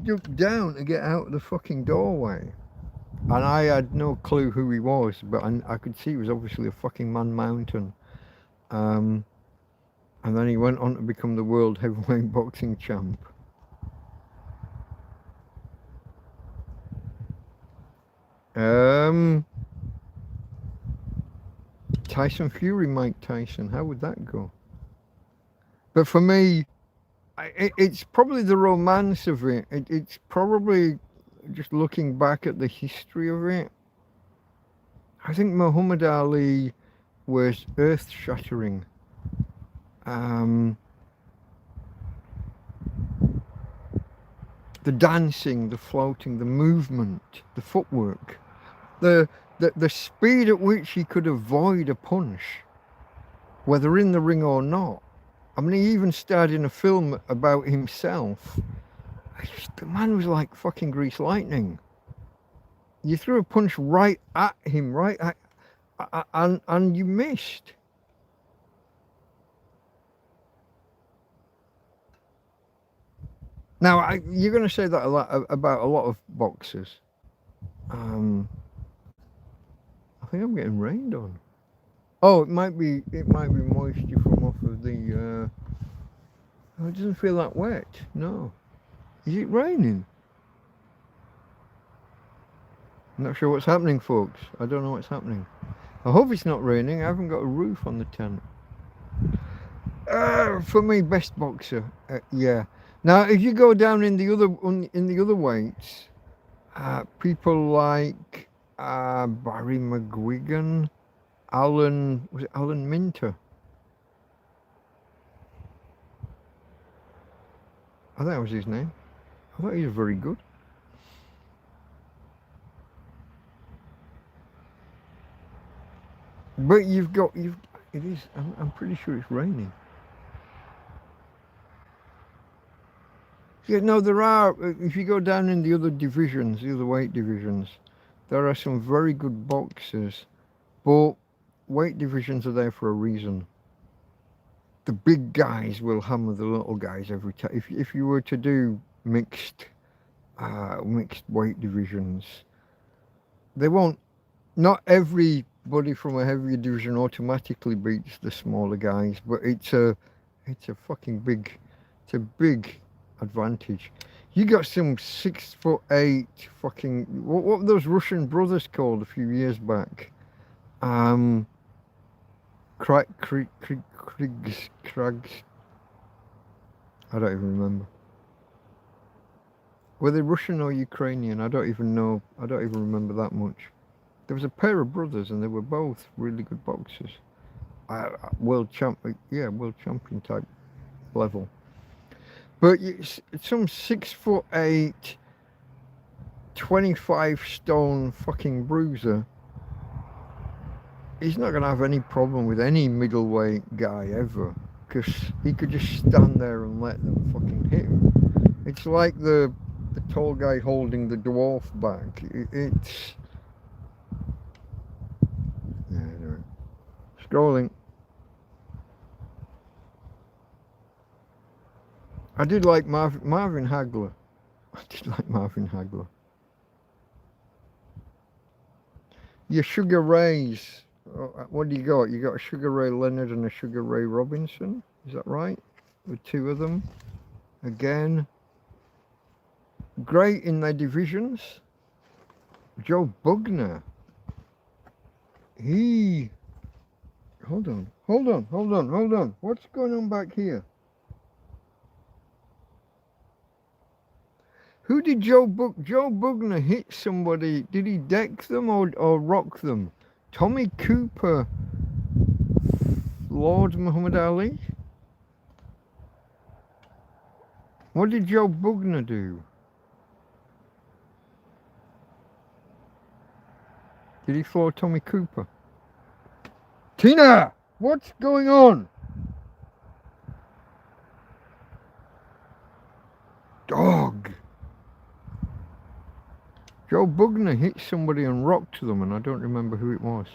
duck down to get out of the fucking doorway. And I had no clue who he was, but I could see he was obviously a fucking man mountain. And then he went on to become the world heavyweight boxing champ. Tyson Fury, Mike Tyson, how would that go? But for me, it's probably the romance of it. It's probably just looking back at the history of it. I think Muhammad Ali was earth-shattering. The dancing, the floating, the movement, the footwork, the speed at which he could avoid a punch, whether in the ring or not. I mean, he even starred in a film about himself. The man was like fucking grease lightning. You threw a punch right at him, and you missed. Now, you're going to say that a lot about a lot of boxers. I think I'm getting rained on. Oh, it might be moisture from off of the. Oh, it doesn't feel that wet. No, is it raining? I'm not sure what's happening, folks. I don't know what's happening. I hope it's not raining. I haven't got a roof on the tent. For me, best boxer. Yeah. Now, if you go down in the other weights, people like Barry McGuigan, Alan Minter? I think that was his name. I thought he was very good. But I'm pretty sure it's raining. Yeah, no, there are, if you go down in the other divisions, the other weight divisions, there are some very good boxers, but weight divisions are there for a reason. The big guys will hammer the little guys every time. If you were to do mixed weight divisions, they won't, not everybody from a heavier division automatically beats the smaller guys, but it's a It's a fucking big, it's a big advantage. You got some 6'8" fucking, what were those Russian brothers called a few years back? Krags. I don't even remember. Were they Russian or Ukrainian? I don't even know. I don't even remember that much. There was a pair of brothers and they were both really good boxers. World champion type level. But it's some 6'8", 25 stone fucking bruiser. He's not going to have any problem with any middleweight guy ever. Because he could just stand there and let them fucking hit him. It's like the tall guy holding the dwarf back. It's... Yeah, anyway. Scrolling. I did like Marvin Hagler. I did like Marvin Hagler. Your Sugar Rays. What do you got? You got a Sugar Ray Leonard and a Sugar Ray Robinson. Is that right? The two of them. Again. Great in their divisions. Joe Bugner. Hold on. What's going on back here? Who did Joe Bugner hit somebody? Did he deck them or rock them? Tommy Cooper, Lord Muhammad Ali? What did Joe Bugner do? Did he floor Tommy Cooper? Tina! What's going on? Dog! Joe Bugner hit somebody and rocked them, and I don't remember who it was.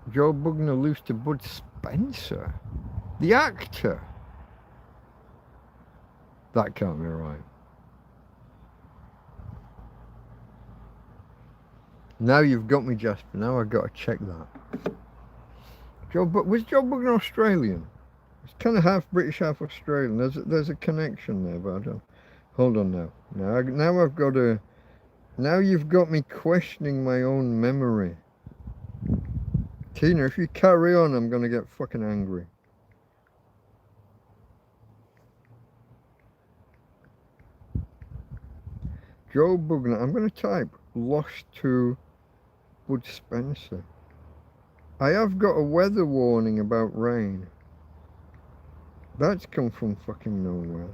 Joe Bugner lose to Bud Spencer? The actor? That can't be right. Now you've got me, Jasper. Now I've got to check that. Was Joe Bugner Australian? It's kind of half British, half Australian. There's a connection there, but I don't. Hold on now. Now I've got to. Now you've got me questioning my own memory. Tina, if you carry on, I'm gonna get fucking angry. Joe Bugner. I'm gonna type lost to Bud Spencer. I have got a weather warning about rain. That's come from fucking nowhere.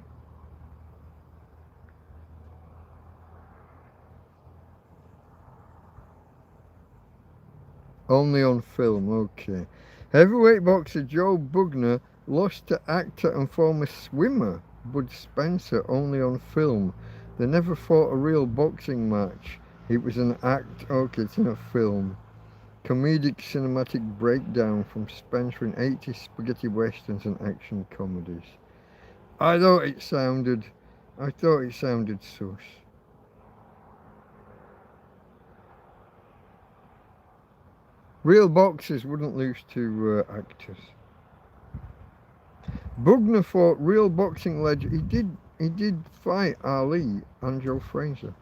Only on film, okay. Heavyweight boxer Joe Bugner lost to actor and former swimmer Bud Spencer only on film. They never fought a real boxing match. It was an act. Okay, it's in a film. Comedic cinematic breakdown from Spencer in 80s spaghetti westerns and action comedies. I thought it sounded sus. Real boxers wouldn't lose to actors. Bugner fought real boxing legend. He did fight Ali and Joe Frazier.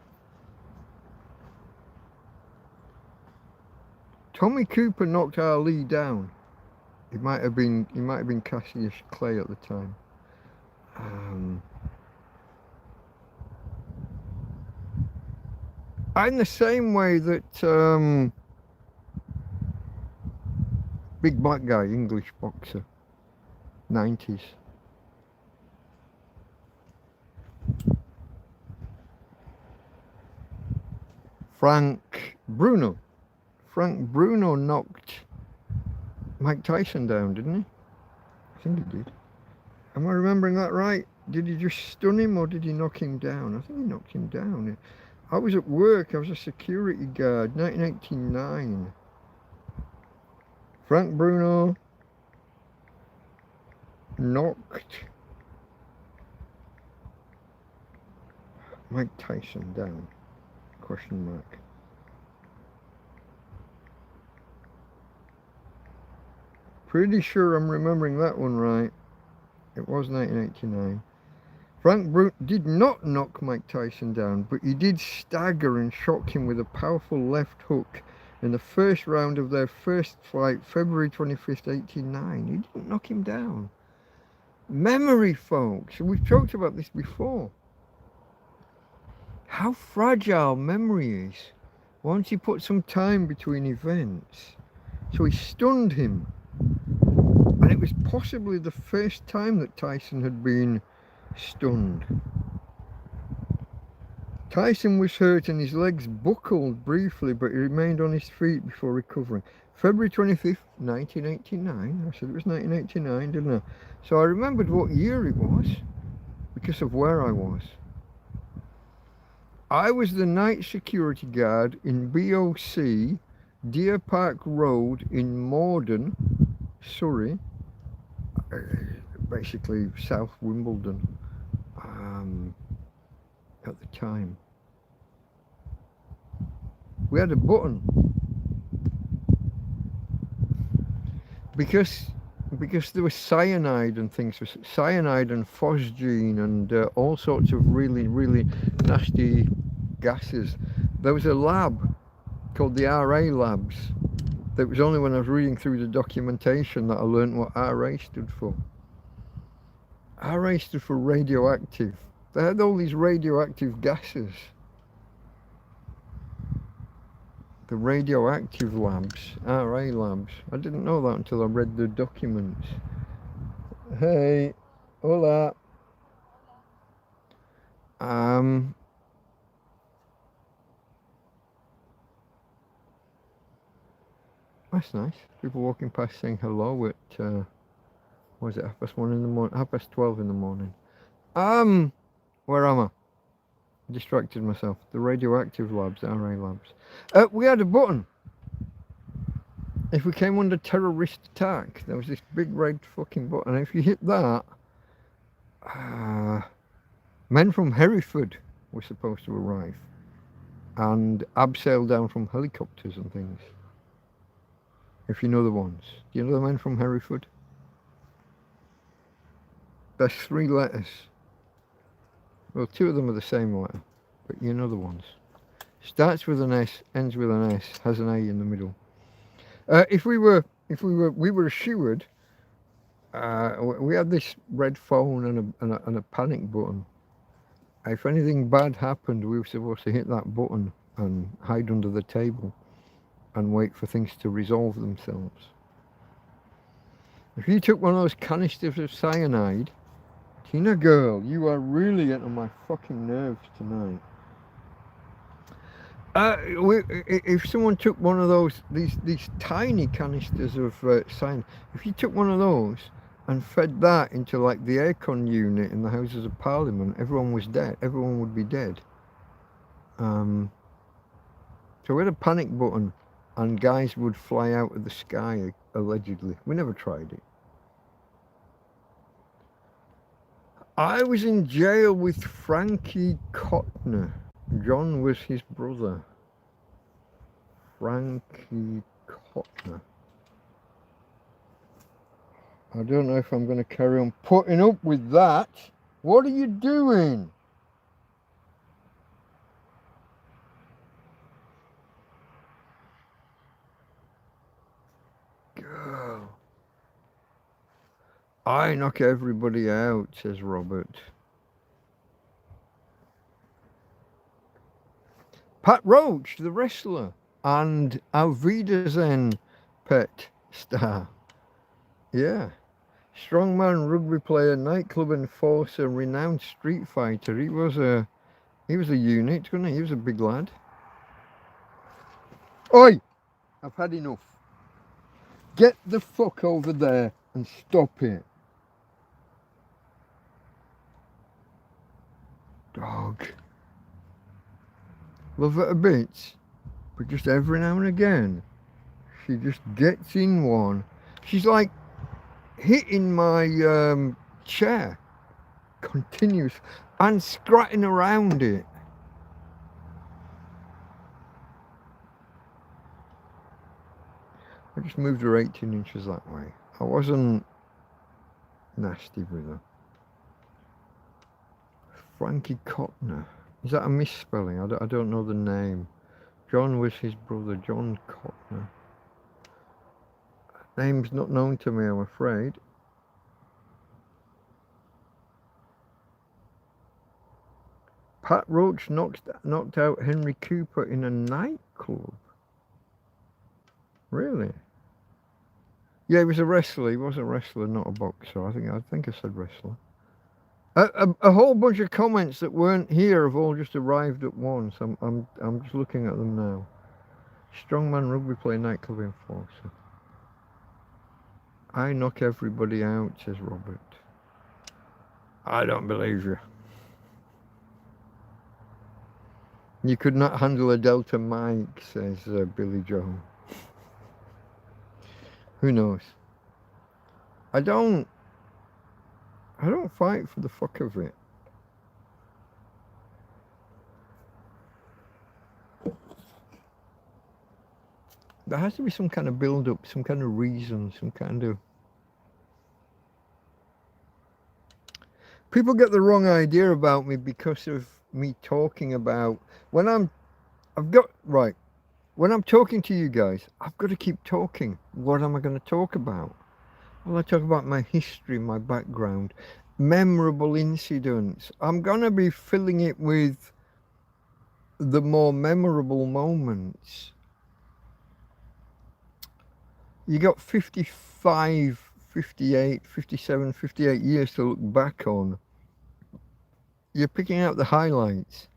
Tommy Cooper knocked Ali down. He might have been Cassius Clay at the time. In the same way that big black guy, English boxer, 90s. Frank Bruno knocked Mike Tyson down, didn't he? I think he did. Am I remembering that right? Did he just stun him or did he knock him down? I think he knocked him down. I was at work, I was a security guard, 1989. Frank Bruno knocked Mike Tyson down, question mark. Pretty sure I'm remembering that one right. It was 1989. Frank Brute did not knock Mike Tyson down, but he did stagger and shock him with a powerful left hook in the first round of their first fight, February 25th, 1989. He didn't knock him down. Memory, folks. We've talked about this before. How fragile memory is once you put some time between events. So he stunned him. And it was possibly the first time that Tyson had been stunned. Tyson was hurt and his legs buckled briefly, but he remained on his feet before recovering. February 25th, 1989. I said it was 1989, didn't I? So I remembered what year it was because of where I was. I was the night security guard in BOC, Deer Park Road in Morden, Surrey, basically South Wimbledon at the time. We had a button because there was cyanide and things, cyanide and phosgene and all sorts of really, really nasty gases. There was a lab called the RA labs. It was only when I was reading through the documentation that I learned what RA stood for. RA stood for radioactive. They had all these radioactive gases. The radioactive labs, RA labs. I didn't know that until I read the documents. Hey, hola. That's nice. People walking past saying hello at, what was it, 1:30 in the morning, 12:30 in the morning. Where am I? Distracted myself. The radioactive labs, RA labs. We had a button. If we came under terrorist attack, there was this big red fucking button. And if you hit that, men from Hereford were supposed to arrive and abseil down from helicopters and things. If you know the ones. Do you know the men from Hereford? There's 3 letters. Well, 2 of them are the same letter, but you know the ones. Starts with an S, ends with an S, has an A in the middle. We were assured. We had this red phone and a panic button. If anything bad happened, we were supposed to hit that button and hide under the table and wait for things to resolve themselves. If you took one of those canisters of cyanide, Tina girl, you are really getting on my fucking nerves tonight. If someone took one of those, these tiny canisters of cyanide, if you took one of those and fed that into like the aircon unit in the Houses of Parliament, everyone was dead. Everyone would be dead. So we had a panic button and guys would fly out of the sky, allegedly. We never tried it. I was in jail with Frankie Cotner. John was his brother. Frankie Cotner. I don't know if I'm going to carry on putting up with that. What are you doing? Girl. I knock everybody out, says Robert. Pat Roach, the wrestler, and Auf Wiedersehen pet star. Yeah. Strongman, rugby player, nightclub enforcer, renowned street fighter. He was a unit, wasn't he? He was a big lad. Oi! I've had enough. Get the fuck over there and stop it. Dog. Love her a bit, but just every now and again, she just gets in one. She's like hitting my chair, continuous, and scratching around it. I just moved her 18 inches that way. I wasn't nasty with her. Frankie Cotner. Is that a misspelling? I don't know the name. John was his brother, John Cotner. Name's not known to me, I'm afraid. Pat Roach knocked out Henry Cooper in a nightclub. Really? Yeah, he was a wrestler. He was a wrestler, not a boxer. I think I said wrestler. A whole bunch of comments that weren't here have all just arrived at once. I'm just looking at them now. Strongman rugby player, nightclub enforcer. I knock everybody out, says Robert. I don't believe you. You could not handle a Delta Mike, says Billy Joe. Who knows? I don't fight for the fuck of it. There has to be some kind of build-up, some kind of reason, some kind of... People get the wrong idea about me because of me talking about... When I'm talking to you guys, I've got to keep talking. What am I going to talk about? Well, I talk about my history, my background, memorable incidents. I'm going to be filling it with the more memorable moments. You got 55, 58, 57, 58 years to look back on. You're picking out the highlights.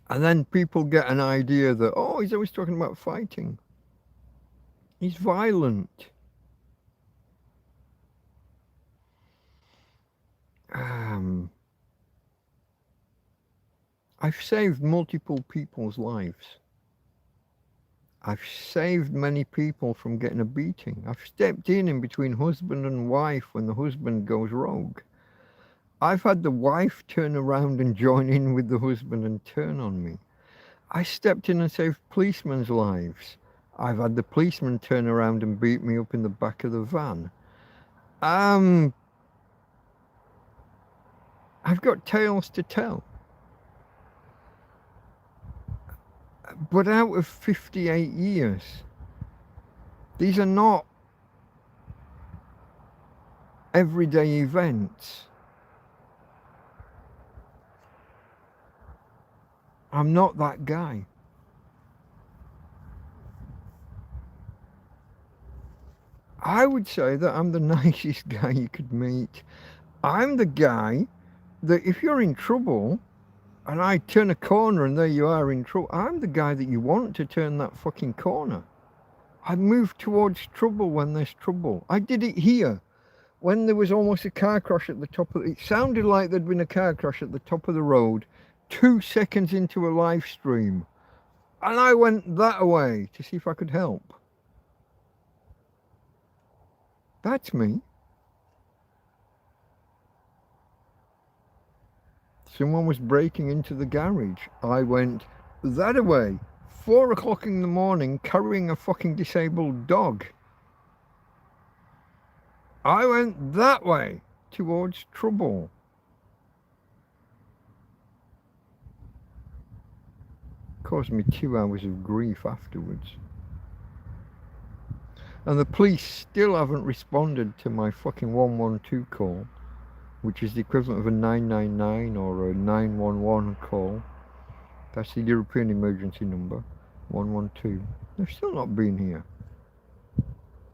And then people get an idea that, oh, he's always talking about fighting. He's violent. I've saved multiple people's lives. I've saved many people from getting a beating. I've stepped in between husband and wife when the husband goes rogue. I've had the wife turn around and join in with the husband and turn on me. I stepped in and saved policemen's lives. I've had the policeman turn around and beat me up in the back of the van. I've got tales to tell. But out of 58 years, these are not everyday events. I'm not that guy. I would say that I'm the nicest guy you could meet. I'm the guy that if you're in trouble and I turn a corner and there you are in trouble, I'm the guy that you want to turn that fucking corner. I move towards trouble when there's trouble. I did it here when there was almost a car crash at the top of it. It sounded like there'd been a car crash at the top of the road 2 seconds into a live stream, and I went that way to see if I could help. That's me. Someone was breaking into the garage. I went that way, 4 o'clock in the morning, carrying a fucking disabled dog. I went that way towards trouble. Caused me 2 hours of grief afterwards. And the police still haven't responded to my fucking 112 call, which is the equivalent of a 999 or a 911 call. That's the European emergency number, 112. They've still not been here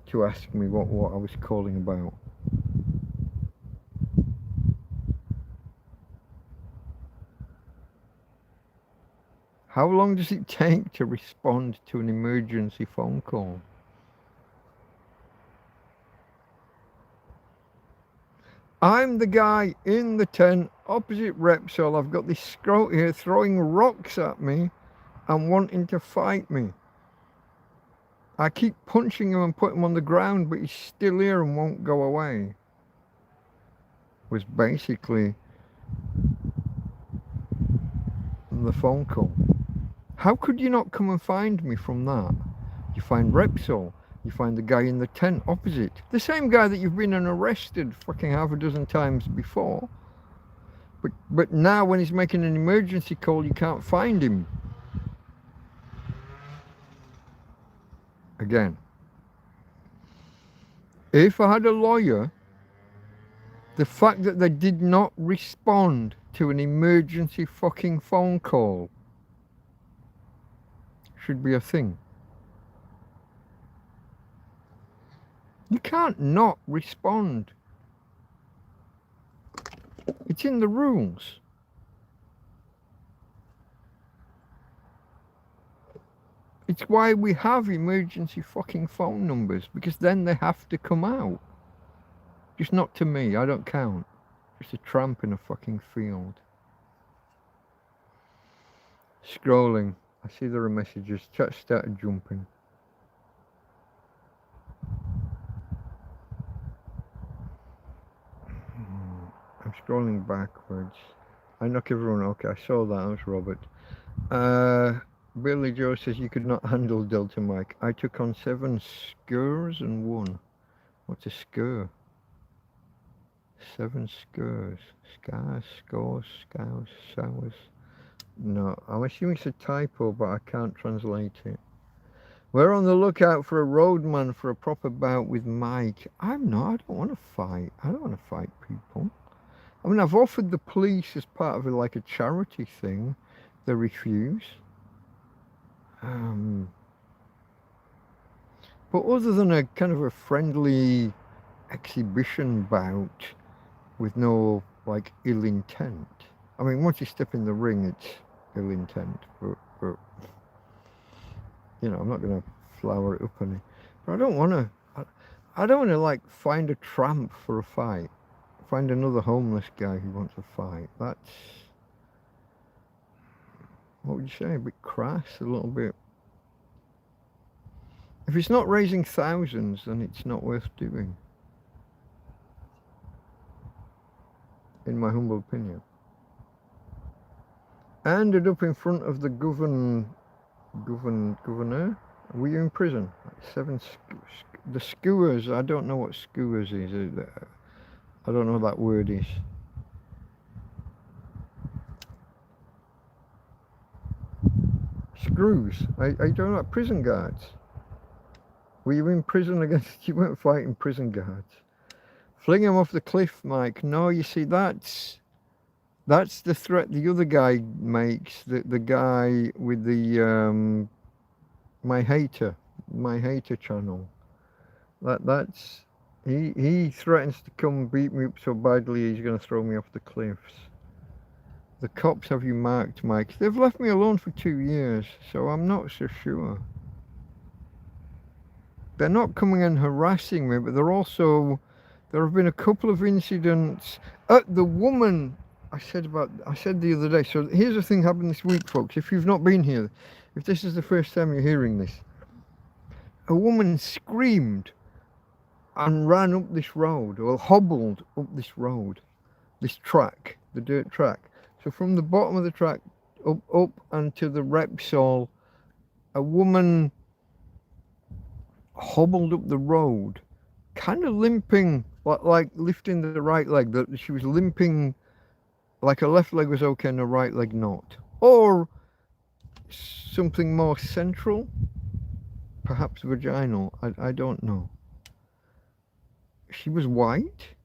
to ask me what I was calling about. How long does it take to respond to an emergency phone call? I'm the guy in the tent opposite Repsol. I've got this scrote here throwing rocks at me and wanting to fight me. I keep punching him and putting him on the ground, but he's still here and won't go away. Was basically the phone call. How could you not come and find me from that? You find Repsol, You find the guy in the tent opposite. The same guy that you've been and arrested fucking half a dozen times before. But now when he's making an emergency call, you can't find him. Again. If I had a lawyer, the fact that they did not respond to an emergency fucking phone call should be a thing. You can't not respond. It's in the rules. It's why we have emergency fucking phone numbers, because then they have to come out. Just not to me, I don't count. Just a tramp in a fucking field. Scrolling. I see there are messages. Chat started jumping. I'm scrolling backwards. I knock everyone. Okay, I saw that. That was Robert. Billy Joe says you could not handle Delta Mike. I took on 7 skurs and won. What's a skur? 7 skurs. Scars, scores, scours, sours. No, I'm assuming it's a typo, but I can't translate it. We're on the lookout for a roadman for a proper bout with Mike. I'm not. I don't want to fight. I don't want to fight people. I mean, I've offered the police as part of like a charity thing. They refuse. But other than a kind of a friendly exhibition bout with no like ill intent. I mean, once you step in the ring, it's ill intent. But you know, I'm not going to flower it up any. But I don't want to. I don't want to like find a tramp for a fight. Find another homeless guy who wants a fight. That's, what would you say, a bit crass, a little bit. If it's not raising thousands, then it's not worth doing. In my humble opinion. I ended up in front of the governor. Were you in prison? 7 the skewers. I don't know what skewers is. I don't know what that word is. Screws. I don't know. Prison guards. Were you in prison against? You weren't fighting prison guards. Fling him off the cliff, Mike. No, you see, that's the threat the other guy makes. The guy with the my hater channel. That's he threatens to come beat me up so badly he's going to throw me off the cliffs. The cops have you marked, Mike. They've left me alone for 2 years, so I'm not so sure. They're not coming and harassing me, but there have been a couple of incidents. The woman I said the other day. So here's the thing happened this week, folks. If you've not been here, if this is the first time you're hearing this, a woman screamed and ran up this road, or hobbled up this road, this track, the dirt track. So from the bottom of the track up and to the Repsol, a woman hobbled up the road, kind of limping, like lifting the right leg. That she was limping, like her left leg was okay and her right leg not, or something more central, perhaps vaginal. I don't know. She was white.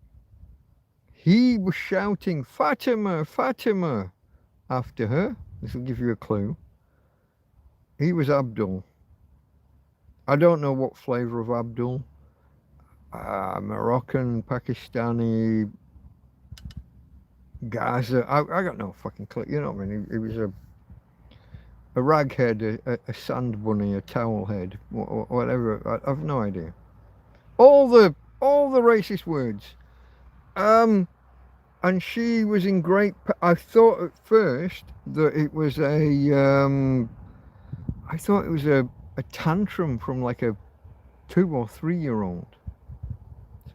He was shouting Fatima, Fatima after her. This will give you a clue. He was Abdul. I don't know what flavour of Abdul. Moroccan, Pakistani, Gaza. I got no fucking clue. You know what I mean? He was a rag head, a sand bunny, a towel head, whatever. I've no idea. All the racist words. And she was in great. I thought at first that it was a tantrum from like a 2 or 3 year old.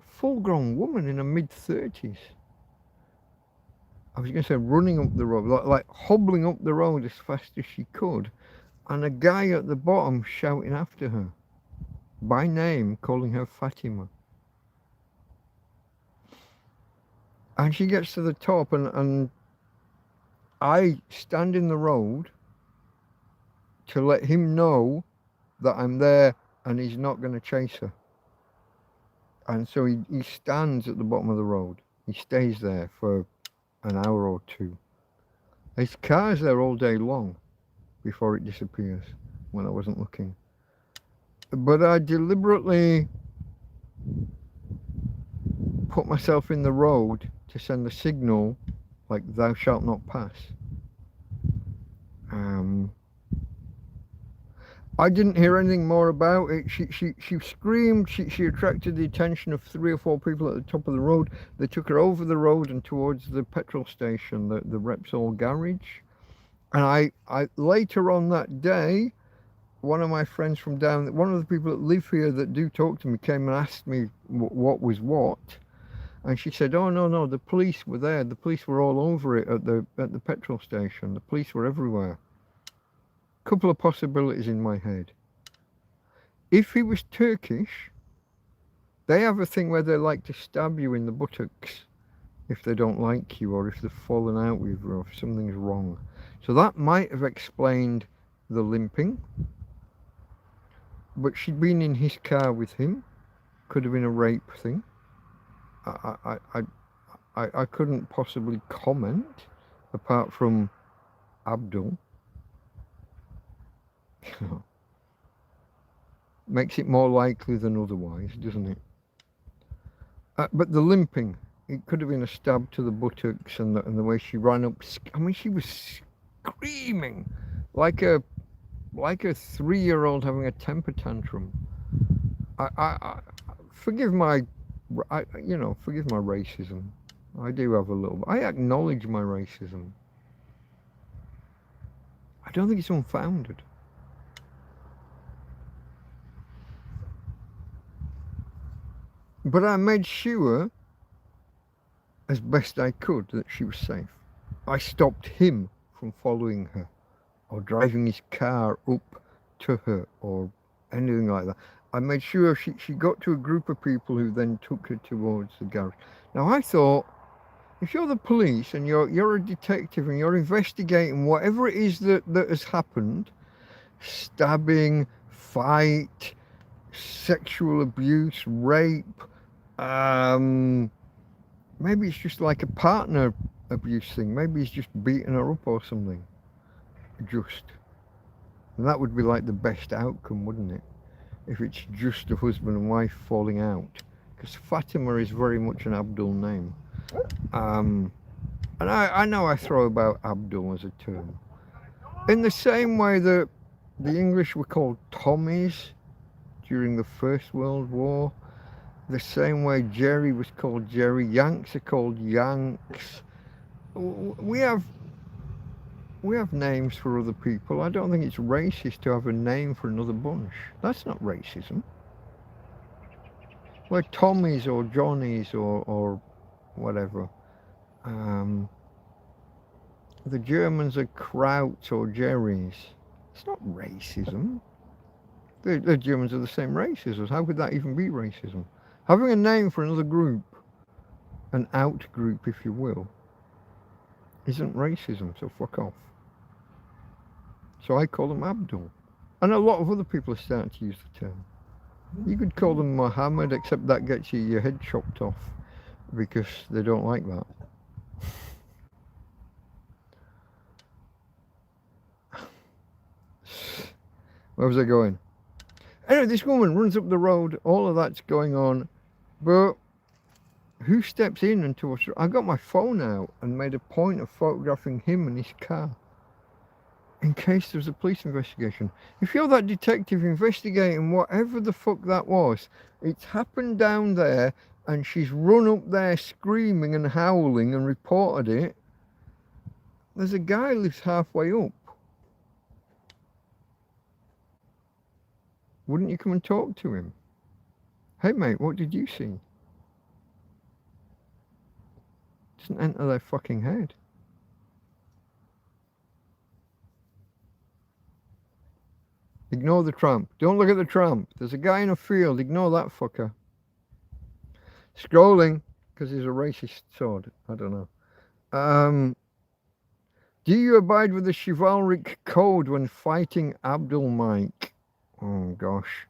Full-grown woman in her mid-30s. I was going to say running up the road, like hobbling up the road as fast as she could, and a guy at the bottom shouting after her. by name, calling her Fatima. And she gets to the top, and I stand in the road to let him know that I'm there and he's not going to chase her. And so he stands at the bottom of the road. He stays there for an hour or two. His car's there all day long before it disappears when I wasn't looking. But I deliberately put myself in the road to send the signal like thou shalt not pass. I didn't hear anything more about it. She screamed. She attracted the attention of 3 or 4 people at the top of the road. They took her over the road and towards the petrol station, the Repsol garage. And I later on that day, one of my friends from down, one of the people that live here that do talk to me, came and asked me what was what. And she said, oh, no, the police were there. The police were all over it at the petrol station. The police were everywhere. Couple of possibilities in my head. If he was Turkish, they have a thing where they like to stab you in the buttocks if they don't like you, or if they've fallen out with you, or if something's wrong. So that might have explained the limping. But she'd been in his car with him. Could have been a rape thing. I couldn't possibly comment apart from Abdul. Makes it more likely than otherwise, doesn't it? But the limping, it could have been a stab to the buttocks, and the way she ran up. I mean, she was screaming like a 3-year-old having a temper tantrum. I forgive my, forgive my racism. I do have a little. I acknowledge my racism. I don't think it's unfounded. But I made sure, as best I could, that she was safe. I stopped him from following her or driving his car up to her or anything like that. I made sure she got to a group of people who then took her towards the garage. Now I thought, if you're the police and you're a detective and you're investigating whatever it is that has happened, stabbing, fight, sexual abuse, rape, maybe it's just like a partner abuse thing. Maybe he's just beating her up or something. And that would be like the best outcome, wouldn't it? If it's just a husband and wife falling out. Because Fatima is very much an Abdul name. And I know I throw about Abdul as a term. In the same way that the English were called Tommies during the First World War, the same way Jerry was called Jerry, Yanks are called Yanks. We have names for other people. I don't think it's racist to have a name for another bunch. That's not racism. We're Tommies or Johnnies or whatever. The Germans are Krauts or Jerrys. It's not racism. The Germans are the same race as us. How could that even be racism? Having a name for another group, an out group if you will, isn't racism, so fuck off. So I call them Abdul. And a lot of other people are starting to use the term. You could call them Mohammed, except that gets you your head chopped off because they don't like that. Where was I going? Anyway, this woman runs up the road, all of that's going on, but who steps in and towards her? I got my phone out and made a point of photographing him and his car in case there was a police investigation. If you're that detective investigating whatever the fuck that was, it's happened down there and she's run up there screaming and howling and reported it. There's a guy who lives halfway up. Wouldn't you come and talk to him? Hey mate, what did you see? Doesn't enter their fucking head. Ignore the tramp. Don't look at the tramp. There's a guy in a field. Ignore that fucker. Scrolling, because he's a racist sword. I don't know. Do you abide with the chivalric code when fighting Abdul Mike? Oh gosh.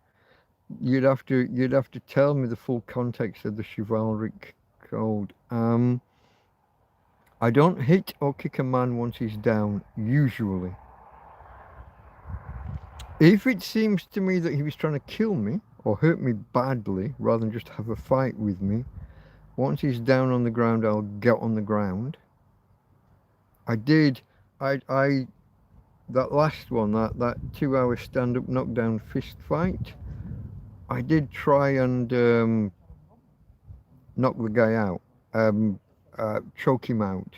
You'd have to tell me the full context of the chivalric code. I don't hit or kick a man once he's down, usually. If it seems to me that he was trying to kill me or hurt me badly rather than just have a fight with me, once he's down on the ground, I'll get on the ground. That last one, that 2-hour stand-up knockdown fist fight, I did try and knock the guy out, choke him out,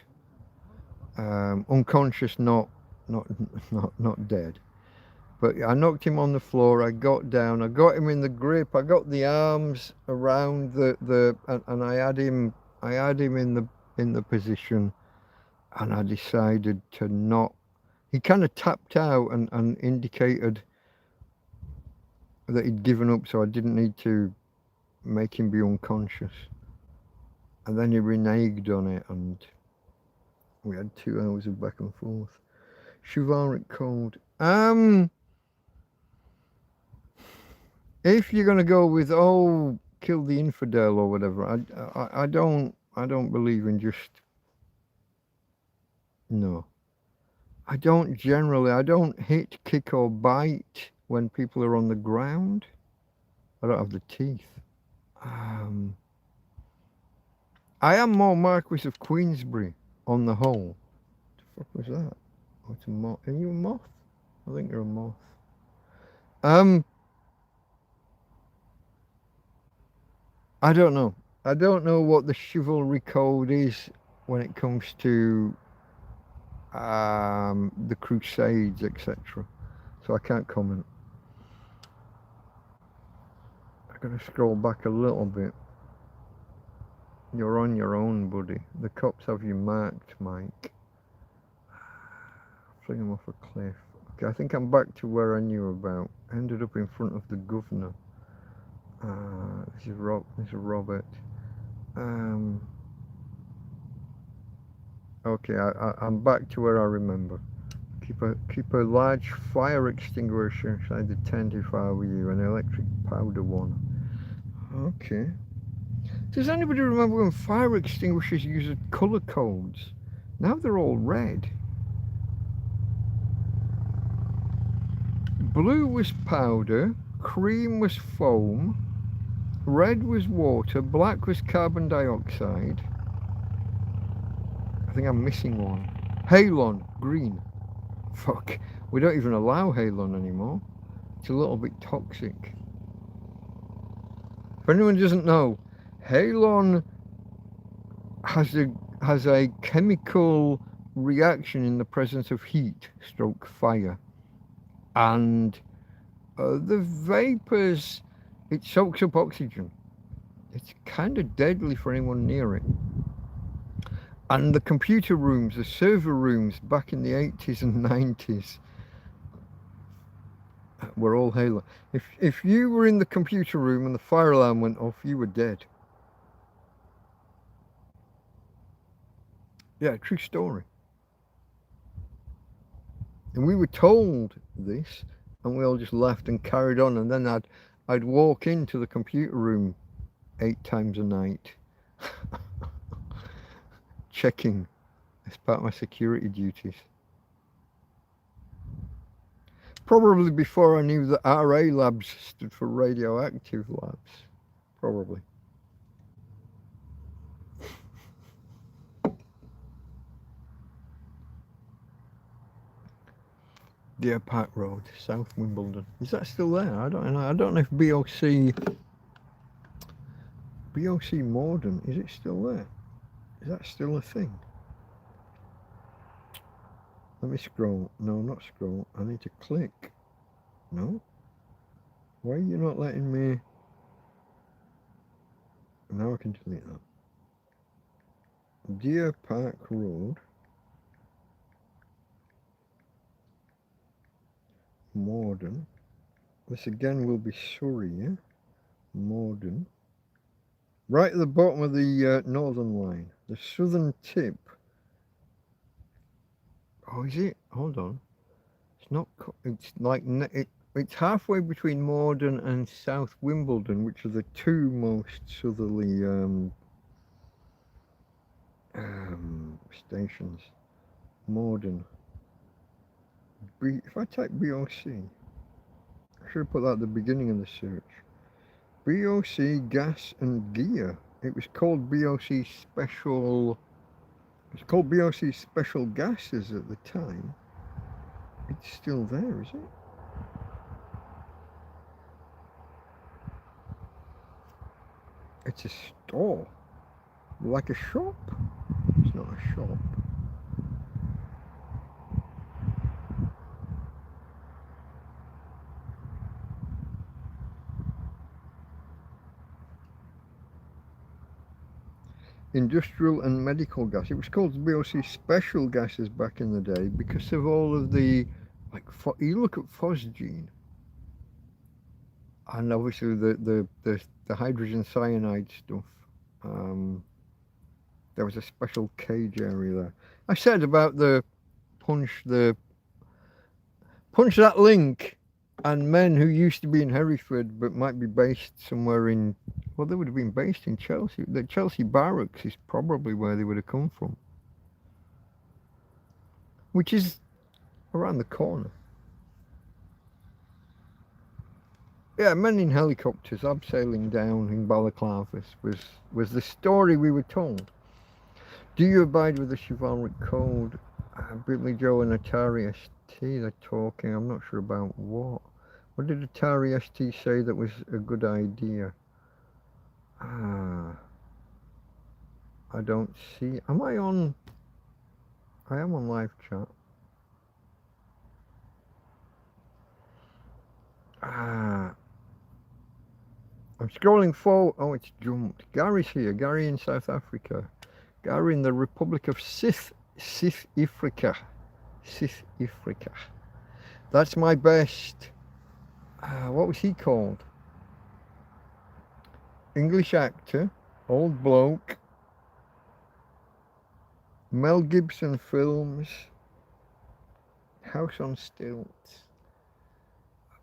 unconscious, not dead. But I knocked him on the floor. I got down. I got him in the grip. I got the arms around and I had him in the position, and I decided to not. He kind of tapped out and indicated that he'd given up, so I didn't need to make him be unconscious. And then he reneged on it, and we had 2 hours of back and forth. Chivalric code. If you're gonna go with kill the infidel or whatever, I don't believe in just. No. I don't hit, kick or bite when people are on the ground. I don't have the teeth. I am more Marquis of Queensberry on the whole. What the fuck was that? Oh, it's a moth. Are you a moth? I think you're a moth. I don't know. I don't know what the chivalry code is when it comes to the Crusades, etc. So I can't comment. I'm going to scroll back a little bit. You're on your own, buddy. The cops have you marked, Mike. Fling him off a cliff. Okay, I think I'm back to where I knew about. Ended up in front of the governor. This is Robert. Okay, I'm back to where I remember. Keep a large fire extinguisher inside the tent if I were you, an electric powder one. Okay. Does anybody remember when fire extinguishers used colour codes? Now they're all red. Blue was powder, cream was foam, red was water, black was carbon dioxide. I think I'm missing one. Halon, green. Fuck, we don't even allow halon anymore. It's a little bit toxic. If anyone doesn't know, halon has a chemical reaction in the presence of heat, stroke fire. And the vapors, it soaks up oxygen. It's kind of deadly for anyone near it. And the computer rooms, the server rooms back in the 80s and 90s were all halon. If you were in the computer room and the fire alarm went off, you were dead. Yeah, true story. And we were told this, and we all just laughed and carried on. And then I'd walk into the computer room 8 times a night, checking as part of my security duties. Probably before I knew that RA labs stood for radioactive labs. Probably. Deer Park Road, South Wimbledon. Is that still there? I don't know. I don't know if BOC Morden, is it still there? Is that still a thing? Let me scroll. No, not scroll. I need to click. No? Why are you not letting me? Now I can delete that. Deer Park Road. Morden. This again will be Surrey, yeah? Morden. Right at the bottom of the northern line. The southern tip. Oh, is it? Hold on. It's not. It's like it's halfway between Morden and South Wimbledon, which are the two most southerly stations. Morden. If I type BOC, I should have put that at the beginning of the search. BOC gas and gear. It was called BOC Special. It's called BOC Special Gases at the time. It's still there, is it? It's a store. Like a shop? It's not a shop. Industrial and medical gas. It was called BOC Special Gases back in the day because of all of the, like, you look at phosgene, and obviously the hydrogen cyanide stuff. There was a special cage area there. I said about the punch that link, and men who used to be in Hereford but might be based somewhere in, well, they would have been based in Chelsea. The Chelsea barracks is probably where they would have come from, which is around the corner. Yeah, men in helicopters abseiling down in balaclavas was the story we were told. Do you abide with the chivalric code? Billy Joe and Atari ST, they're talking. I'm not sure about what. What did Atari ST say that was a good idea? I don't see. Am I on? I am on live chat. I'm scrolling forward. Oh, it's jumped. Gary's here. Gary in South Africa. Gary in the Republic of South Africa. South Africa. That's my best. What was he called? English actor, old bloke. Mel Gibson films. House on Stilts.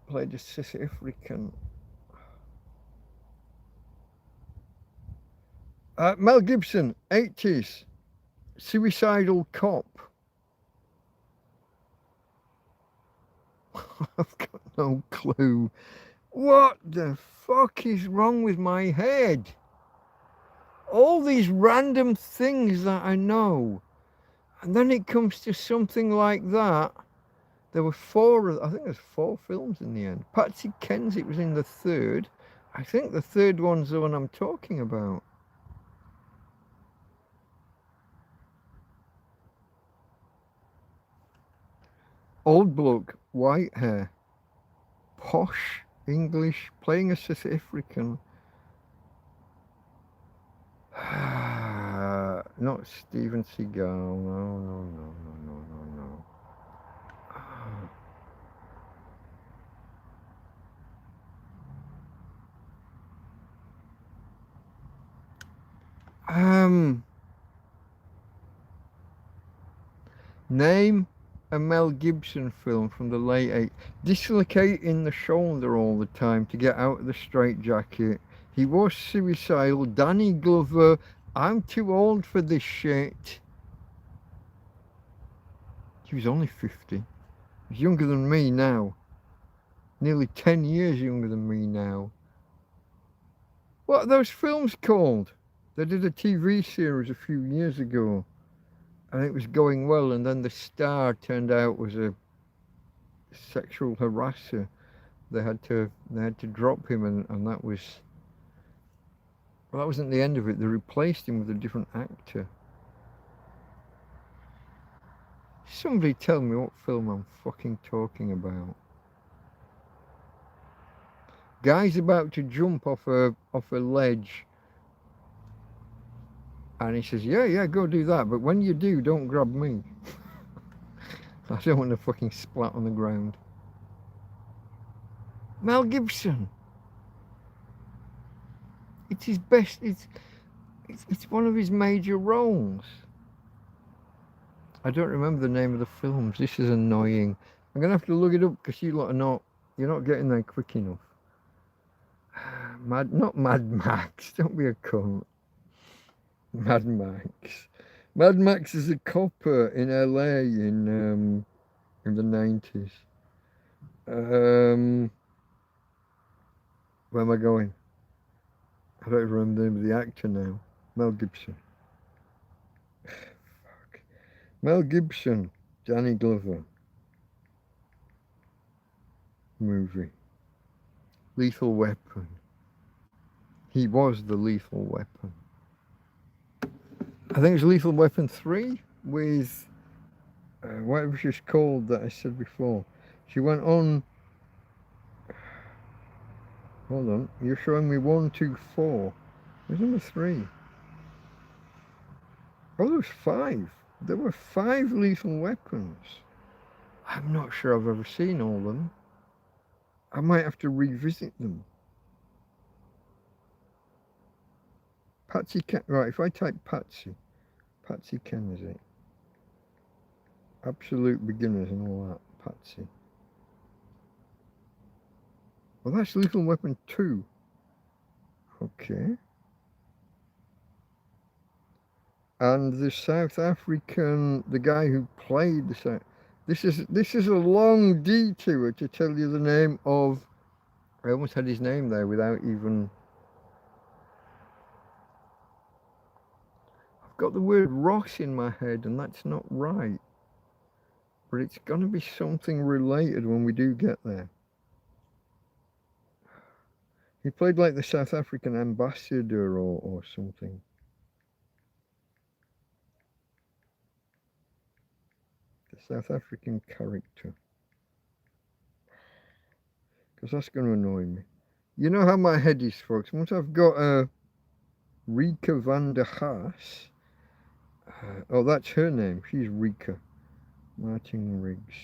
Played a South African. Mel Gibson, 80s, suicidal cop. I've got no clue. What the fuck is wrong with my head? All these random things that I know, and then it comes to something like that. There were I think there's 4 films in the end. Patsy Kensit was in the 3rd. I think the 3rd one's the one I'm talking about. Old bloke, white hair, posh English, playing a South African. Not Steven Seagal. No. Name a Mel Gibson film from the late 80s. Dislocating the shoulder all the time to get out of the straitjacket. He was suicidal. Danny Glover. I'm too old for this shit. He was only 50. He's younger than me now. Nearly 10 years younger than me now. What are those films called? They did a TV series a few years ago, and it was going well, and then the star turned out was a sexual harasser. They had to drop him, and that was, well, that wasn't the end of it. They replaced him with a different actor. Somebody tell me what film I'm fucking talking about. Guy's about to jump off a ledge, and he says, yeah, go do that, but when you do, don't grab me. I don't want to fucking splat on the ground. Mel Gibson. It's his best. It's one of his major roles. I don't remember the name of the films. This is annoying. I'm gonna have to look it up because you lot are not. You're not getting there quick enough. Not Mad Max. Don't be a cunt. Mad Max. Mad Max is a copper in LA in the 90s. Where am I going? I don't remember the name of the actor now. Mel Gibson. Fuck. Mel Gibson. Danny Glover. Movie. Lethal Weapon. He was the Lethal Weapon. I think it was Lethal Weapon 3 with whatever she's called that I said before. She went on. Hold on, you're showing me 1, 2, 4. Where's number 3? Oh, there was 5. There were 5 Lethal Weapons. I'm not sure I've ever seen all of them. I might have to revisit them. Patsy right, if I type Patsy Kenzie. Absolute beginners and all that. Patsy. Well, that's Lethal Weapon 2. Okay. And the South African, the guy who played the South. This is a long detour to tell you the name of. I almost had his name there without even. I've got the word Ross in my head, and that's not right. But it's going to be something related when we do get there. He played like the South African ambassador or something. The South African character. Because that's going to annoy me. You know how my head is, folks. Once I've got a Rika van der Haas. Oh, that's her name. She's Rika. Martin Riggs.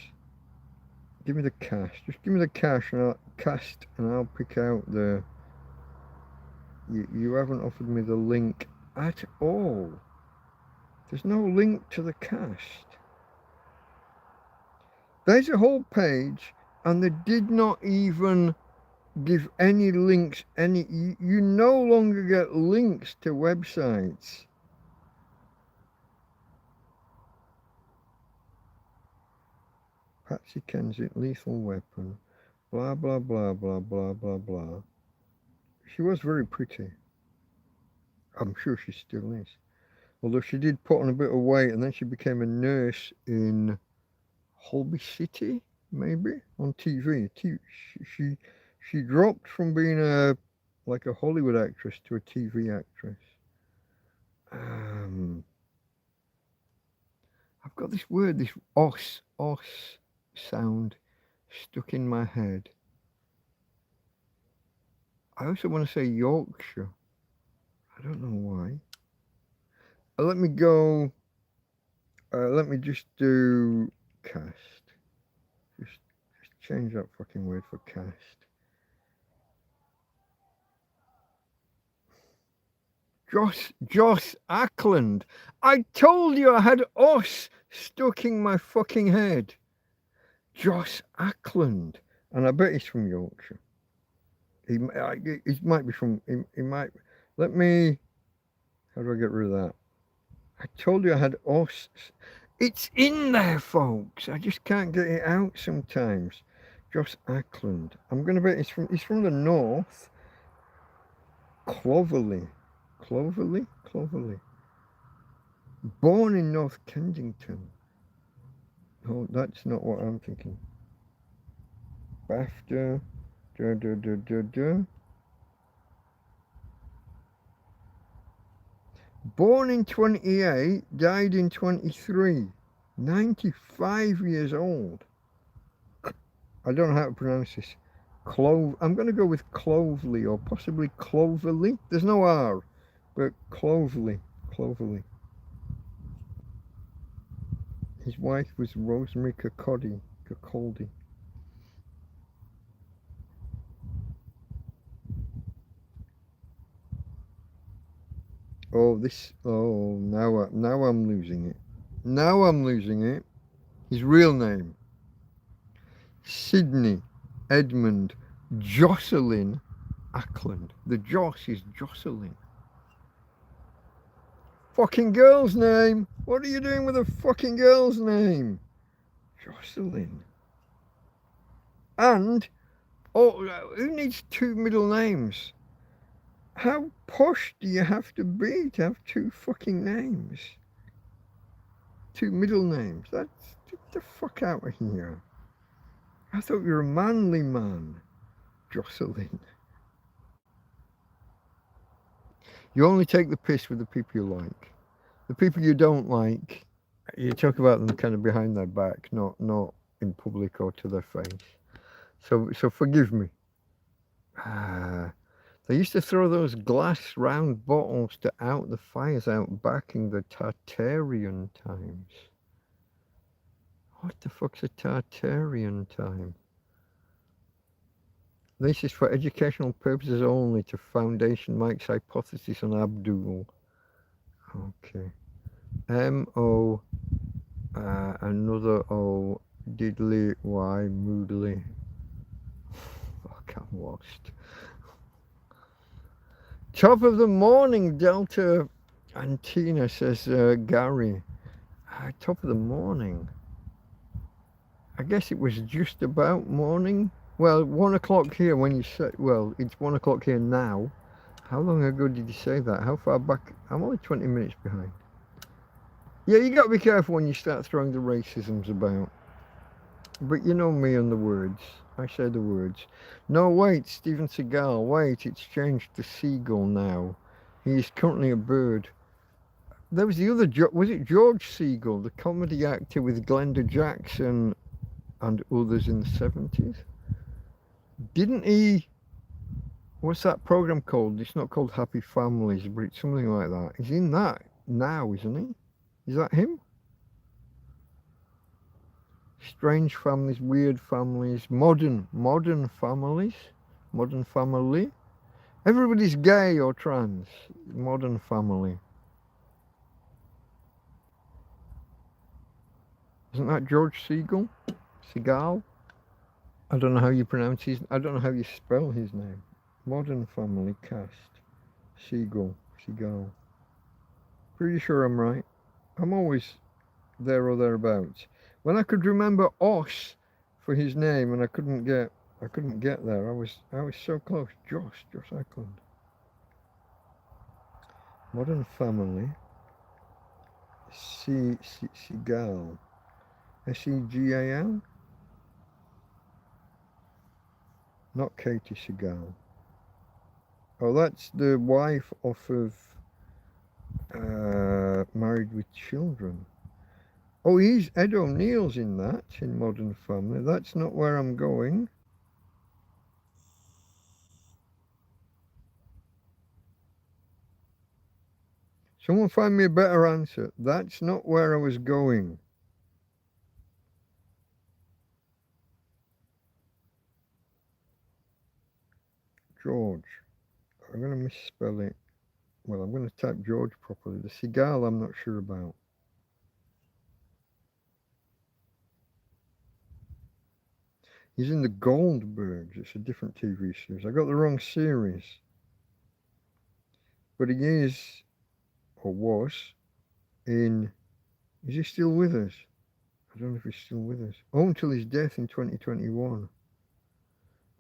Give me the cast. Just give me the cast and I'll pick out the. You haven't offered me the link at all. There's no link to the cast. There's a whole page, and they did not even give any links. You no longer get links to websites. Patsy Kenzie, Lethal Weapon, blah, blah, blah, blah, blah, blah, blah. She was very pretty. I'm sure she still is. Although she did put on a bit of weight, and then she became a nurse in Holby City, maybe, on TV. She dropped from being a Hollywood actress to a TV actress. I've got this word, this os sound stuck in my head. I also want to say Yorkshire. I don't know why. Let me go. Let me just do cast. Just change that fucking word for cast. Joss Ackland. I told you I had os stuck in my fucking head. Joss Ackland. And I bet he's from Yorkshire. He might be from. He might. Let me. How do I get rid of that? I told you I had os. It's in there, folks. I just can't get it out sometimes. Joss Ackland. I'm gonna bet he's from the north. Clovelly. Born in North Kensington. Oh, that's not what I'm thinking. BAFTA. Born in 28, died in 23. 95 years old. I don't know how to pronounce this. I'm going to go with Clovelly or possibly Cloverly. There's no R, but Clovelly. His wife was Rosemary Kirkcaldy. Oh, this. Oh, now I'm losing it. Now I'm losing it. His real name: Sydney Edmund Jocelyn Ackland. The Joss is Jocelyn. Fucking girl's name. What are you doing with a fucking girl's name? Jocelyn. And oh, who needs two middle names? How posh do you have to be to have two fucking names? Two middle names. Get the fuck out of here. I thought you were a manly man, Jocelyn. You only take the piss with the people you like. The people you don't like, you talk about them kind of behind their back, not in public or to their face. So forgive me. They used to throw those glass round bottles to out the fires out back in the Tartarian times. What the fuck's a Tartarian time? This is for educational purposes only to Foundation Mike's hypothesis on Abdul. Okay. M-O, another O, diddly, Y, moodly. Fuck, I'm lost. Top of the morning, Delta Antina, says Gary. Top of the morning. I guess it was just about morning. Well, 1 o'clock here when you said, well, it's 1 o'clock here now. How long ago did you say that? How far back? I'm only 20 minutes behind. Yeah, you got to be careful when you start throwing the racisms about. But you know me and the words. I say the words. No, wait, Steven Seagal, wait, it's changed to seagull now. He is currently a bird. There was the other, was it George Seagull, the comedy actor with Glenda Jackson and others in the 70s? Didn't he, what's that program called? It's not called Happy Families, but it's something like that. He's in that now, isn't he? Is that him? Strange families, weird families, modern families, modern family. Everybody's gay or trans. Modern family. Isn't that George Seagull? Seagal? I don't know how you pronounce his. I don't know how you spell his name. Modern Family cast. Seagull. Pretty sure I'm right. I'm always there or thereabouts. When I could remember Osh for his name and I couldn't get there. I was so close. Josh Ackland. Modern Family. Seagal. S-E-G-A-L? Not Katie Seagal. Oh, that's the wife off of Married with Children. Oh, Ed O'Neill's in that, in Modern Family. That's not where I'm going. Someone find me a better answer. That's not where I was going. George. I'm going to misspell it. Well, I'm going to type George properly. The Seagal I'm not sure about. He's in the Goldbergs. It's a different TV series. I got the wrong series. But he is, or was, in... Is he still with us? I don't know if he's still with us. Oh, until his death in 2021.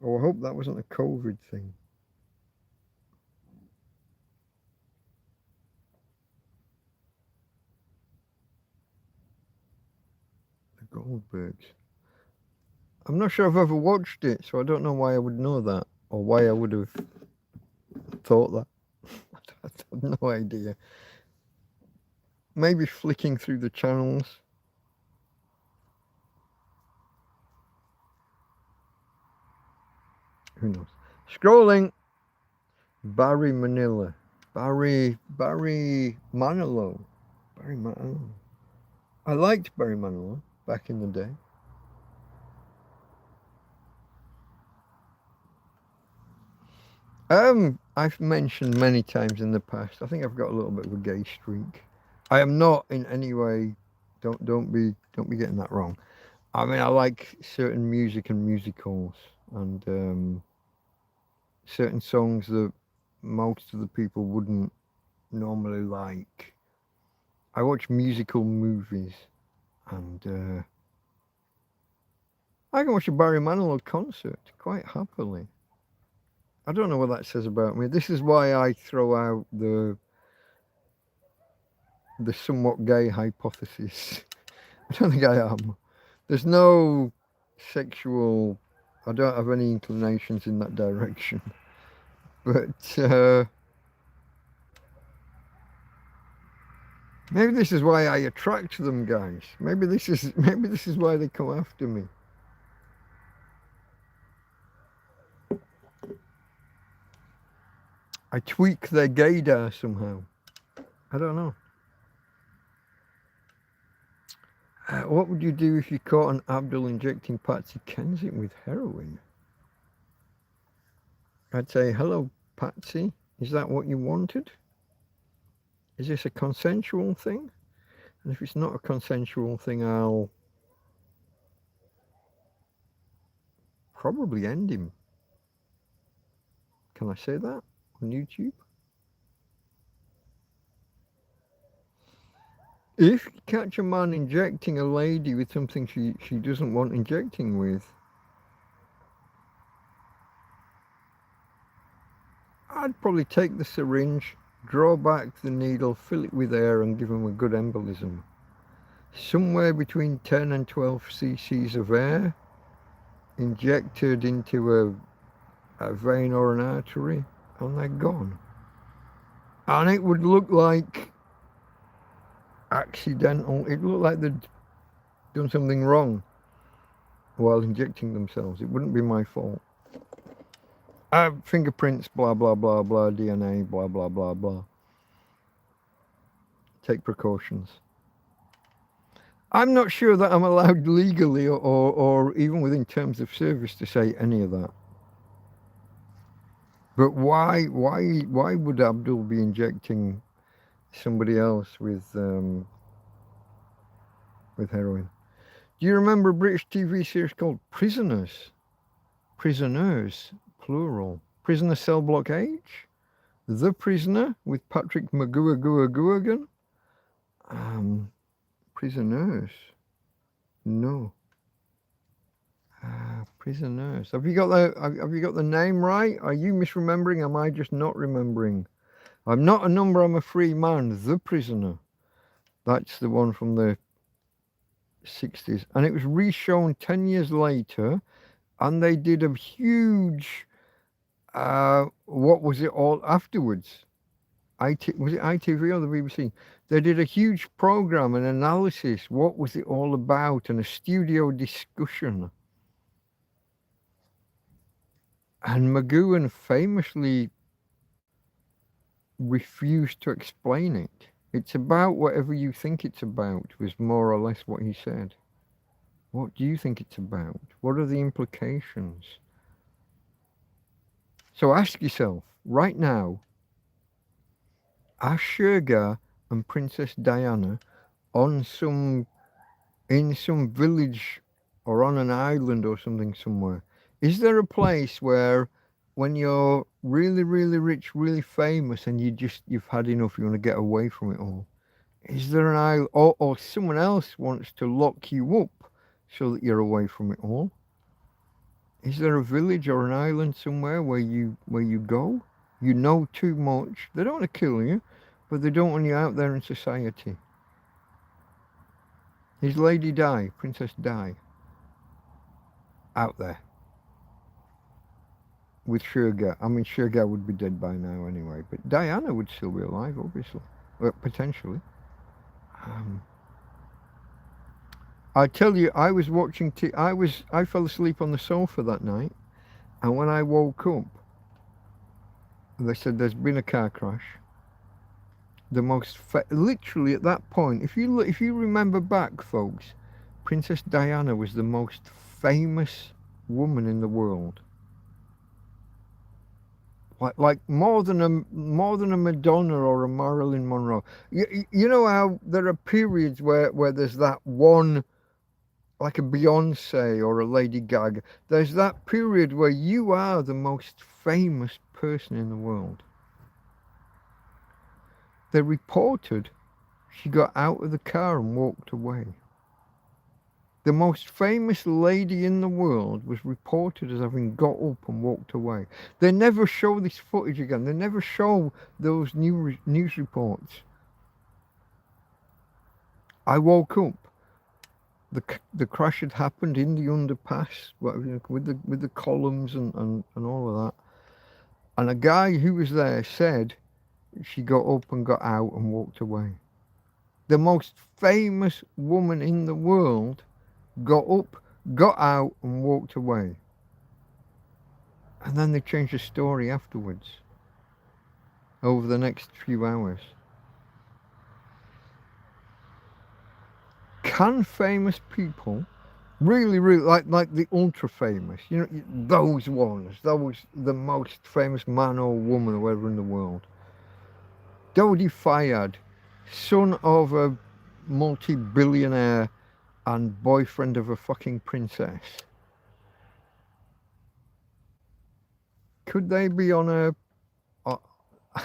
Oh, I hope that wasn't a COVID thing. The Goldbergs. I'm not sure I've ever watched it, so I don't know why I would know that, or why I would have thought that. I have no idea. Maybe flicking through the channels. Who knows? Scrolling. Barry Manilow. Barry Manilow. Barry Manilow. I liked Barry Manilow back in the day. I've mentioned many times in the past, I think I've got a little bit of a gay streak. I am not in any way, don't be getting that wrong. I mean, I like certain music and musicals and certain songs that most of the people wouldn't normally like. I watch musical movies and I can watch a Barry Manilow concert quite happily. I don't know what that says about me. This is why I throw out the somewhat gay hypothesis. I don't think I am. There's no sexual. I don't have any inclinations in that direction. But maybe this is why I attract them, guys. Maybe this is why they come after me. I tweak their gaydar somehow. I don't know. What would you do if you caught an Abdul injecting Patsy Kensit with heroin? I'd say, hello, Patsy. Is that what you wanted? Is this a consensual thing? And if it's not a consensual thing, I'll probably end him. Can I say that on YouTube? If you catch a man injecting a lady with something she doesn't want injecting with, I'd probably take the syringe, draw back the needle, fill it with air and give him a good embolism. Somewhere between 10 and 12 cc's of air injected into a vein or an artery, and they're gone. And it would look like accidental. It looked like they'd done something wrong while injecting themselves. It wouldn't be my fault. Fingerprints, blah, blah, blah, blah, DNA, blah, blah, blah, blah. Take precautions. I'm not sure that I'm allowed legally or even within terms of service to say any of that. But why would Abdul be injecting somebody else with heroin? Do you remember a British TV series called Prisoners? Prisoners, plural. Prisoner Cell Block H? The Prisoner with Patrick McGowan? Prisoners. No. Prisoners. Have you got the name right? Are you misremembering? Am I just not remembering? I'm not a number, I'm a free man. The Prisoner. That's the one from the 60s. And it was reshown 10 years later. And they did a huge, what was it all afterwards? Was it ITV or the BBC? They did a huge program, an analysis. What was it all about? And a studio discussion. And McGowan famously refused to explain it. It's about whatever you think it's about, was more or less what he said. What do you think it's about? What are the implications? So ask yourself, right now, are Shergar and Princess Diana in some village or on an island or something somewhere? Is there a place where when you're really, really rich, really famous and you've had enough, you want to get away from it all? Is there an island or someone else wants to lock you up so that you're away from it all? Is there a village or an island somewhere where you go? You know too much. They don't want to kill you, but they don't want you out there in society. Is Lady Di, Princess Di, out there with Shergar? I mean, Shergar would be dead by now anyway, but Diana would still be alive, obviously, potentially. I tell you, I was watching. I fell asleep on the sofa that night, and when I woke up, they said there's been a car crash. The most literally at that point, if you remember back, folks, Princess Diana was the most famous woman in the world. like more than a Madonna or a Marilyn Monroe. You know how there are periods where there's that one, like a Beyonce or a Lady Gaga. There's that period where you are the most famous person in the world. They reported she got out of the car and walked away. The most famous lady in the world was reported as having got up and walked away. They never show this footage again. They never show those news reports. I woke up. The crash had happened in the underpass with the columns and all of that. And a guy who was there said she got up and got out and walked away. The most famous woman in the world got up, got out and walked away. And then they changed the story afterwards, over the next few hours. Can famous people, really like the ultra famous, those ones, the most famous man or woman or whatever in the world, Dodi Fayed, son of a multi-billionaire and boyfriend of a fucking princess, could they be on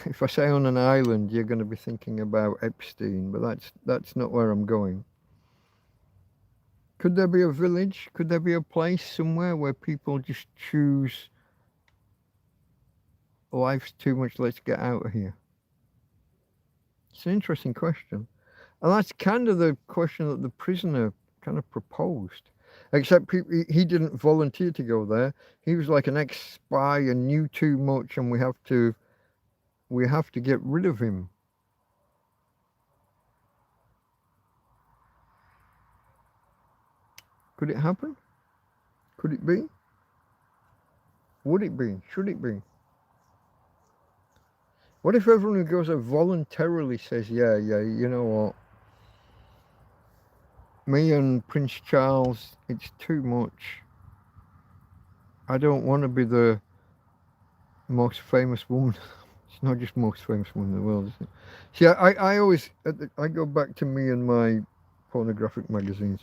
if I say on an island, you're going to be thinking about Epstein, but that's not where I'm going. Could there be a village? Could there be a place somewhere where people just choose, life's too much, let's get out of here? It's an interesting question. And that's kind of the question that the prisoner kind of proposed. Except he didn't volunteer to go there. He was like an ex-spy and knew too much, and we have to get rid of him. Could it happen? Could it be? Would it be? Should it be? What if everyone who goes there voluntarily says, yeah, you know what? Me and Prince Charles, it's too much. I don't want to be the most famous woman. It's not just most famous woman in the world, is it? See, I always, I go back to me and my pornographic magazines.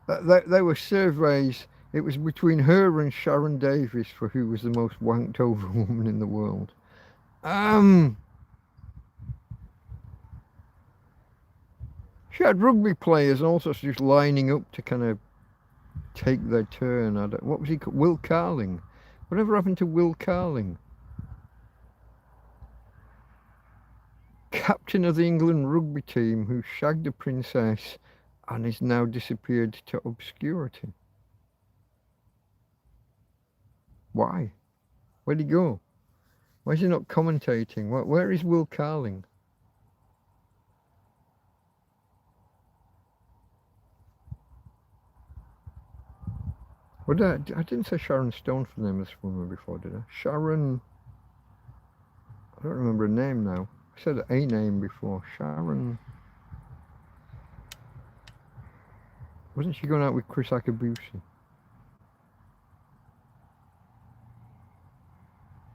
There were surveys. It was between her and Sharon Davis for who was the most wanked over woman in the world. She had rugby players and all sorts just lining up to kind of take their turn. What was he called? Will Carling. Whatever happened to Will Carling? Captain of the England rugby team who shagged a princess and is now disappeared to obscurity. Why? Where'd he go? Why is he not commentating? Where is Will Carling? I didn't say Sharon Stone for the name of this woman before, did I? Sharon... I don't remember her name now. I said a name before. Sharon... Wasn't she going out with Chris Akabusi?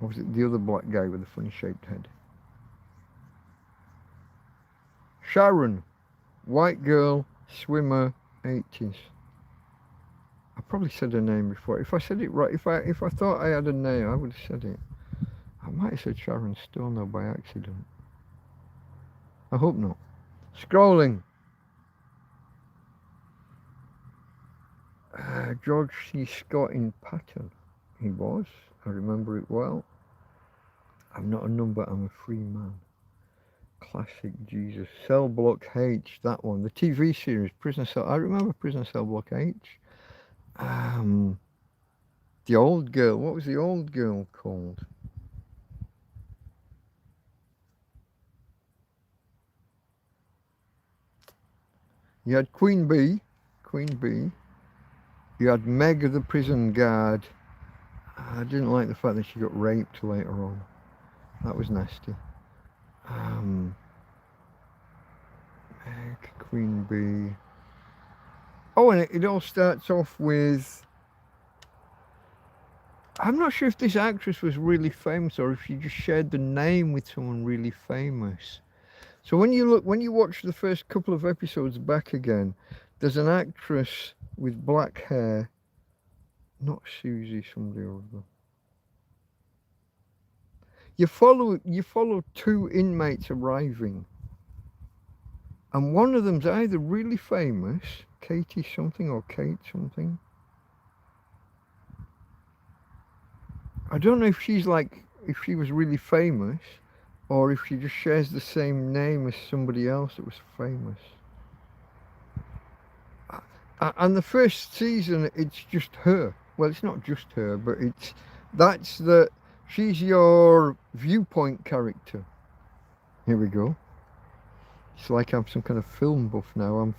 Or was it the other black guy with the funny shaped head? Sharon, white girl, swimmer, 80s. I probably said her name before. If I said it right, if I thought I had a name, I would have said it. I might have said Sharon Stone though by accident. I hope not. Scrolling. George C. Scott in Patton. He was. I remember it well. I'm not a number, I'm a free man. Classic Jesus. Cell Block H, that one. The TV series, Prison Cell. I remember Prison Cell Block H. The old girl. What was the old girl called? You had Queen Bee. You had Meg the prison guard. I didn't like the fact that she got raped later on. That was nasty. Meg, Queen Bee. Oh, and it all starts off with I'm not sure if this actress was really famous or if she just shared the name with someone really famous. So when you watch the first couple of episodes back again, there's an actress with black hair, not Susie, somebody or other. You follow two inmates arriving, and one of them's either really famous, Katie something or Kate something. I don't know if she was really famous, or if she just shares the same name as somebody else that was famous. And the first season, it's just her. Well, it's not just her, but she's your viewpoint character. Here we go. It's like I'm some kind of film buff now.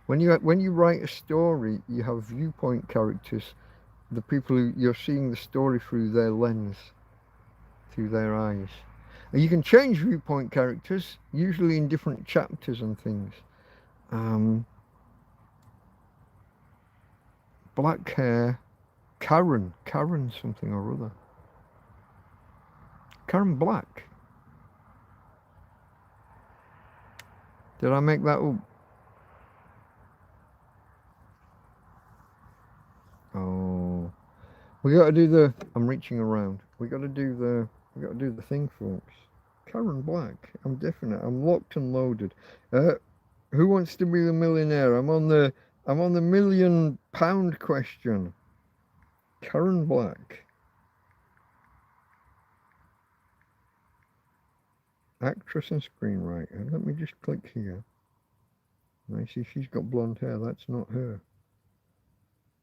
When you write a story, you have viewpoint characters, the people who you're seeing the story through their lens, through their eyes. And you can change viewpoint characters, usually in different chapters and things. Black hair, Karen something or other. Karen Black. Did I make that up? Oh, we got to do I'm reaching around. We got to do the thing, folks. Karen Black. I'm definite. I'm locked and loaded. Who wants to be the millionaire? I'm on the £1 million question. Karen Black. Actress and screenwriter. Let me just click here. I see she's got blonde hair. That's not her.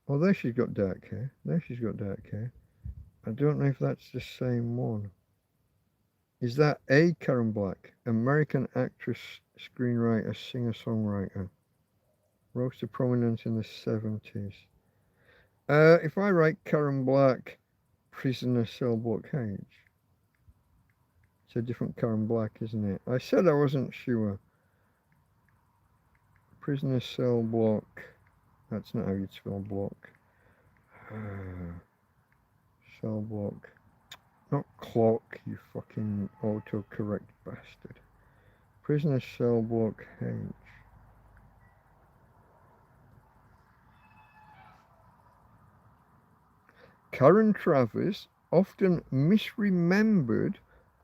Oh, there she's got dark hair. I don't know if that's the same one. Is that a Karen Black? American actress, screenwriter, singer-songwriter. Rose to prominence in the 70s. If I write Karen Black, prisoner cell block H. It's a different Karen Black, isn't it? I said I wasn't sure. Prisoner cell block. That's not how you'd spell block. Cell block. Not clock, you fucking autocorrect bastard. Prisoner cell block H. Karen Travers, often misremembered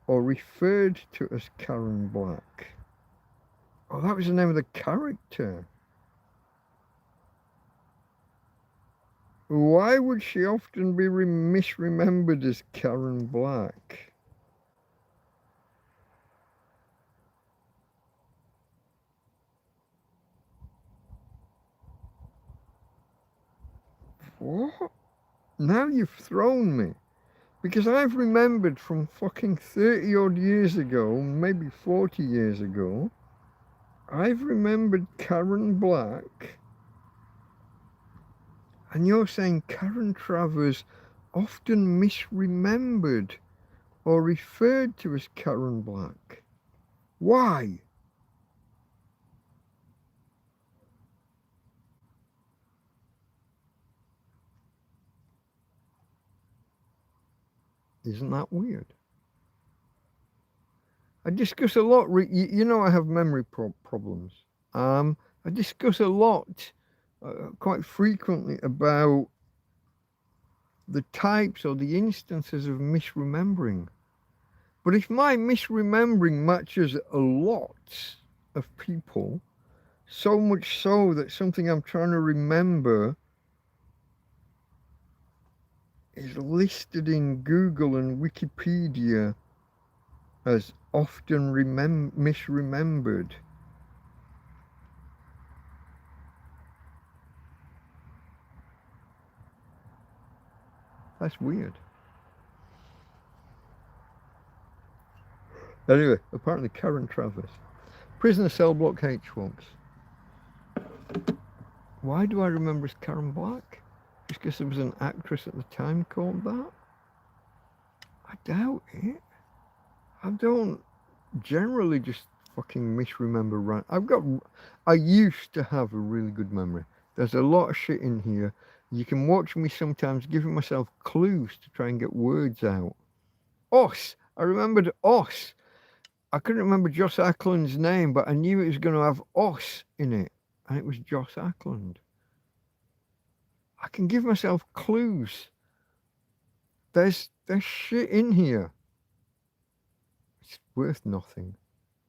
or referred to as Karen Black. Oh, that was the name of the character. Why would she often be misremembered as Karen Black? What? Now you've thrown me. Because I've remembered from fucking 30 odd years ago, maybe 40 years ago, I've remembered Karen Black. And you're saying Karen Travers often misremembered or referred to as Karen Black. Why? Isn't that weird? I discuss a lot, you know I have memory problems. I discuss a lot, quite frequently, about the types or the instances of misremembering. But if my misremembering matches a lot of people, so much so that something I'm trying to remember is listed in Google and Wikipedia as often misremembered. That's weird. Anyway, apparently Karen Travers. Prisoner cell block H, folks. Why do I remember as Karen Black? Just because there was an actress at the time called that? I doubt it. I don't generally just fucking misremember I used to have a really good memory. There's a lot of shit in here You can watch me sometimes giving myself clues to try and get words out. Os. I remembered Os. I couldn't remember Joss Ackland's name, but I knew it was going to have Os in it. And it was Joss Ackland. I can give myself clues. There's shit in here. It's worth nothing.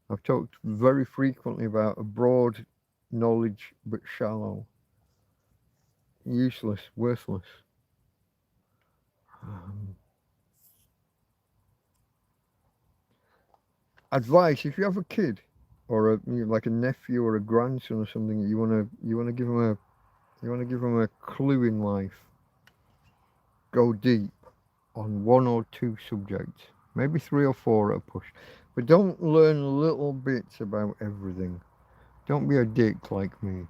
I've talked very frequently about a broad knowledge but shallow. Useless, worthless. Advice: if you have a kid or like a nephew or a grandson or something, you wanna give them a clue in life. Go deep on one or two subjects, maybe 3 or 4 at a push, but don't learn little bits about everything. Don't be a dick like me.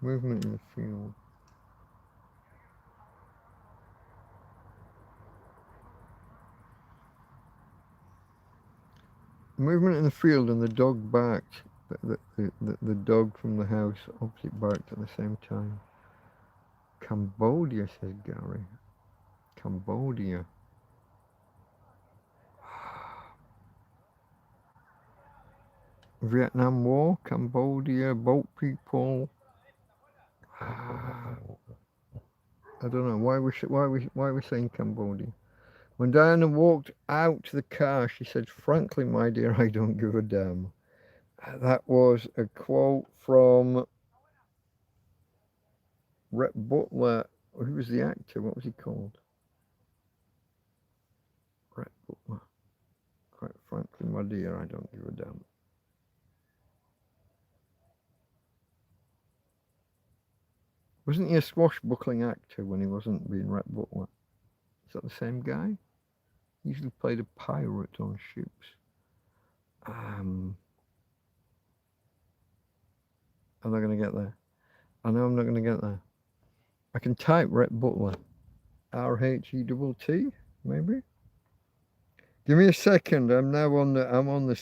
Movement in the field. Movement in the field, and the dog barked. The dog from the house opposite barked at the same time. Cambodia, says Gary. Cambodia. Vietnam War, Cambodia, boat people. I don't know why we saying Cambodia. When Diana walked out to the car, she said, "Frankly, my dear, I don't give a damn." That was a quote from Rhett Butler. Who was the actor? What was he called? Rhett Butler. Quite frankly, my dear, I don't give a damn. Wasn't he a swashbuckling actor when he wasn't being Rhett Butler? Is that the same guy? He usually played a pirate on ships. I'm not going to get there. I know I'm not going to get there. I can type Rhett Butler. R-H-E-T-T, maybe. Give me a second. I'm on the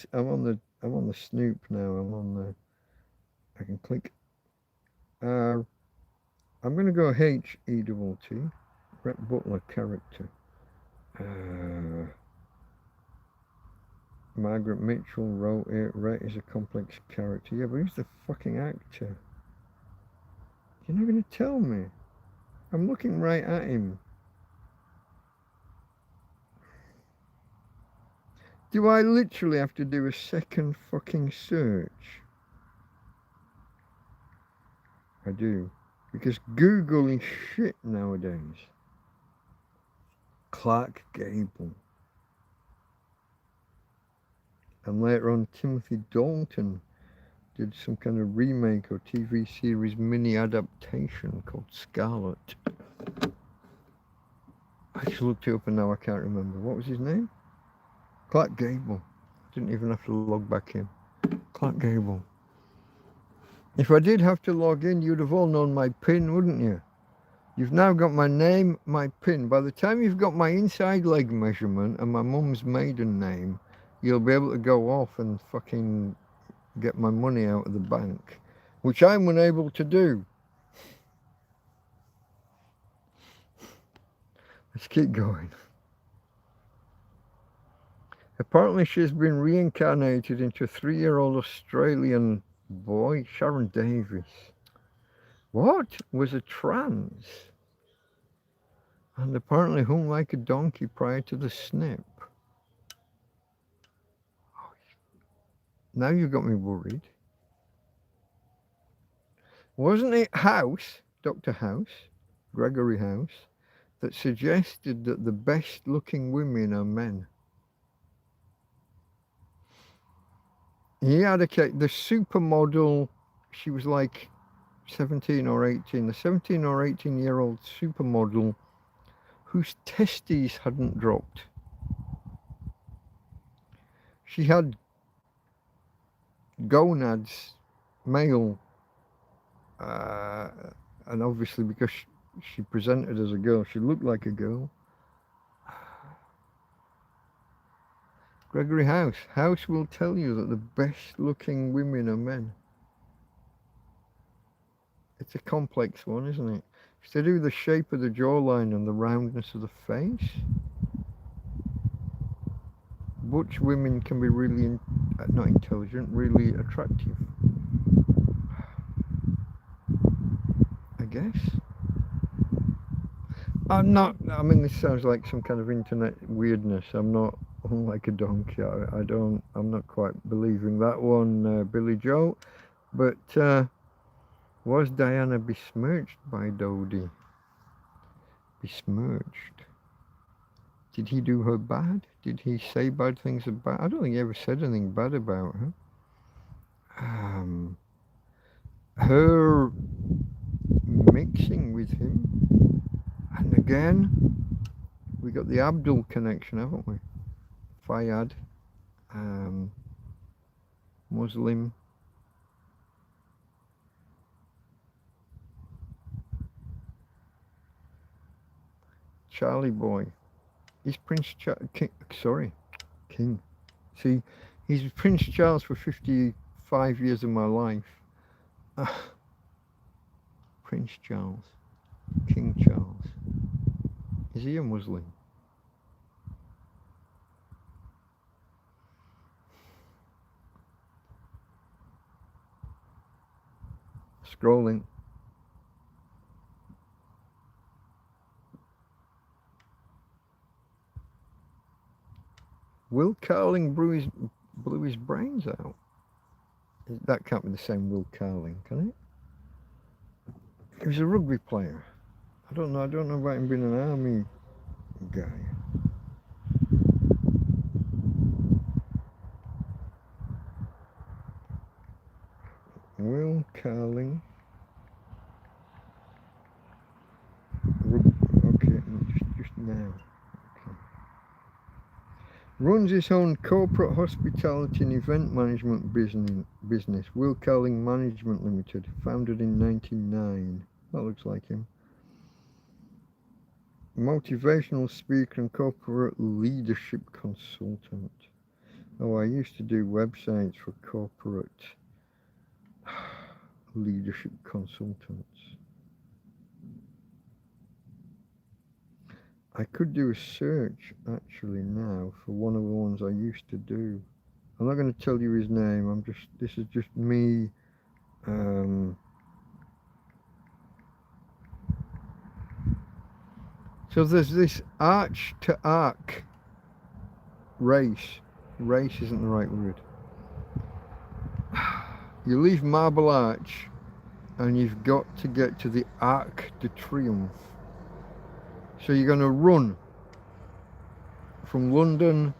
Snoop now. I can click. I'm going to go H-E-T-T. Rhett Butler character. Margaret Mitchell wrote it. Rhett is a complex character. Yeah, but who's the fucking actor? You're not going to tell me. I'm looking right at him. Do I literally have to do a second fucking search? I do. Because Google is shit nowadays. Clark Gable. And later on, Timothy Dalton did some kind of remake or TV series mini adaptation called Scarlet. I just looked it up and now I can't remember. What was his name? Clark Gable. Didn't even have to log back in. Clark Gable. If I did have to log in, you'd have all known my PIN, wouldn't you? You've now got my name, my PIN. By the time you've got my inside leg measurement and my mum's maiden name, you'll be able to go off and fucking get my money out of the bank, which I'm unable to do. Let's keep going. Apparently she's been reincarnated into a 3-year-old Australian boy, Sharon Davis. What? Was a trans. And apparently hung like a donkey prior to the snip. Now you've got me worried. Wasn't it House, Dr. House, Gregory House, that suggested that the best looking women are men? He had the supermodel, she was like 17 or 18, the 17 or 18-year-old supermodel whose testes hadn't dropped. She had gonads, male, and obviously because she presented as a girl, she looked like a girl. Gregory House. House will tell you that the best looking women are men. It's a complex one, isn't it? It's to do with the shape of the jawline and the roundness of the face. Butch women can be really, not intelligent, really attractive. I guess. I'm not, I mean, this sounds like some kind of internet weirdness. I'm not like a donkey. I'm not quite believing that one, Billy Joe. But was Diana besmirched by Dodie? Besmirched? Did he do her bad? Did he say bad things about? I don't think he ever said anything bad about her. Her mixing with him, and again, we got the Abdul connection, haven't we? Fayyad, Muslim. Charlie boy. He's Prince King. See, he's Prince Charles for 55 years of my life. Prince Charles. King Charles. Is he a Muslim? Scrolling. Will Carling blew his brains out? That can't be the same Will Carling, can it? He was a rugby player. I don't know about him being an army guy. Will Carling. Okay, just now. Okay. Runs his own corporate hospitality and event management business. Will Carling Management Limited, founded in 1999. That looks like him. Motivational speaker and corporate leadership consultant. Oh, I used to do websites for corporate leadership consultants. I could do a search actually now for one of the ones I used to do. I'm not going to tell you his name. This is just me. So there's this arch to arc race. Race isn't the right word. You leave Marble Arch and you've got to get to the Arc de Triomphe. So you're going to run from London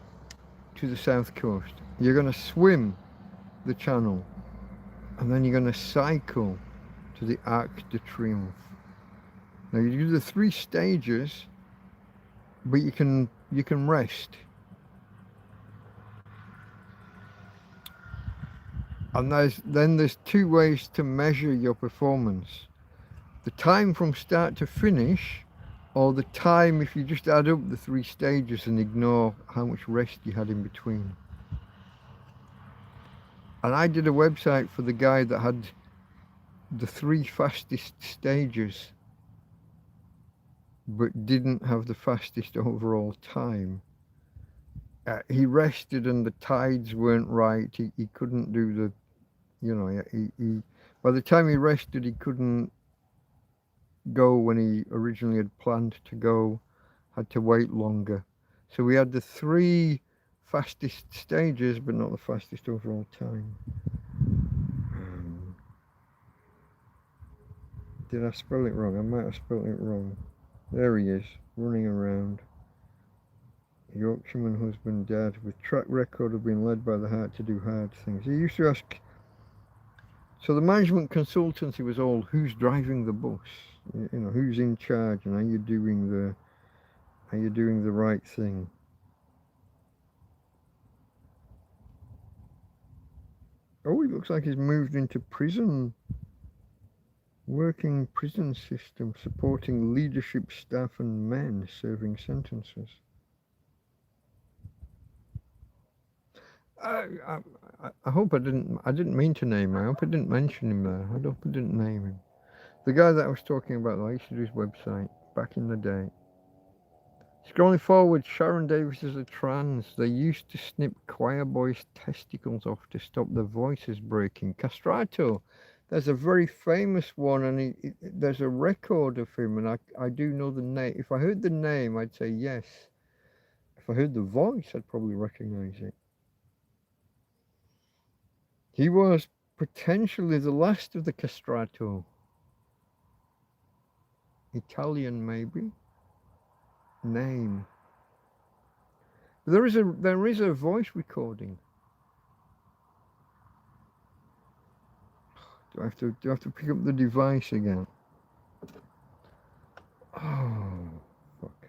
to the south coast. You're going to swim the channel and then you're going to cycle to the Arc de Triomphe. Now you do the 3 stages, but you can rest. And then there's 2 ways to measure your performance. The time from start to finish, or the time if you just add up the 3 stages and ignore how much rest you had in between. And I did a website for the guy that had the 3 fastest stages, but didn't have the fastest overall time. He rested and the tides weren't right. He couldn't do the, he by the time he rested, he couldn't go when he originally had planned to go, had to wait longer. So we had the 3 fastest stages, but not the fastest overall time. Did I spell it wrong? I might have spelled it wrong. There he is, running around. Yorkshireman husband, dad, with track record of being led by the heart to do hard things. He used to ask, so the management consultancy was all, who's driving the bus? Who's in charge, and are you doing the right thing? Oh, it looks like he's moved into prison. Working prison system, supporting leadership staff and men serving sentences. I hope I didn't mean to name him. I hope I didn't mention him there. I hope I didn't name him. The guy that I was talking about, I used to do his website back in the day. Scrolling forward, Sharon Davis is a trans. They used to snip choir boys' testicles off to stop their voices breaking. Castrato, there's a very famous one, and there's a record of him, and I do know the name. If I heard the name, I'd say yes. If I heard the voice, I'd probably recognize it. He was potentially the last of the castrato. Italian, maybe. Name. There is a voice recording. Do I have to pick up the device again? Oh, fuck.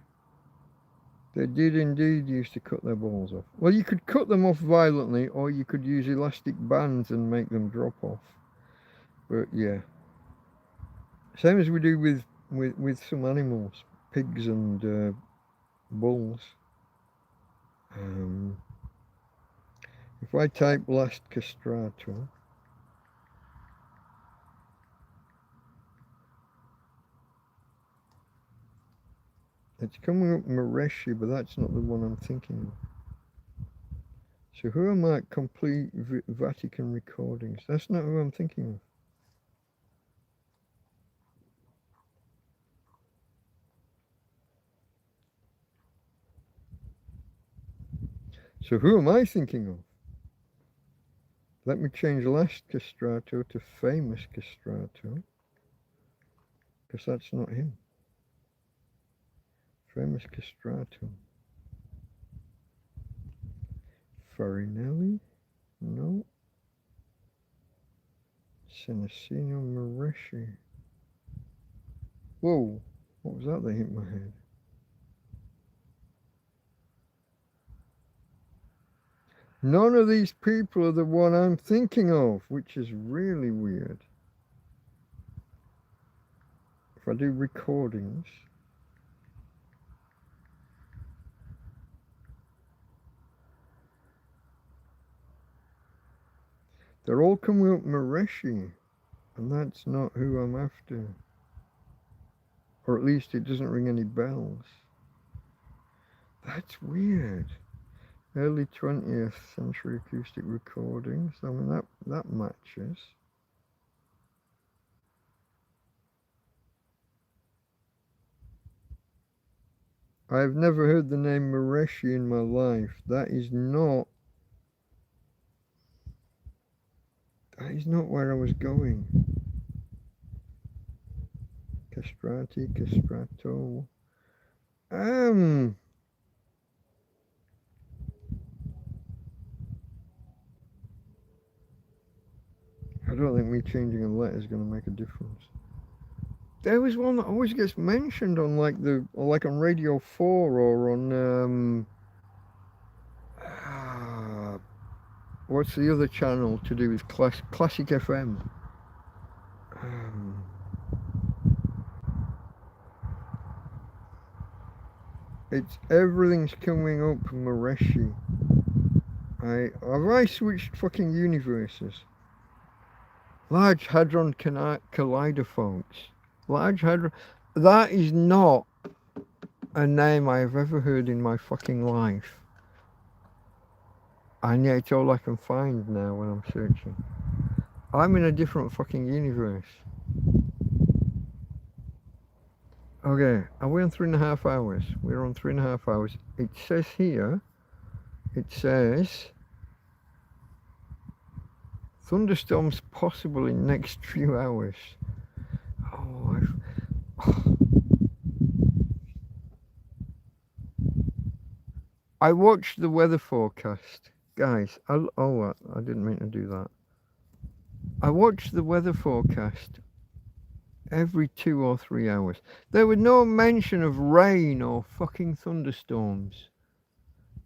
They did indeed used to cut their balls off. Well, you could cut them off violently, or you could use elastic bands and make them drop off. But yeah. Same as we do with some animals, pigs and bulls. If I type last castrato, it's coming up Mareshi, but that's not the one I'm thinking of. So who am I? Complete Vatican recordings. That's not who I'm thinking of. So who am I thinking of? Let me change last castrato to famous castrato, because that's not him. Famous castrato. Farinelli? No. Senesino Mareshi. Whoa, what was that that hit my head? None of these people are the one I'm thinking of, which is really weird. If I do recordings, they're all coming up Mareshi, and that's not who I'm after. Or at least it doesn't ring any bells. That's weird. Early 20th century acoustic recordings. I mean, that matches. I've never heard the name Mareshi in my life. That is not where I was going. Castrati, castrato. I don't think me changing a letter is going to make a difference. There was one that always gets mentioned on like on Radio 4 or on what's the other channel to do with Classic FM? Everything's coming up Mareshi. Have I switched fucking universes? Large Hadron Collider, folks. Large Hadron. That is not a name I have ever heard in my fucking life. And yet it's all I can find now when I'm searching. I'm in a different fucking universe. Okay, are we on 3.5 hours? We're on 3.5 hours. It says here, thunderstorms possible in next few hours. I watched the weather forecast. Guys, I didn't mean to do that. I watched the weather forecast every 2 or 3 hours. There was no mention of rain or fucking thunderstorms.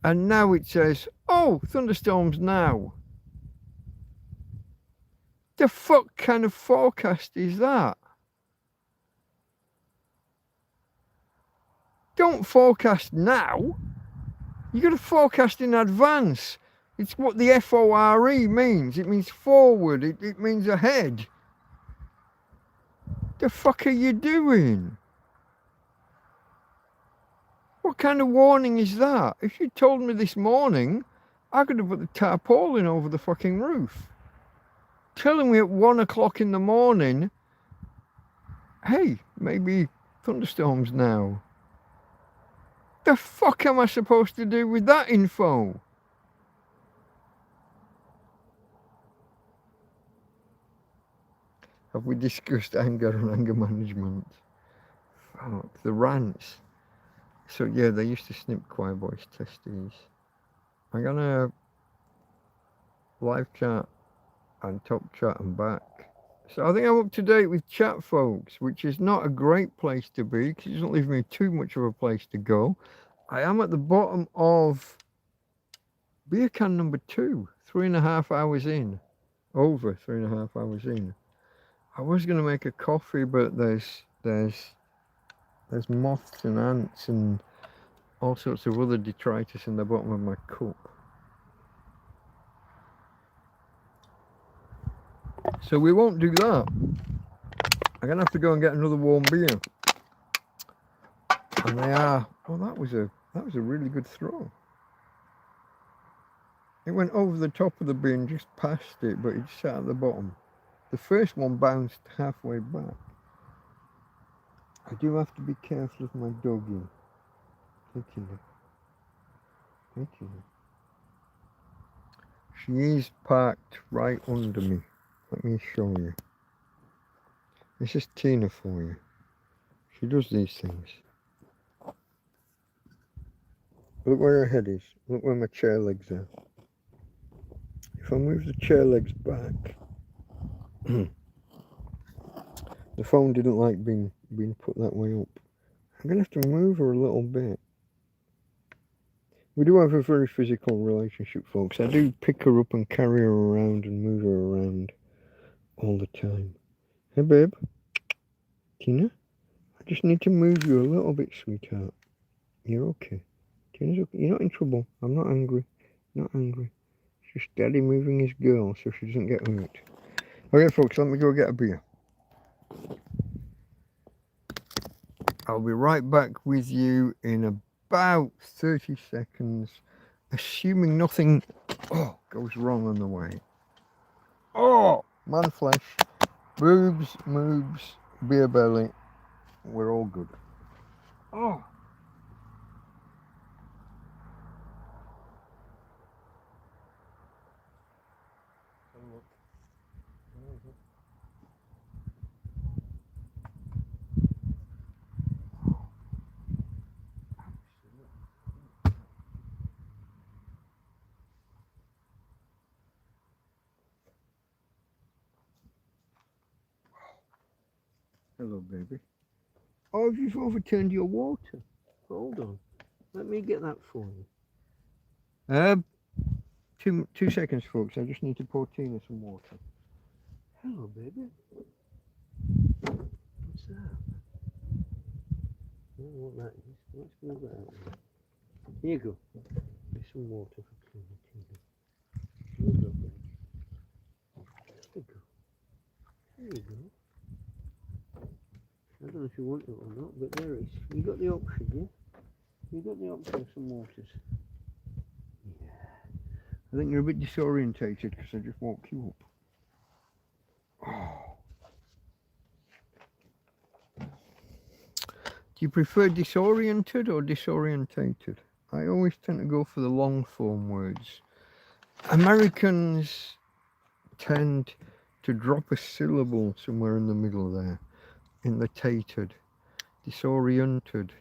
And now it says, oh, thunderstorms now. The fuck kind of forecast is that? Don't forecast now. You got to forecast in advance. It's what the FORE means. It means forward. It means ahead. The fuck are you doing? What kind of warning is that? If you told me this morning, I could have put the tarpaulin over the fucking roof. Telling me at 1 o'clock in the morning, hey, maybe thunderstorms now. The fuck am I supposed to do with that info? Have we discussed anger and anger management? Fuck, the rants. So yeah, they used to snip choir voice testes. I'm gonna live chat and top chat and back. So I think I'm up to date with chat, folks, which is not a great place to be because it doesn't leave me too much of a place to go. I am at the bottom of beer can number 2, 3.5 hours in. Over 3.5 hours in. I was gonna make a coffee, but there's moths and ants and all sorts of other detritus in the bottom of my cup. So we won't do that. I'm gonna have to go and get another warm beer. And they are, oh, that was a really good throw. It went over the top of the beer and just past it, but it sat at the bottom. The first one bounced halfway back. I do have to be careful of my doggy. Taking it. She is parked right under me. Let me show you. This is Tina for you. She does these things. Look where her head is. Look where my chair legs are. If I move the chair legs back, the phone didn't like being put that way up. I'm going to have to move her a little bit. We do have a very physical relationship, folks. I do pick her up and carry her around and move her around all the time. Hey, babe. Tina? I just need to move you a little bit, sweetheart. You're okay. Tina's okay. You're not in trouble. I'm not angry. Not angry. It's just Daddy moving his girl so she doesn't get hurt. Okay, folks, let me go get a beer. I'll be right back with you in about 30 seconds, assuming nothing goes wrong on the way. Oh, man flesh, boobs, moobs, beer belly, we're all good. Oh. Hello, baby. Oh, you've overturned your water. Hold on. Let me get that for you. 2 seconds, folks. I just need to pour Tina some water. Hello, baby. What's that? I don't know what that is. Let's move that out there. Here you go. There's some water for Tina. Here you go, baby. There you go. There you go. I don't know if you want it or not, but there it is. You got the option, yeah? You got the option of some waters. Yeah. I think you're a bit disorientated because I just woke you up. Oh. Do you prefer disoriented or disorientated? I always tend to go for the long form words. Americans tend to drop a syllable somewhere in the middle there. In the tated, disoriented.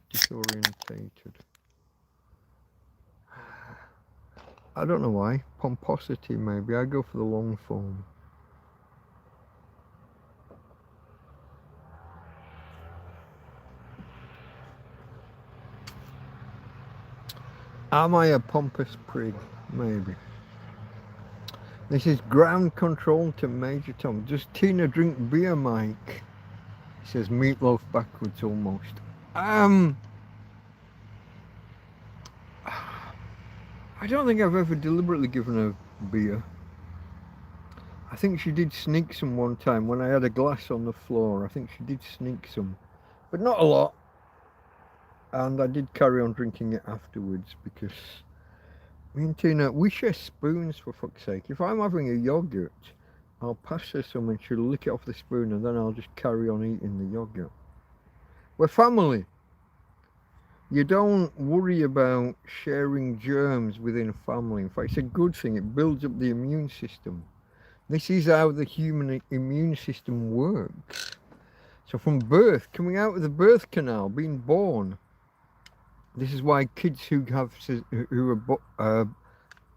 I don't know why. Pomposity, maybe. I go for the long form. Am I a pompous prig? Maybe. This is ground control to Major Tom. Does Tina drink beer, Mike? He says meatloaf backwards almost. I I don't think I've ever deliberately given her beer. I think she did sneak some one time when I had a glass on the floor. I think she did sneak some, but not a lot. And I did carry on drinking it afterwards because me and Tina, we share spoons for fuck's sake. If I'm having a yogurt, I'll pass her some and she'll lick it off the spoon and then I'll just carry on eating the yogurt. We're family. You don't worry about sharing germs within a family. In fact, it's a good thing. It builds up the immune system. This is how the human immune system works. So from birth, coming out of the birth canal, being born, this is why kids who are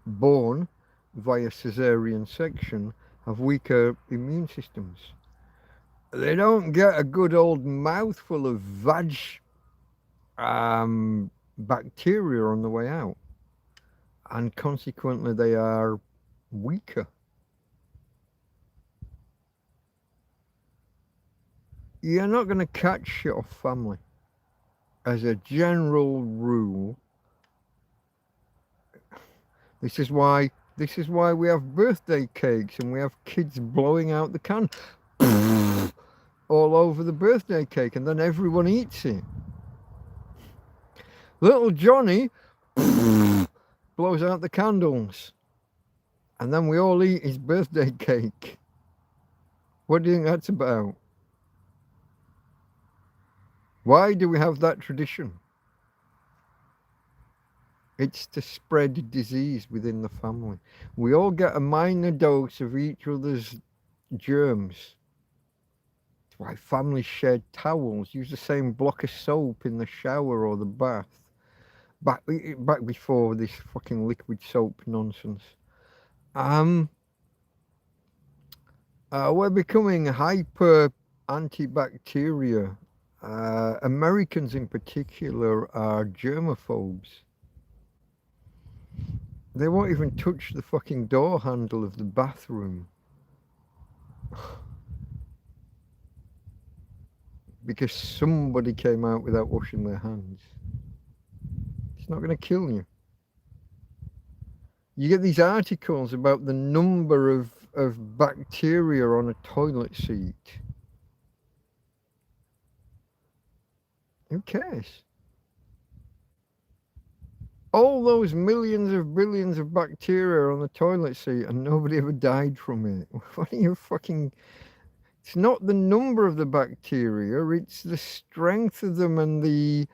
born via cesarean section have weaker immune systems. They don't get a good old mouthful of bacteria on the way out, and consequently they are weaker. You're not going to catch shit off family. As a general rule, this is why we have birthday cakes and we have kids blowing out the can all over the birthday cake, and then everyone eats it. Little Johnny blows out the candles, and then we all eat his birthday cake. What do you think that's about? Why do we have that tradition? It's to spread disease within the family. We all get a minor dose of each other's germs. That's why families share towels, use the same block of soap in the shower or the bath. Back before this fucking liquid soap nonsense. We're becoming hyper antibacteria. Americans in particular are germaphobes. They won't even touch the fucking door handle of the bathroom. Because somebody came out without washing their hands. It's not going to kill you. You get these articles about the number of bacteria on a toilet seat. Who cares? All those millions of billions of bacteria on the toilet seat and nobody ever died from it. What are you fucking... It's not the number of the bacteria, it's the strength of them and the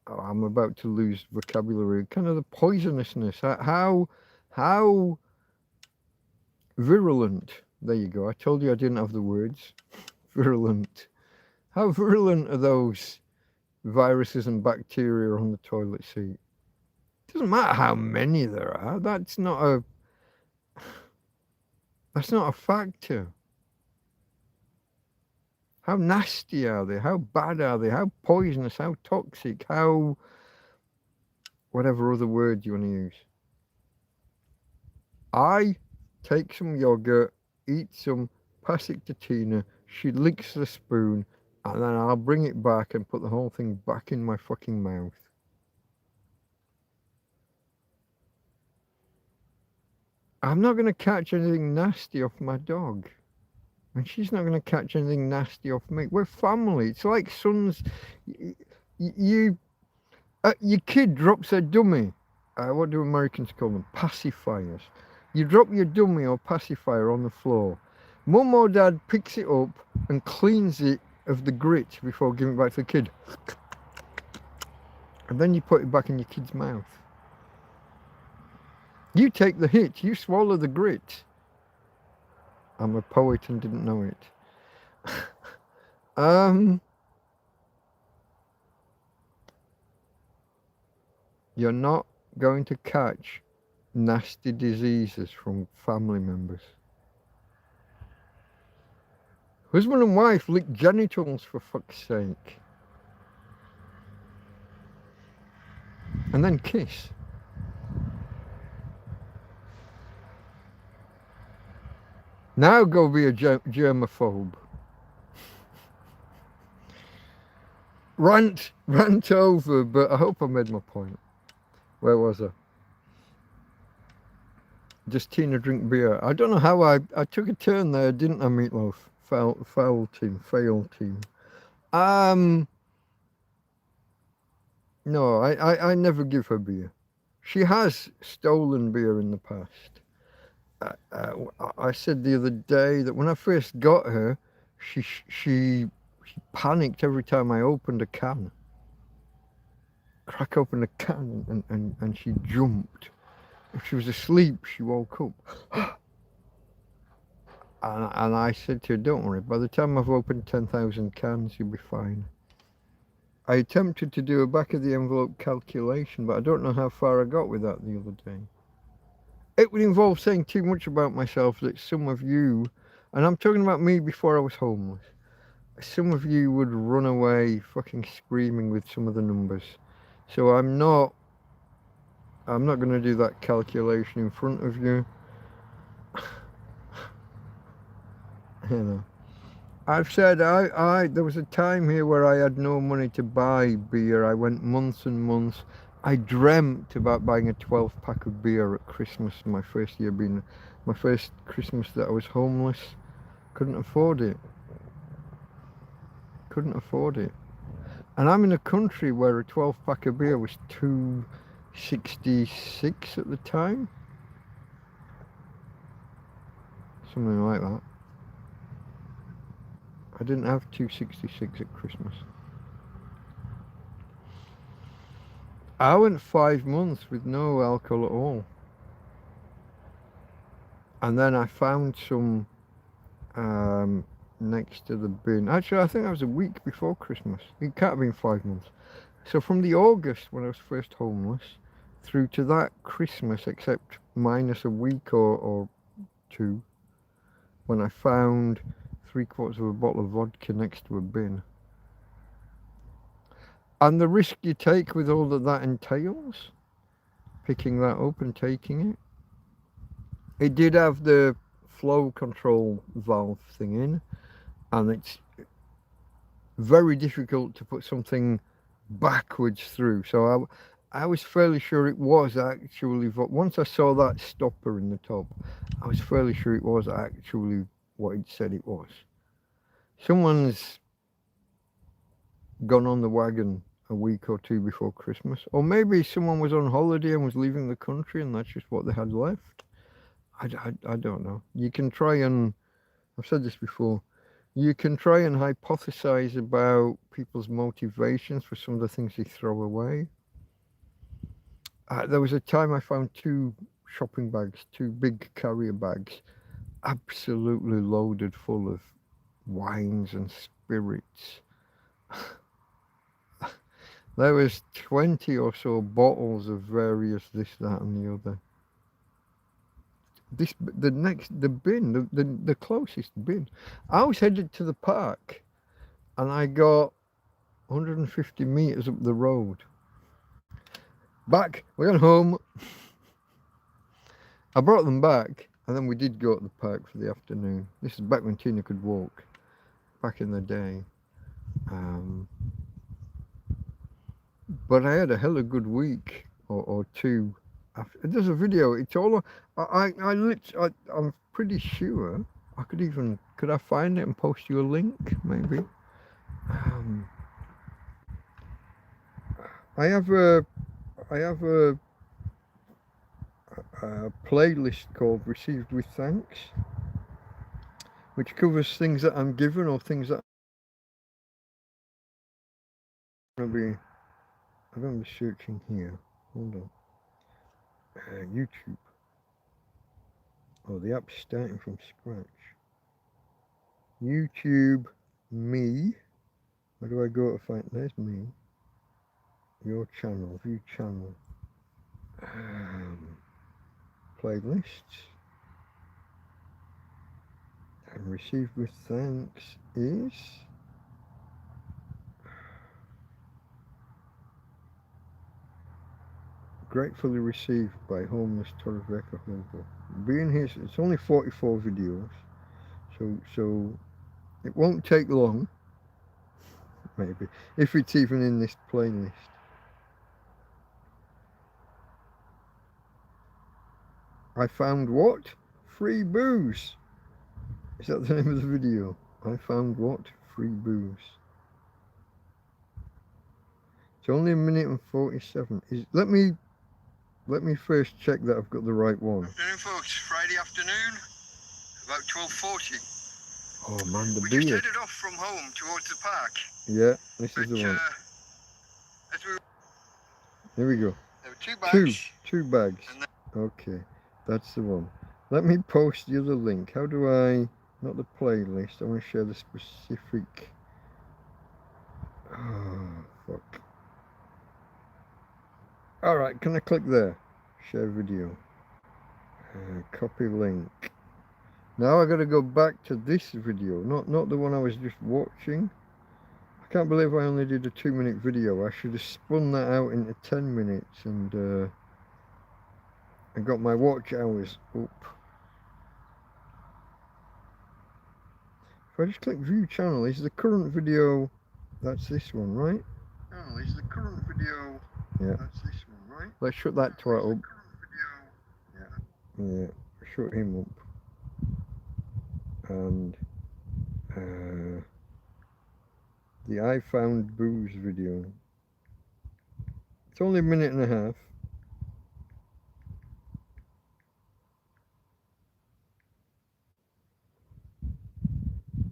oh, I'm about to lose vocabulary, kind of the poisonousness, how virulent, there you go, I told you I didn't have the words, virulent. How virulent are those viruses and bacteria on the toilet seat? It doesn't matter how many there are, that's not a factor. How nasty are they? How bad are they? How poisonous? How toxic? How... whatever other word you want to use. I take some yogurt, eat some, pass it to Tina, she licks the spoon, and then I'll bring it back and put the whole thing back in my fucking mouth. I'm not going to catch anything nasty off my dog. And she's not going to catch anything nasty off me. We're family. It's like sons. Your kid drops a dummy. What do Americans call them? Pacifiers. You drop your dummy or pacifier on the floor. Mum or dad picks it up and cleans it of the grit before giving it back to the kid. And then you put it back in your kid's mouth. You take the hit. You swallow the grit. I'm a poet and didn't know it. You're not going to catch nasty diseases from family members. Husband and wife lick genitals, for fuck's sake. And then kiss. Now go be a germaphobe. Rant over, but I hope I made my point. Where was I? Just Tina drink beer. I don't know how I took a turn there, didn't I, Meatloaf? Foul team, fail team. No, I never give her beer. She has stolen beer in the past. I said the other day that when I first got her, she panicked every time I opened a can. Crack open a can and she jumped. If she was asleep, she woke up. and I said to her, don't worry, by the time I've opened 10,000 cans, you'll be fine. I attempted to do a back of the envelope calculation, but I don't know how far I got with that the other day. It would involve saying too much about myself that some of you, and I'm talking about me before I was homeless, some of you would run away fucking screaming with some of the numbers. So I'm not going to do that calculation in front of you. You know, I've said there was a time here where I had no money to buy beer. I went months and months. I dreamt about buying a 12-pack of beer at Christmas, my first year being, my first Christmas that I was homeless. Couldn't afford it. Couldn't afford it. And I'm in a country where a 12-pack of beer was $2.66 at the time. Something like that. I didn't have $2.66 at Christmas. I went 5 months with no alcohol at all. And then I found some next to the bin. Actually, I think that was a week before Christmas. It can't have been 5 months. So from the August when I was first homeless through to that Christmas, except minus a week or two, when I found 3/4 of a bottle of vodka next to a bin. And the risk you take with all that entails, picking that up and taking it. It did have the flow control valve thing in, and it's very difficult to put something backwards through. So I was fairly sure it was actually, once I saw that stopper in the top, I was fairly sure it was actually what it said it was. Someone's gone on the wagon a week or two before Christmas, or maybe someone was on holiday and was leaving the country and that's just what they had left. I don't know. You can try and, I've said this before, you can try and hypothesize about people's motivations for some of the things they throw away. There was a time I found 2 shopping bags, 2 big carrier bags, absolutely loaded full of wines and spirits. There was 20 or so bottles of various this, that and the other. The bin, the closest bin. I was headed to the park and I got 150 meters up the road. Back, we're going home. I brought them back and then we did go to the park for the afternoon. This is back when Tina could walk, back in the day. But I had a hella good week or two. There's a video. It's all. I'm pretty sure I could I find it and post you a link maybe. I have a playlist called Received with Thanks, which covers things that I'm given or things that I'm going to be searching here. Hold on. YouTube. Oh, the app's starting from scratch. YouTube, me. Where do I go to find? There's me. Your channel, view channel. Playlists. And received with thanks is gratefully received by homeless Torrevieja Tramp. Being here, it's only 44 videos, so it won't take long, maybe, if it's even in this playlist. I found what? Free booze. Is that the name of the video? I found what? Free booze. It's only 1:47. Let me first check that I've got the right one. Afternoon, folks. Friday afternoon, about 12:40. Oh man, the beer. We just headed off from home towards the park. Yeah, this is the one. Here we go. There were two bags. Two bags. Okay, that's the one. Let me post the other link. How do I, not the playlist, I want to share the specific. Oh, fuck. Alright, can I click there? Share video. Copy link. Now I got to go back to this video, not the one I was just watching. I can't believe I only did a 2-minute video. I should have spun that out into 10 minutes and I got my watch hours up. If I just click view channel, is the current video, that's this one, right? Channel is the current video, yeah. That's this one, right? Let's shut that twat up. Yeah, shut him up. And the I found booze video. It's only 1.5 minutes.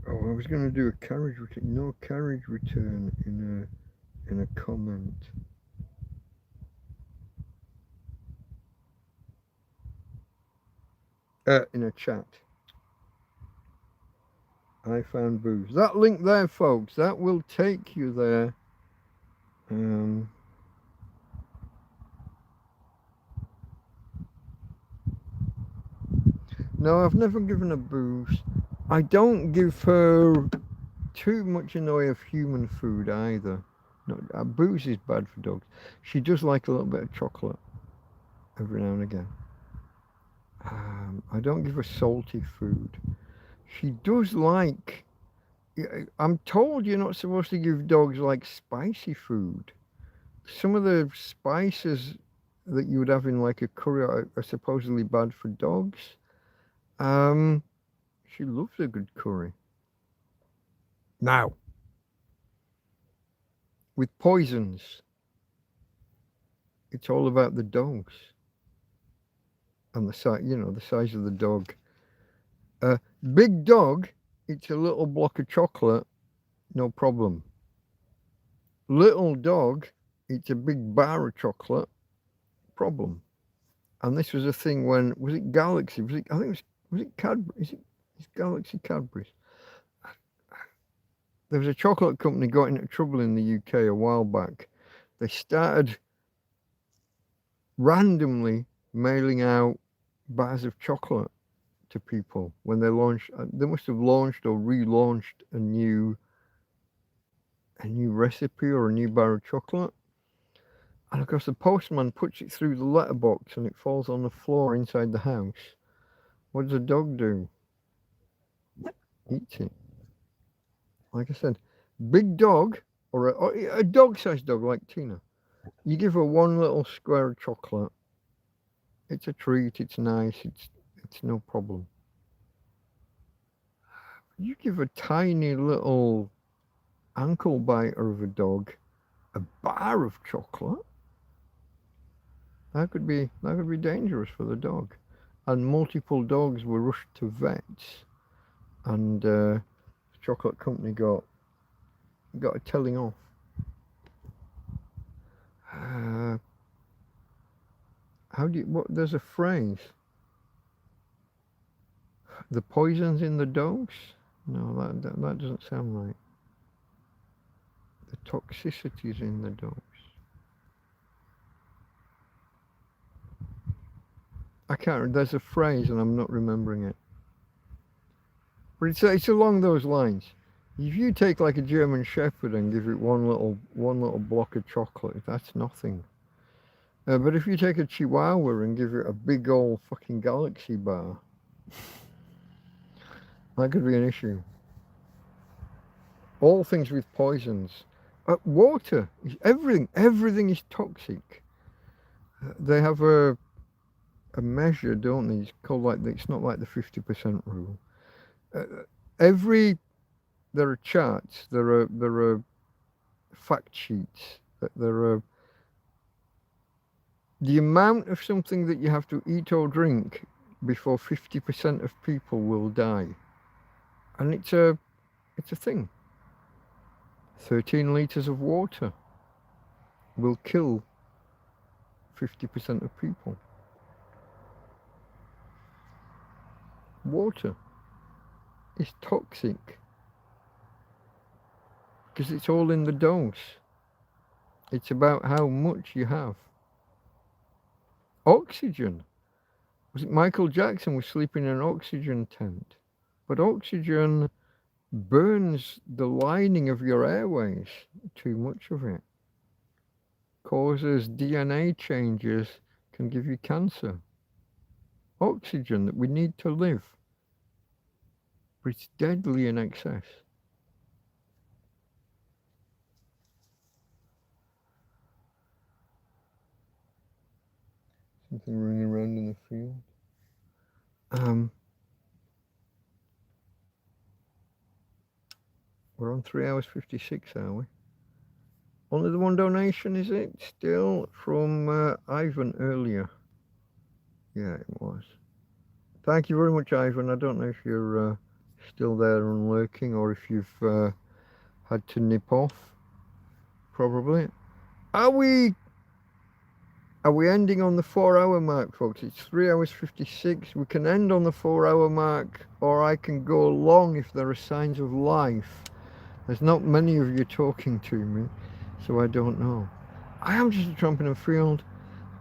Oh, I was going to do a carriage return. No carriage return in a comment. In a chat. I found booze. That link there, folks, that will take you there. No, I've never given her booze. I don't give her too much in the way of human food either. No, booze is bad for dogs. She does like a little bit of chocolate every now and again. I don't give her salty food. She does like, I'm told you're not supposed to give dogs like spicy food. Some of the spices that you would have in like a curry are supposedly bad for dogs. She loves a good curry. Now, with poisons, it's all about the dogs and the size, you know, the size of the dog. Big dog, it's a little block of chocolate, no problem. Little dog, it's a big bar of chocolate, problem. And this was a thing when, was it Galaxy? Was it, I think was it Cadbury? Is it Galaxy Cadbury's? There was a chocolate company got into trouble in the UK a while back. They started randomly mailing out bars of chocolate to people when they launched. They must have launched or relaunched a new recipe or a new bar of chocolate, and of course the postman puts it through the letterbox and it falls on the floor inside the house. What does a dog do? Eats it. Like I said, big dog or a dog-sized dog like Tina, you give her one little square of chocolate, it's a treat, it's nice, it's no problem. You give a tiny little ankle biter of a dog a bar of chocolate, that could be dangerous for the dog. And multiple dogs were rushed to vets, and the chocolate company got a telling off. There's a phrase. The poison's in the dogs? No, that doesn't sound right. The toxicity's in the dogs. I can't, there's a phrase and I'm not remembering it. But it's along those lines. If you take like a German Shepherd and give it one little block of chocolate, that's nothing. But if you take a Chihuahua and give it a big old fucking Galaxy bar, that could be an issue. All things with poisons. Water, everything is toxic. They have a a measure, don't they? It's called like it's not like the 50% rule. There are charts, there are fact sheets, there are the amount of something that you have to eat or drink before 50% of people will die, and it's a thing. 13 liters of water will kill 50% of people. Water is toxic because it's all in the dose. It's about how much you have. Oxygen. Was it Michael Jackson was sleeping in an oxygen tent? But oxygen burns the lining of your airways. Too much of it causes DNA changes, can give you cancer. Oxygen that we need to live, but it's deadly in excess. Something running around in the field. We're on 3 hours 56, are we? Only the one donation, is it? Still from Ivan earlier. Yeah, it was. Thank you very much, Ivan. I don't know if you're still there and lurking, or if you've had to nip off. Probably. Are we ending on the 4 hour mark, folks? It's 3 hours 56. We can end on the 4 hour mark, or I can go long if there are signs of life. There's not many of you talking to me, so I don't know. I am just a tramp in a field.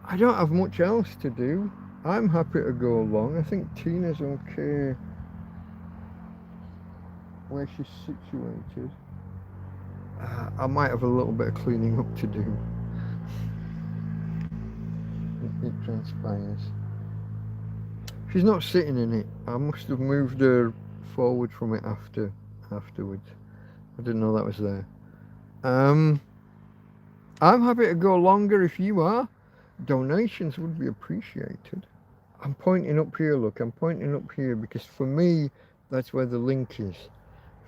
I don't have much else to do. I'm happy to go along. I think Tina's okay where she's situated. I might have a little bit of cleaning up to do. It transpires. She's not sitting in it. I must have moved her forward from it afterwards. I didn't know that was there. I'm happy to go longer if you are. Donations would be appreciated. I'm pointing up here, look. I'm pointing up here because for me, that's where the link is.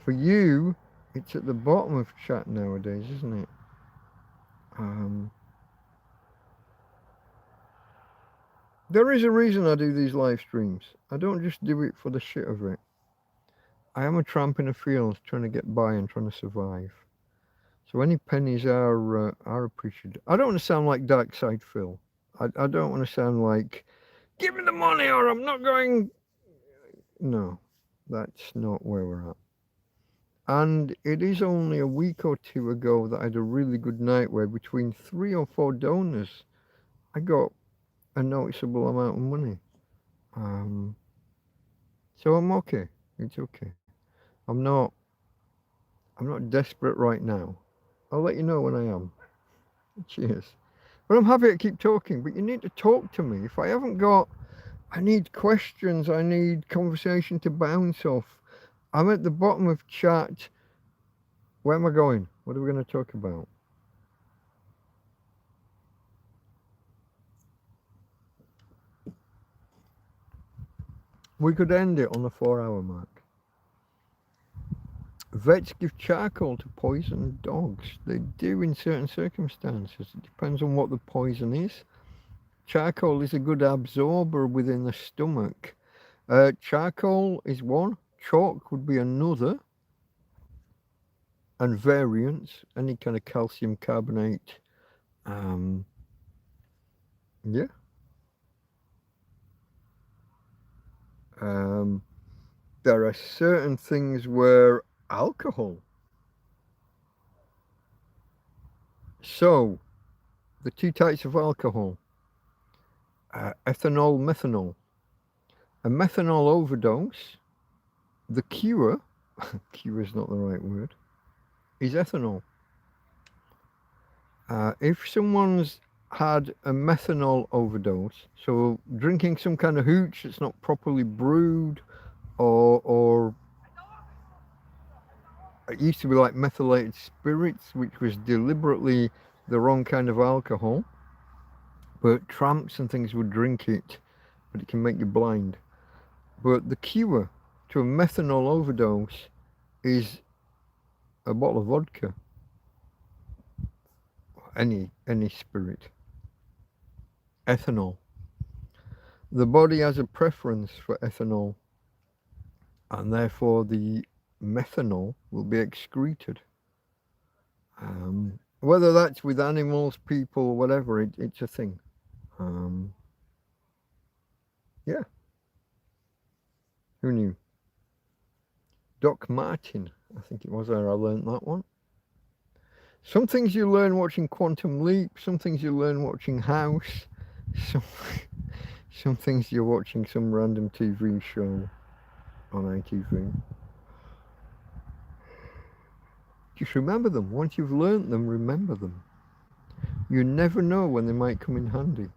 For you, it's at the bottom of chat nowadays, isn't it? There is a reason I do these live streams. I don't just do it for the shit of it. I am a tramp in a field trying to get by and trying to survive. So any pennies are appreciated. I don't want to sound like Dark Side Phil. I don't want to sound like, give me the money or I'm not going. No, that's not where we're at. And it is only a week or two ago that I had a really good night where between 3 or 4 donors, I got a noticeable amount of money. So I'm okay. It's okay. I'm not desperate right now. I'll let you know when I am. Cheers. But I'm happy to keep talking, but you need to talk to me. If I haven't got, I need questions, I need conversation to bounce off. I'm at the bottom of chat. Where am I going? What are we going to talk about? We could end it on the 4 hour mark. Vets give charcoal to poison dogs. They do in certain circumstances. It depends on what the poison is. Charcoal is a good absorber within the stomach. Charcoal is one. Chalk would be another. And variants, any kind of calcium carbonate. Yeah. There are certain things where alcohol. So, the 2 types of alcohol, ethanol, methanol. A methanol overdose, the cure, cure is not the right word, is ethanol. If someone's had a methanol overdose, so drinking some kind of hooch that's not properly brewed, or it used to be like methylated spirits, which was deliberately the wrong kind of alcohol, but tramps and things would drink it but it can make you blind. But the cure to a methanol overdose is a bottle of vodka. Any spirit. Ethanol. The body has a preference for ethanol, and therefore the methanol will be excreted. Whether that's with animals, people, whatever, it's a thing. Yeah. Who knew? Doc Martin, I think it was there I learned that one. Some things you learn watching Quantum Leap, some things you learn watching House, some things you're watching some random TV show on ITV. Just remember them. Once you've learnt them, remember them. You never know when they might come in handy.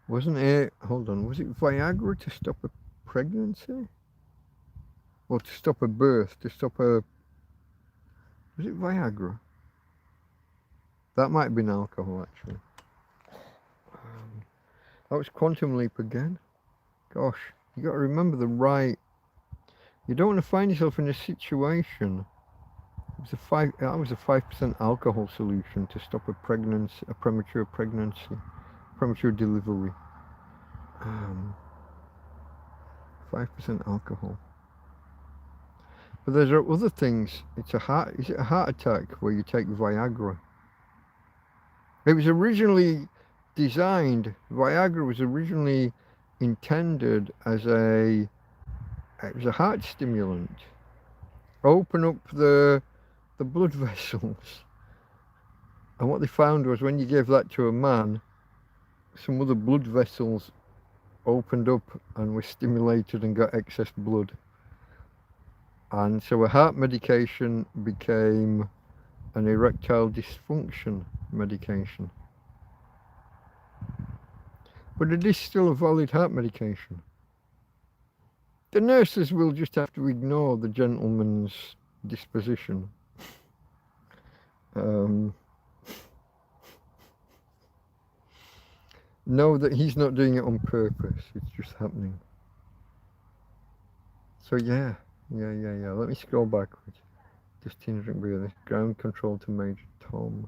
Wasn't it, hold on, was it Viagra to stop a pregnancy? Or to stop a birth, was it Viagra? That might have been alcohol, actually. That was Quantum Leap again. Gosh, you got to remember the right. You don't want to find yourself in a situation. That was a 5% alcohol solution to stop a premature pregnancy, premature delivery. 5% alcohol. But there's other things. Is it a heart attack where you take Viagra? It was originally designed. Viagra was originally intended as it was a heart stimulant. Open up the blood vessels. And what they found was when you gave that to a man, some other blood vessels opened up and were stimulated and got excess blood. And so a heart medication became an erectile dysfunction medication. But it is still a valid heart medication. The nurses will just have to ignore the gentleman's disposition. Know that he's not doing it on purpose, it's just happening. So yeah. Let me scroll backwards. Just drink beer. This ground control to Major Tom.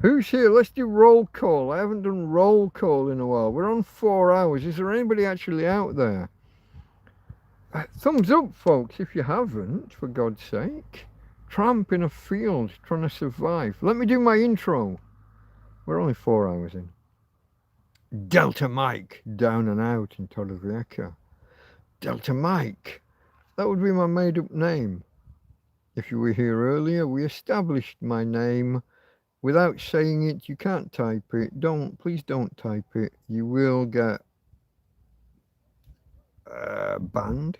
Who's here? Let's do roll call. I haven't done roll call in a while. We're on 4 hours. Is there anybody actually out there? Thumbs up, folks, if you haven't, for God's sake. Tramp in a field trying to survive. Let me do my intro. We're only 4 hours in. Delta Mike, down and out in Torrevieja. Delta Mike. That would be my made-up name. If you were here earlier, we established my name without saying it. You can't type it. Please don't type it. You will get banned.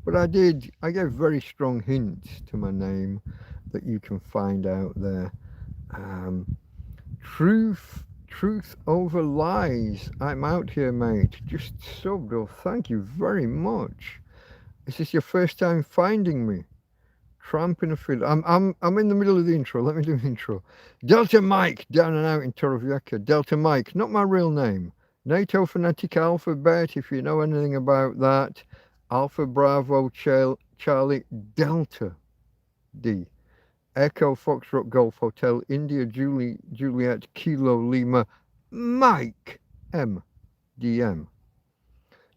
But I gave very strong hints to my name that you can find out there. Truth over lies. I'm out here, mate. Just subbed. Oh, thank you very much. Is this your first time finding me? Tramp in a field. I'm in the middle of the intro. Let me do the intro. Delta Mike, down and out in Torrevieja. Delta Mike, not my real name. NATO phonetic alphabet, if you know anything about that. Alpha Bravo Charlie Delta D. Echo Foxtrot Golf Hotel India Juliet Kilo Lima Mike M DM.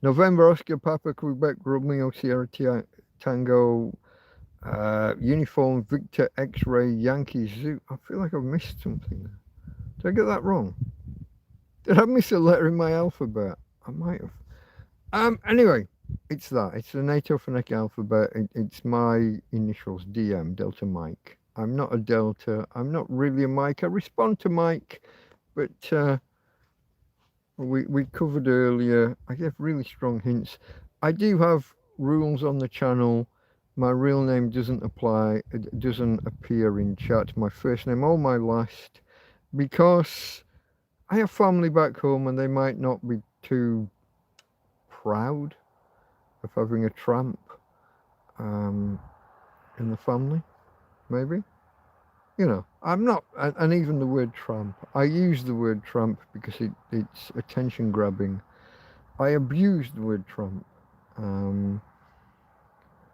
November Oscar Papa Quebec Romeo Sierra Tango Uniform Victor X-Ray Yankee Zoo. I feel like I've missed something. Did I get that wrong? Did I miss a letter in my alphabet? I might have. Anyway, it's that. It's the NATO phonetic alphabet. It's my initials, DM, Delta Mike. I'm not a Delta. I'm not really a Mike. I respond to Mike, but we covered earlier. I gave really strong hints. I do have rules on the channel. My real name doesn't apply. It doesn't appear in chat. My first name or my last, because I have family back home and they might not be too proud of having a tramp in the family, maybe. you know, I'm not, and even the word tramp, I use the word tramp because it's attention grabbing. I abuse the word tramp. Um,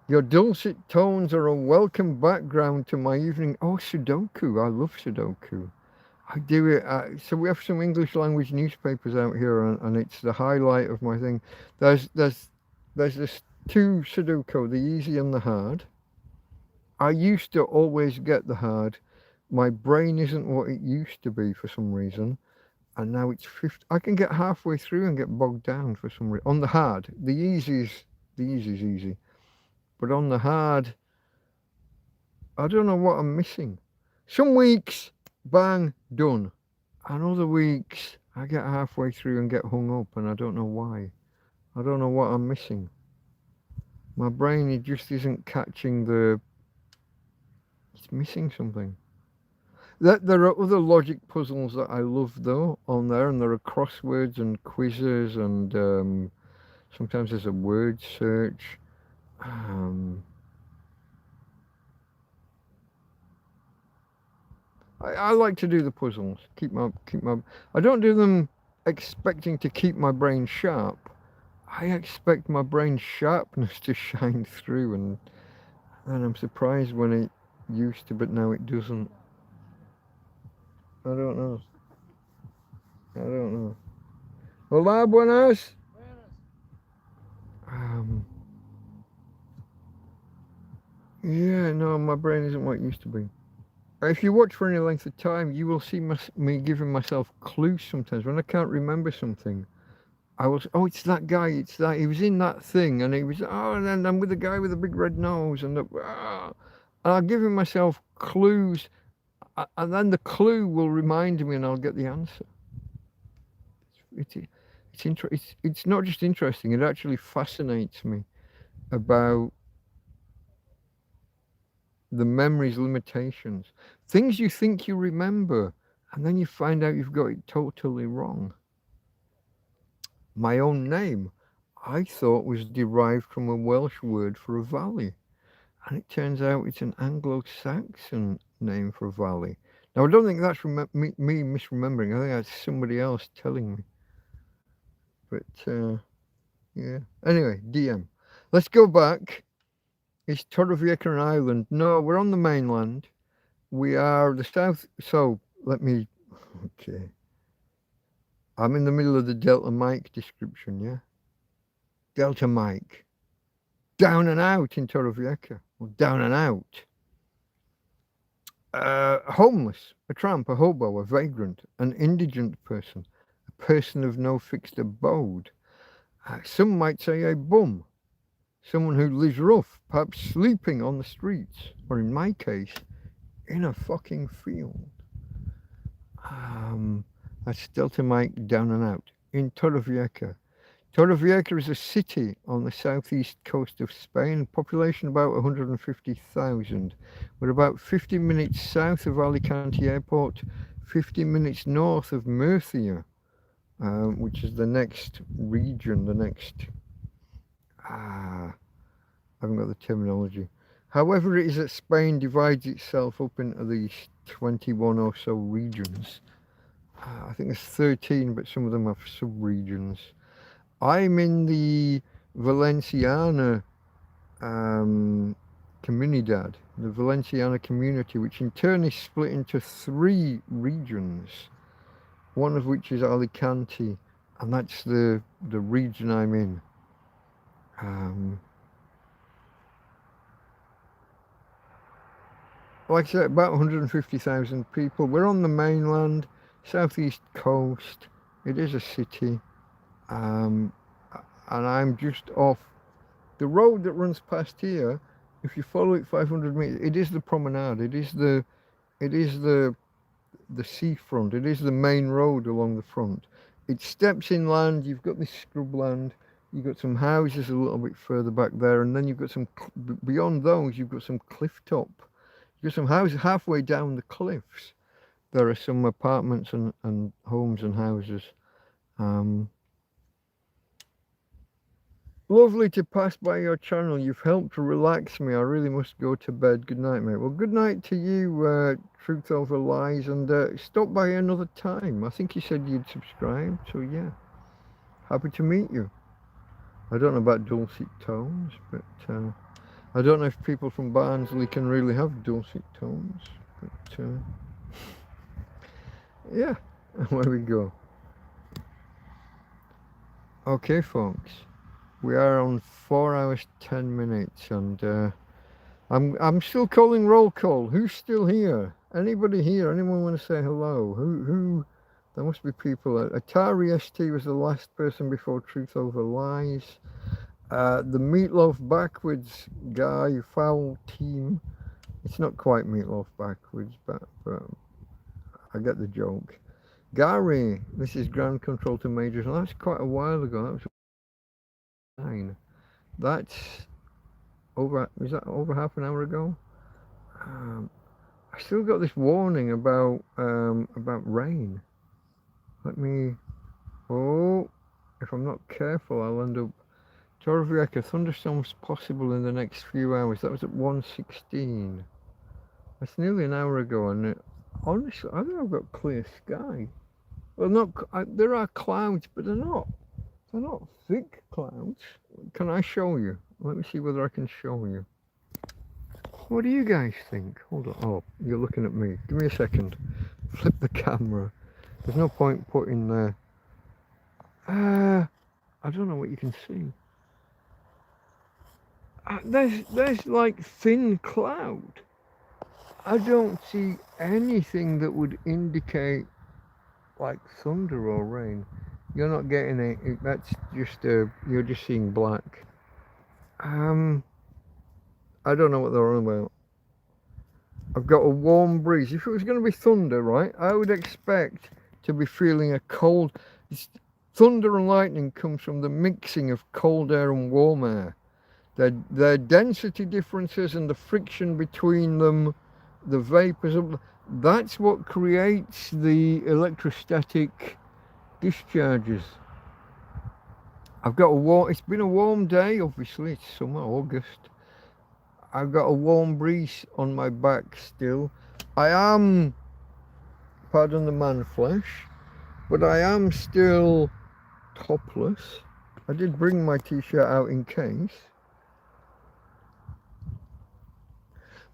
your dulcet tones are a welcome background to my evening. Oh, Sudoku. I love Sudoku. I do it. So we have some English language newspapers out here, and it's the highlight of my thing. There's this two Sudoku, the easy and the hard. I used to always get the hard. My brain isn't what it used to be for some reason, and now it's 50. I can get halfway through and get bogged down for some reason. On the hard, the easy's easy, but on the hard, I don't know what I'm missing. Some weeks, bang, done. And other weeks, I get halfway through and get hung up, and I don't know why. I don't know what I'm missing. My brain, it just isn't catching the. It's missing something. There are other logic puzzles that I love though on there, and there are crosswords and quizzes, and sometimes there's a word search. I like to do the puzzles. Keep my. I don't do them expecting to keep my brain sharp. I expect my brain's sharpness to shine through, and I'm surprised when it used to, but now it doesn't. I don't know. I don't know. Hola, buenas. Yeah, no, my brain isn't what it used to be. If you watch for any length of time, you will see me giving myself clues sometimes. When I can't remember something, I was, oh, it's that guy, it's that, he was in that thing, and he was, oh, and then I'm with the guy with the big red nose, and I'm giving myself clues, and then the clue will remind me, and I'll get the answer. It's not just interesting, it actually fascinates me about the memory's limitations. Things you think you remember, and then you find out you've got it totally wrong. My own name, I thought, was derived from a Welsh word for a valley, and it turns out it's an Anglo-Saxon name for a valley. Now, I don't think that's me misremembering. I think that's somebody else telling me. But, yeah. Anyway, DM. Let's go back. Is Torrevieja an island? No, we're on the mainland. We are the south. So, let me. Okay. I'm in the middle of the Delta Mike description, yeah? Delta Mike. Down and out in Torrevieja. Well, down and out. Homeless, a tramp, a hobo, a vagrant, an indigent person, a person of no fixed abode. Some might say a bum, someone who lives rough, perhaps sleeping on the streets, or in my case, in a fucking field. That's Delta Mike down and out in Torrevieja. Torrevieja is a city on the southeast coast of Spain, population about 150,000. We're about 50 minutes south of Alicante Airport, 50 minutes north of Murcia, which is the next region, the next... I haven't got the terminology. However it is that Spain divides itself up into these 21 or so regions. I think there's 13, but some of them have sub-regions. I'm in the Valenciana Comunidad, the Valenciana community, which in turn is split into 3 regions, one of which is Alicante, and that's the region I'm in. Like I said, about 150,000 people. We're on the mainland, southeast coast. It is a city. And I'm just off the road that runs past here. If you follow it 500 meters, it is the promenade. It is the seafront. It is the main road along the front. It steps inland. You've got this scrubland. You've got some houses a little bit further back there, and then you've got some beyond those. You've got some cliff top. You've got some houses halfway down the cliffs. There are some apartments and homes and houses. Lovely to pass by your channel. You've helped to relax me. I really must go to bed. Good night, mate. Well, good night to you, Truth Over Lies, and stop by another time. I think you said you'd subscribe, so yeah. Happy to meet you. I don't know about dulcet tones, but I don't know if people from Barnsley can really have dulcet tones, but yeah, where we go. Okay, folks, we are on 4 hours 10 minutes, and I'm still calling roll call. Who's still here? Anybody here? Anyone want to say hello? Who? There must be people. Atari ST was the last person before Truth Over Lies. The Meatloaf Backwards guy, Foul Team. It's not quite Meatloaf Backwards, but I get the joke. Gary, this is ground control to majors. Well, that's quite a while ago. That was 9. That's over. Is that over half an hour ago? I still got this warning about rain. Let me. Oh, if I'm not careful, I'll end up. Torrevieja, thunderstorms possible in the next few hours. That was at 1:16. That's nearly an hour ago, and honestly, I think I've got clear sky. Well, not there are clouds, but they're not thick clouds. Can I show you? Let me see whether I can show you. What do you guys think? Hold on. Oh, you're looking at me. Give me a second. Flip the camera. There's no point putting there. I don't know what you can see. There's like thin cloud. I don't see anything that would indicate like thunder or rain. You're not getting it. That's just you're just seeing black. I don't know what they're on about. I've got a warm breeze. If it was going to be thunder, right, I would expect to be feeling a cold. Thunder and lightning comes from the mixing of cold air and warm air. Their density differences and the friction between them, the vapors, that's what creates the electrostatic discharges. I've got it's been a warm day, obviously, it's summer, August. I've got a warm breeze on my back still. I am, pardon the man flesh, but I am still topless. I did bring my t-shirt out in case.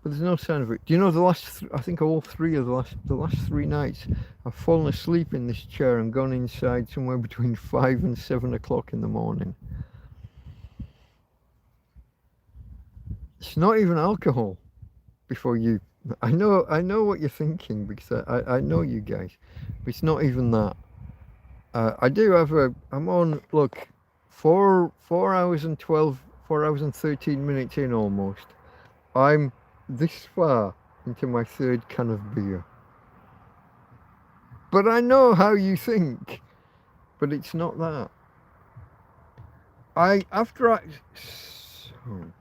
But there's no sign of it. Do you know I think all 3 of the last 3 nights I've fallen asleep in this chair and gone inside somewhere between 5 and 7 o'clock in the morning. It's not even alcohol before you. I know what you're thinking, because I know you guys, but it's not even that. I do have I'm on, look, 4 hours and 13 minutes in almost. I'm this far into my 3rd can of beer. But I know how you think, but it's not that. Oh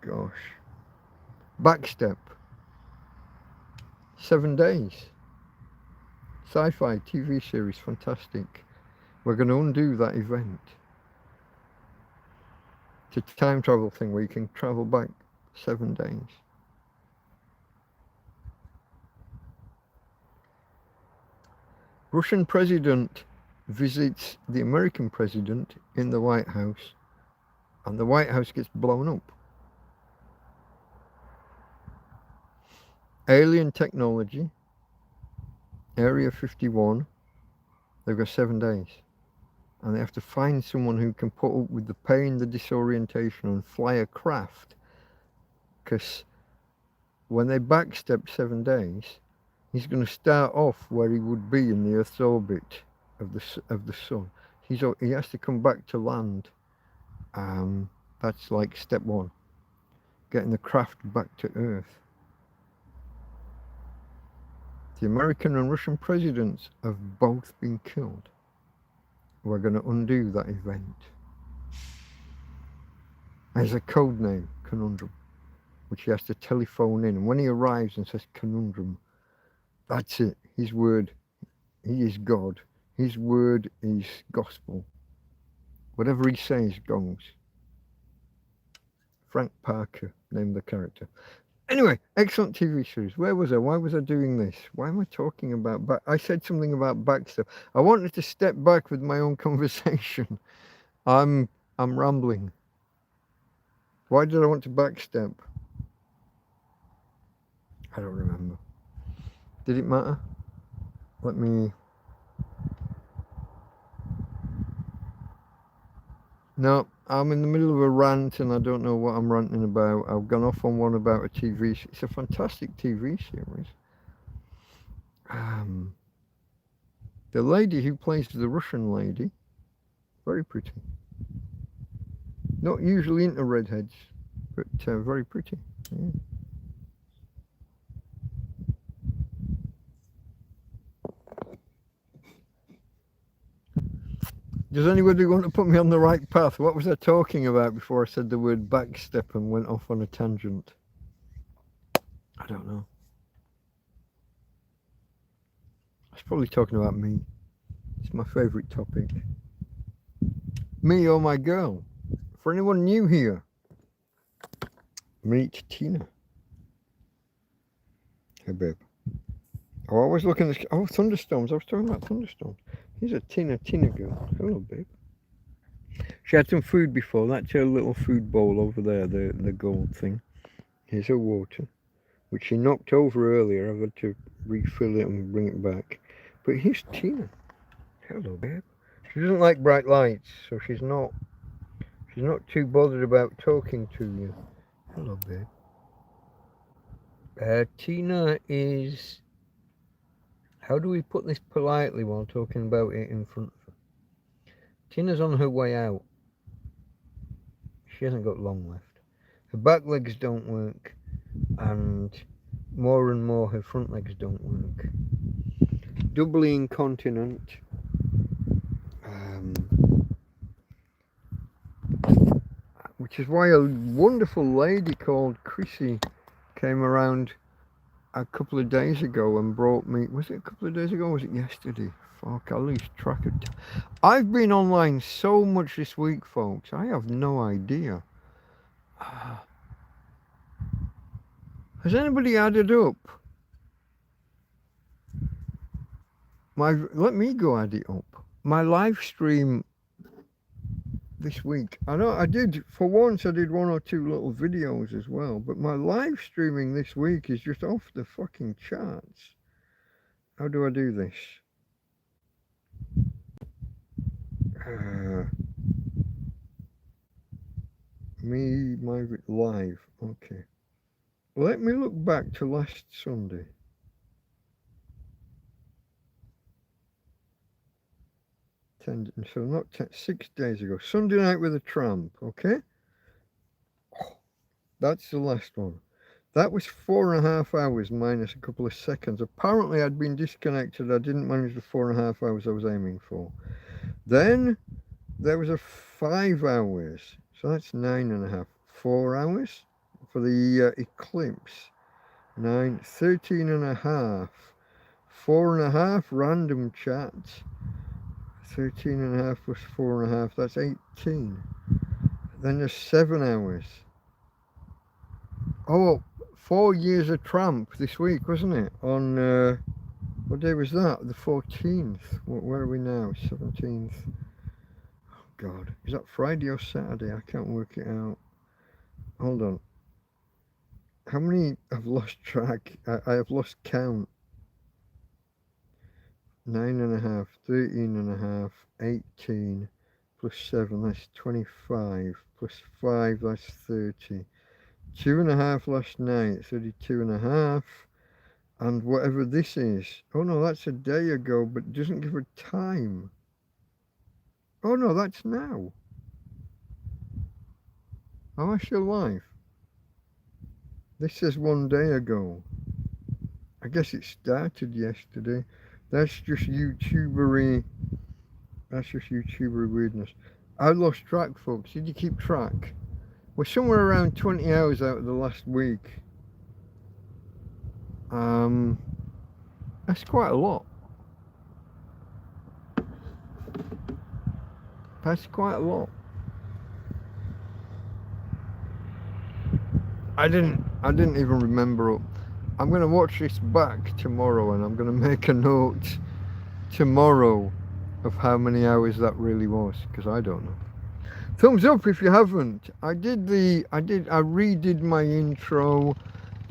gosh. Backstep. 7 days. Sci-fi TV series, fantastic. We're going to undo that event. It's a time travel thing where you can travel back 7 days. Russian president visits the American president in the White House, and the White House gets blown up. Alien technology, Area 51, they've got 7 days. And they have to find someone who can put up with the pain, the disorientation, and fly a craft. Because when they backstep 7 days, he's going to start off where he would be in the Earth's orbit of the sun. He has to come back to land. That's like step 1, getting the craft back to Earth. The American and Russian presidents have both been killed. We're going to undo that event. There's a code name, Conundrum, which he has to telephone in. And when he arrives and says Conundrum, that's it. His word, he is God. His word is gospel. Whatever he says goes. Frank Parker, named the character. Anyway, excellent TV series. Where was I? Why was I doing this? Why am I talking about back? I said something about back stuff. I wanted to step back with my own conversation. I'm rambling. Why did I want to backstep? I don't remember. Did it matter? Let me... No, I'm in the middle of a rant and I don't know what I'm ranting about. I've gone off on one about a TV. It's a fantastic TV series. The lady who plays the Russian lady, very pretty. Not usually into redheads, but very pretty. Yeah. Does anybody want to put me on the right path? What was I talking about before I said the word backstep and went off on a tangent? I don't know. I was probably talking about me. It's my favourite topic. Me or my girl. For anyone new here, meet Tina. Hey, babe. Oh, I was looking at this. Oh, thunderstorms. I was talking about thunderstorms. Here's a Tina girl. Hello, babe. She had some food before. That's her little food bowl over there, the gold thing. Here's her water, which she knocked over earlier. I've had to refill it and bring it back. But here's Tina. Hello, babe. She doesn't like bright lights, so she's not too bothered about talking to you. Hello, babe. Tina is... How do we put this politely while talking about it in front of her? Tina's on her way out. She hasn't got long left. Her back legs don't work, and more her front legs don't work. Doubly incontinent. Which is why a wonderful lady called Chrissy came around a couple of days ago and brought me... Was it a couple of days ago or was it yesterday? Fuck, I lose track of time. I've been online so much this week, folks. I have no idea. Has anybody added up? Let me go add it up. My live stream this week. I know I did, for once I did one or two little videos as well, but my live streaming this week is just off the fucking charts. How do I do this? My live, okay. Let me look back to last Sunday. So not 6 days ago. Sunday night with a tramp, okay? Oh, that's the last one. That was 4.5 hours minus a couple of seconds. Apparently I'd been disconnected. I didn't manage the 4.5 hours I was aiming for. Then there was a 5 hours. So that's 9.5. 4 hours for the eclipse. 9, 13.5. 4.5 random chat. 13.5 plus 4.5, that's 18. Then there's 7 hours. Oh, 4 years of Tramp this week, wasn't it? On, what day was that? The 14th. Where are we now? 17th. Oh, God. Is that Friday or Saturday? I can't work it out. Hold on. How many? I've lost track. I have lost count. 9.5, 13.5, 18, plus 7, that's 25, plus 5, that's 30. 2.5 last night, 32.5, and whatever this is. Oh no, that's a day ago, but it doesn't give a time. Oh no, that's now. Am I still live? This says 1 day ago. I guess it started yesterday. That's just YouTubery. That's just YouTuber weirdness. I lost track, folks. Did you keep track? We're somewhere around 20 hours out of the last week. That's quite a lot. That's quite a lot. I didn't even remember. I'm going to watch this back tomorrow, and I'm going to make a note tomorrow of how many hours that really was, because I don't know. Thumbs up if you haven't. I redid my intro.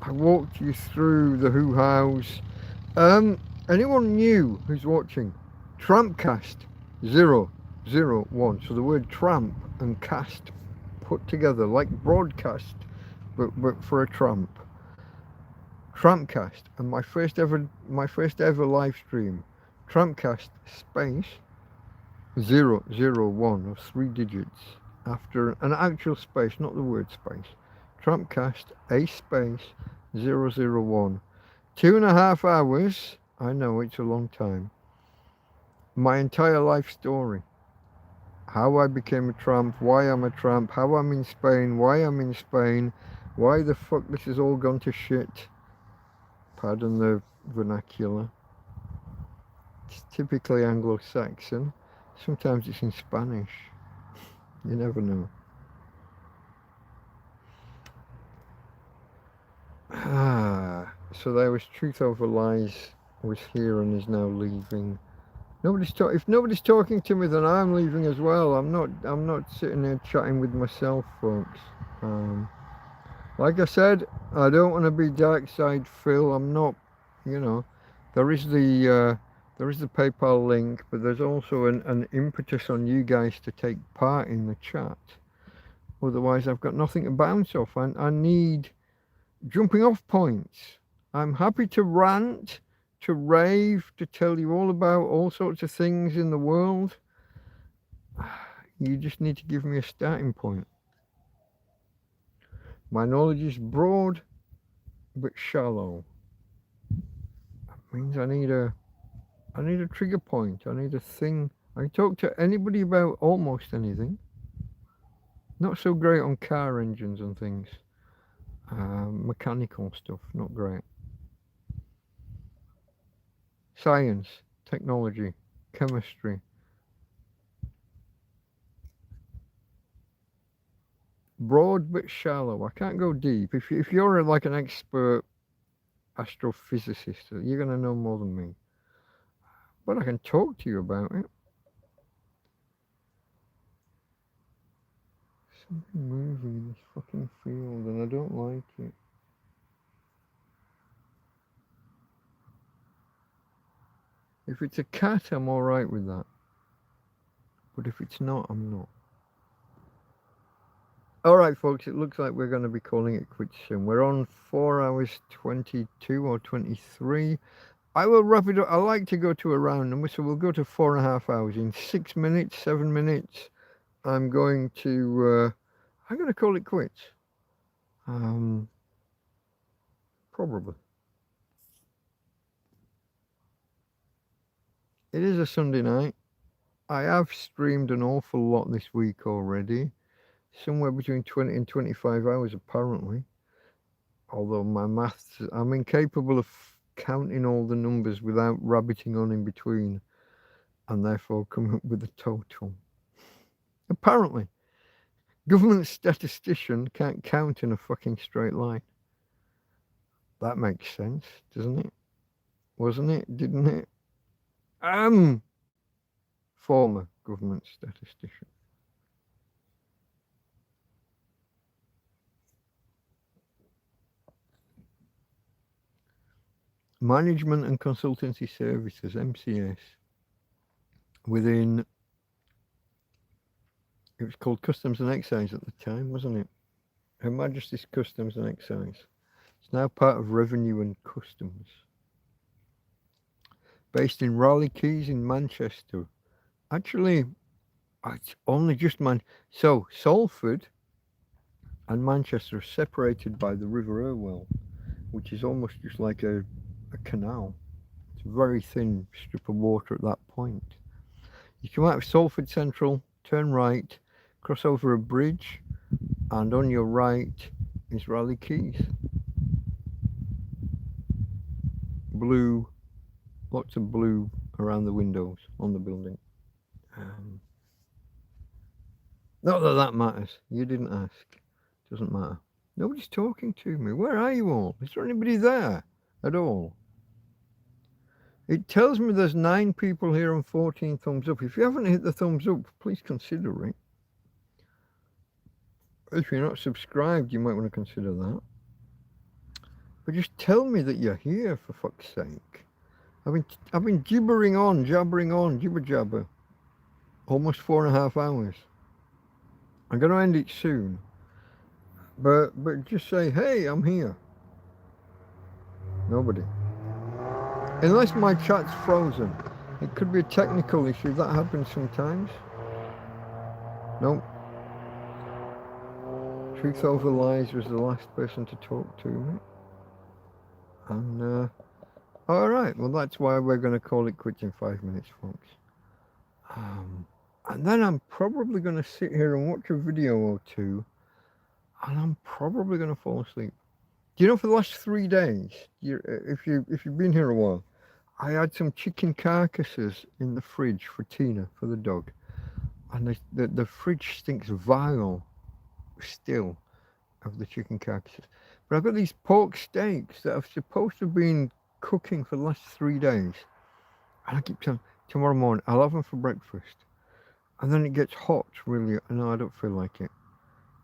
I walked you through the hoo-hows. Anyone new who's watching? TrampCast 001. So the word tramp and cast put together, like broadcast, but for a tramp. TrampCast, and my first ever live stream. TrampCast space 001, or 3 digits after an actual space, not the word space. TrampCast a space 001. 2.5 hours. I know it's a long time. My entire life story. How I became a tramp, why I'm a tramp, how I'm in Spain, why I'm in Spain, why the fuck this has all gone to shit. Pardon the vernacular. It's typically Anglo-Saxon. Sometimes it's in Spanish. You never know. So there was Truth Over Lies was here and is now leaving. If nobody's talking to me, then I'm leaving as well. I'm not sitting there chatting with myself, folks. Like I said, I don't want to be dark side Phil. I'm not, there is the PayPal link, but there's also an impetus on you guys to take part in the chat. Otherwise, I've got nothing to bounce off. I need jumping off points. I'm happy to rant, to rave, to tell you all about all sorts of things in the world. You just need to give me a starting point. My knowledge is broad but shallow. That means I need a trigger point. I need a thing. I can talk to anybody about almost anything. Not so great on car engines and things. Mechanical stuff, not great. Science, technology, chemistry. Broad but shallow. I can't go deep. If you're like an expert astrophysicist, you're going to know more than me. But I can talk to you about it. Something moving in this fucking field and I don't like it. If it's a cat, I'm alright with that. But if it's not, I'm not. Alright folks, it looks like we're going to be calling it quits soon. We're on 4 hours 22 or 23. I will wrap it up. I like to go to a round number, so we'll go to 4.5 hours. In 6 minutes, 7 minutes, I'm going to call it quits. Probably. It is a Sunday night. I have streamed an awful lot this week already. Somewhere between 20 and 25 hours apparently. Although my maths, I'm incapable of counting all the numbers without rabbiting on in between and therefore coming up with a total. Apparently. Government statistician can't count in a fucking straight line. That makes sense, doesn't it? Wasn't it? Didn't it? Former government statistician. Management and Consultancy Services, MCS, within, it was called Customs and Excise at the time, wasn't it? Her Majesty's Customs and Excise. It's now part of Revenue and Customs. Based in Raleigh Keys in Manchester. Actually, it's only just So, Salford and Manchester are separated by the River Irwell, which is almost just like a canal. It's a very thin strip of water at that point. You come out of Salford Central, turn right, cross over a bridge, and on your right is Raleigh Keys. Blue, lots of blue around the windows on the building. Not that that matters. You didn't ask. Doesn't matter. Nobody's talking to me. Where are you all? Is there anybody there at all? It tells me there's 9 people here and 14 thumbs up. If you haven't hit the thumbs up, please consider it. If you're not subscribed, you might want to consider that. But just tell me that you're here, for fuck's sake. I've been jabbering on, jibber jabber. Almost 4.5 hours. I'm going to end it soon. But just say, hey, I'm here. Nobody. Unless my chat's frozen. It could be a technical issue. That happens sometimes. Nope. Truth Over Lies was the last person to talk to me. And, alright, well that's why we're going to call it quits in 5 minutes, folks. And then I'm probably going to sit here and watch a video or two, and I'm probably going to fall asleep. Do you know, for the last 3 days, if you've been here a while, I had some chicken carcasses in the fridge for Tina, for the dog, and the fridge stinks vile still of the chicken carcasses. But I've got these pork steaks that are supposed to have been cooking for the last 3 days, and I keep telling tomorrow morning I'll have them for breakfast, and then it gets hot really. No, I don't feel like it.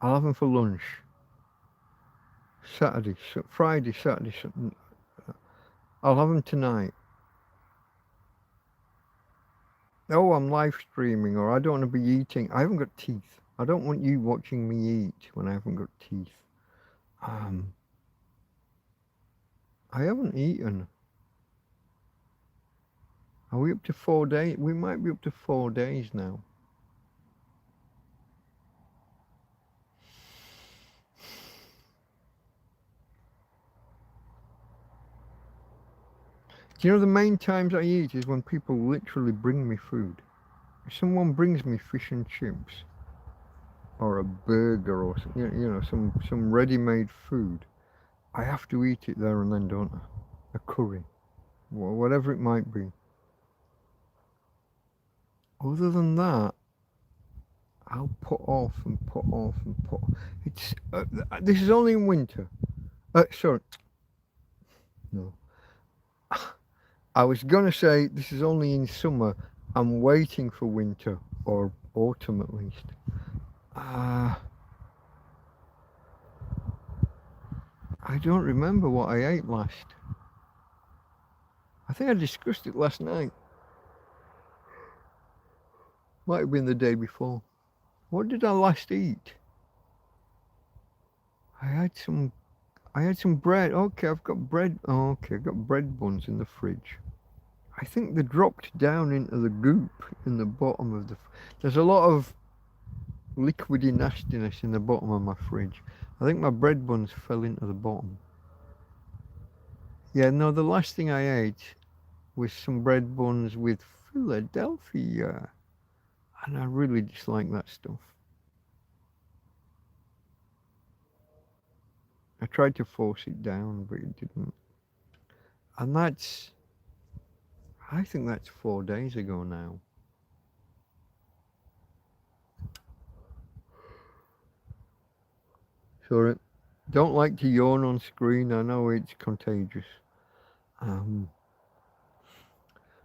I'll have them for lunch. Friday, Saturday. I'll have them tonight. Oh, I'm live streaming, or I don't want to be eating. I haven't got teeth. I don't want you watching me eat when I haven't got teeth. I haven't eaten. Are we up to 4 days? We might be up to 4 days now. Do you know the main times I eat is when people literally bring me food. If someone brings me fish and chips, or a burger, or some ready-made food, I have to eat it there and then, don't I? A curry, whatever it might be. Other than that, I'll put off and put off and put. It's this is only in winter. Sorry. No. I was gonna say this is only in summer. I'm waiting for winter or autumn at least. I don't remember what I ate last. I think I discussed it last night. Might have been the day before. What did I last eat? I had some bread. Okay, I've got bread. Oh, okay, I've got bread buns in the fridge. I think they dropped down into the goop in the bottom of the. There's a lot of liquidy nastiness in the bottom of my fridge. I think my bread buns fell into the bottom. Yeah, no, the last thing I ate was some bread buns with Philadelphia, and I really dislike that stuff. I tried to force it down, but it didn't. And I think that's 4 days ago now. Sorry, don't like to yawn on screen. I know it's contagious.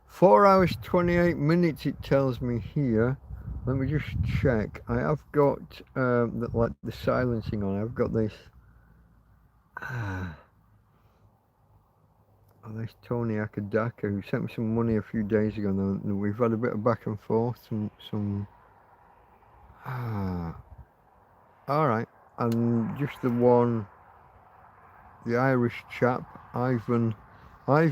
4 hours 28 minutes it tells me here. Let me just check. I have got like the silencing on. I've got this. Oh, there's Tony Akadaka, who sent me some money a few days ago. And we've had a bit of back and forth. All right. And just the one, the Irish chap, Ivan. I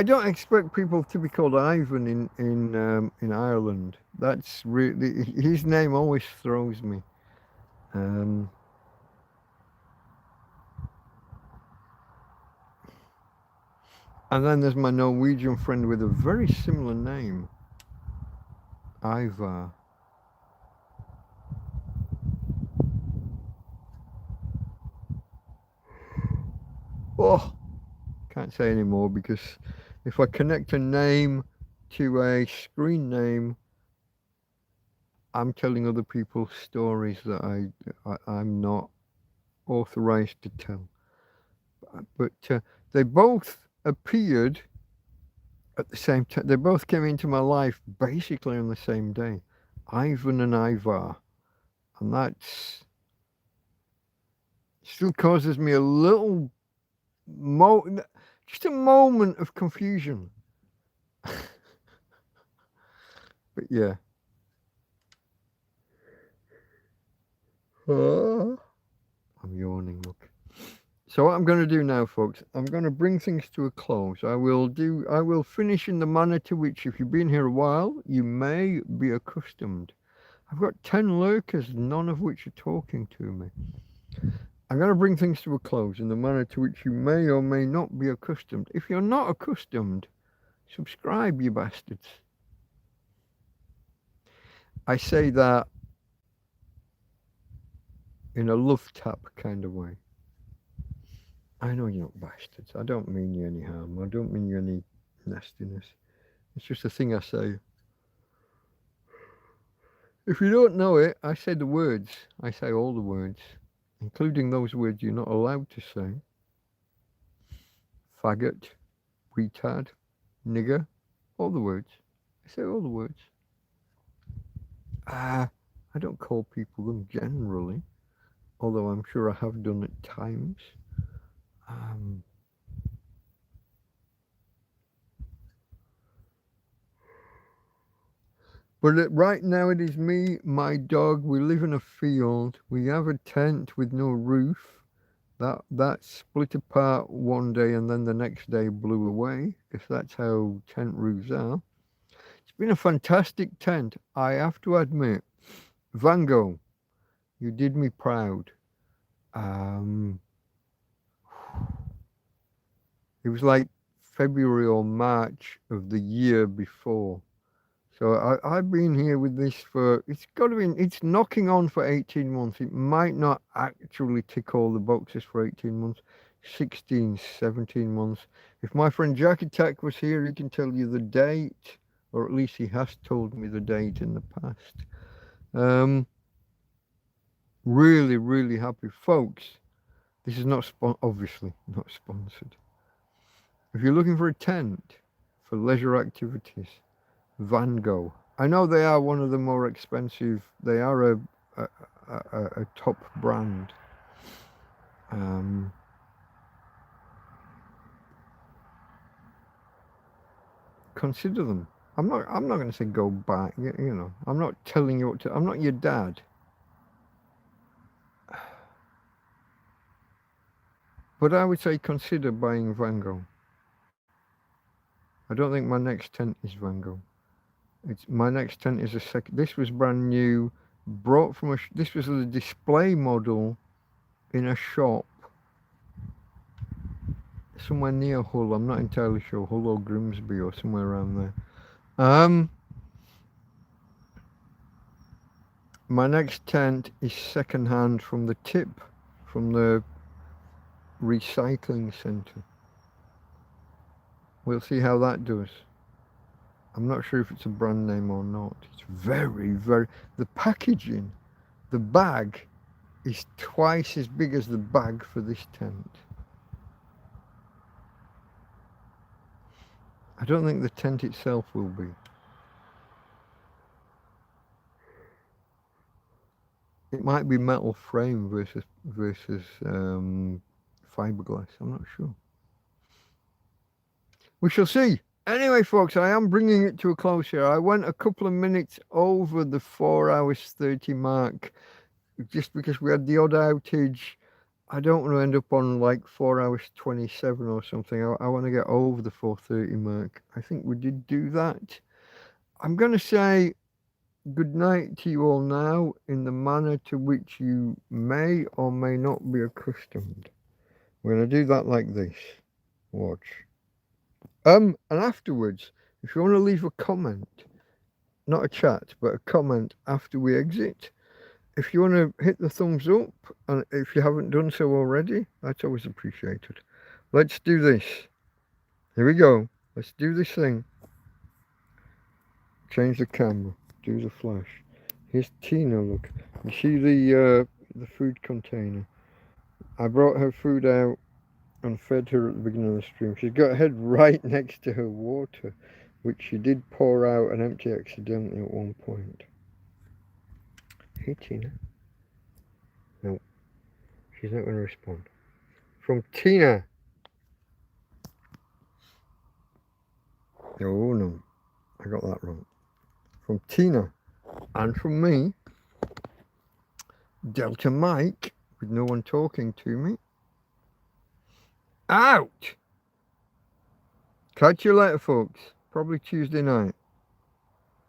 don't expect people to be called Ivan in Ireland. That's really, his name always throws me. And then there's my Norwegian friend with a very similar name, Ivar. Oh, can't say any more, because if I connect a name to a screen name, I'm telling other people's stories that I'm not authorized to tell. But they both appeared at the same time. They both came into my life basically on the same day, Ivan and Ivar, and that's still causes me a little just a moment of confusion. But yeah. I'm yawning, look. So what I'm going to do now, folks, I'm going to bring things to a close. I will finish in the manner to which, if you've been here a while, you may be accustomed. I've got 10 lurkers, none of which are talking to me. I'm going to bring things to a close in the manner to which you may or may not be accustomed. If you're not accustomed, subscribe, you bastards. I say that in a love tap kind of way. I know you're not bastards. I don't mean you any harm. I don't mean you any nastiness. It's just a thing I say. If you don't know it, I say the words. I say all the words, including those words you're not allowed to say. Faggot, retard, nigger, all the words. I say all the words. I don't call people them generally, although I'm sure I have done at times. But right now it is me, my dog. We live in a field. We have a tent with no roof. That split apart one day and then the next day blew away, if that's how tent roofs are. It's been a fantastic tent, I have to admit. Van Gogh, you did me proud. It was like February or March of the year before. So I've been here with this for, it's knocking on for 18 months. It might not actually tick all the boxes for 18 months, 16, 17 months. If my friend Jack Attack was here, he can tell you the date, or at least he has told me the date in the past. Really, really happy. Folks, this is not, obviously not sponsored. If you're looking for a tent for leisure activities, Van Gogh. I know they are one of the more expensive. They are a top brand. Consider them. I'm not going to say go back. You know, I'm not telling you what to. I'm not your dad. But I would say consider buying Van Gogh. I don't think my next tent is Van Gogh. My next tent is a second. This was brand new, brought from this was a display model in a shop somewhere near Hull. I'm not entirely sure, Hull or Grimsby or somewhere around there. My next tent is second hand from the tip, from the recycling centre. We'll see how that does. I'm not sure if it's a brand name or not. It's very, very... The packaging, the bag, is twice as big as the bag for this tent. I don't think the tent itself will be. It might be metal frame versus fiberglass. I'm not sure. We shall see. Anyway, folks, I am bringing it to a close here. I went a couple of minutes over the 4 hours 30 mark just because we had the odd outage. I don't want to end up on like 4 hours 27 or something. I want to get over the 4:30 mark. I think we did do that. I'm going to say good night to you all now in the manner to which you may or may not be accustomed. We're going to do that like this. Watch. And afterwards, if you want to leave a comment, not a chat, but a comment after we exit, if you want to hit the thumbs up, and if you haven't done so already, that's always appreciated. Let's do this. Here we go. Let's do this thing. Change the camera. Do the flash. Here's Tina, look. You see the food container. I brought her food out and fed her at the beginning of the stream. She's got her head right next to her water, which she did pour out and empty accidentally at one point. Hey, Tina. No, she's not going to respond. From Tina. Oh, no. I got that wrong. From Tina. And from me. Delta Mike. With no one talking to me. Out! Catch you later, folks. Probably Tuesday night.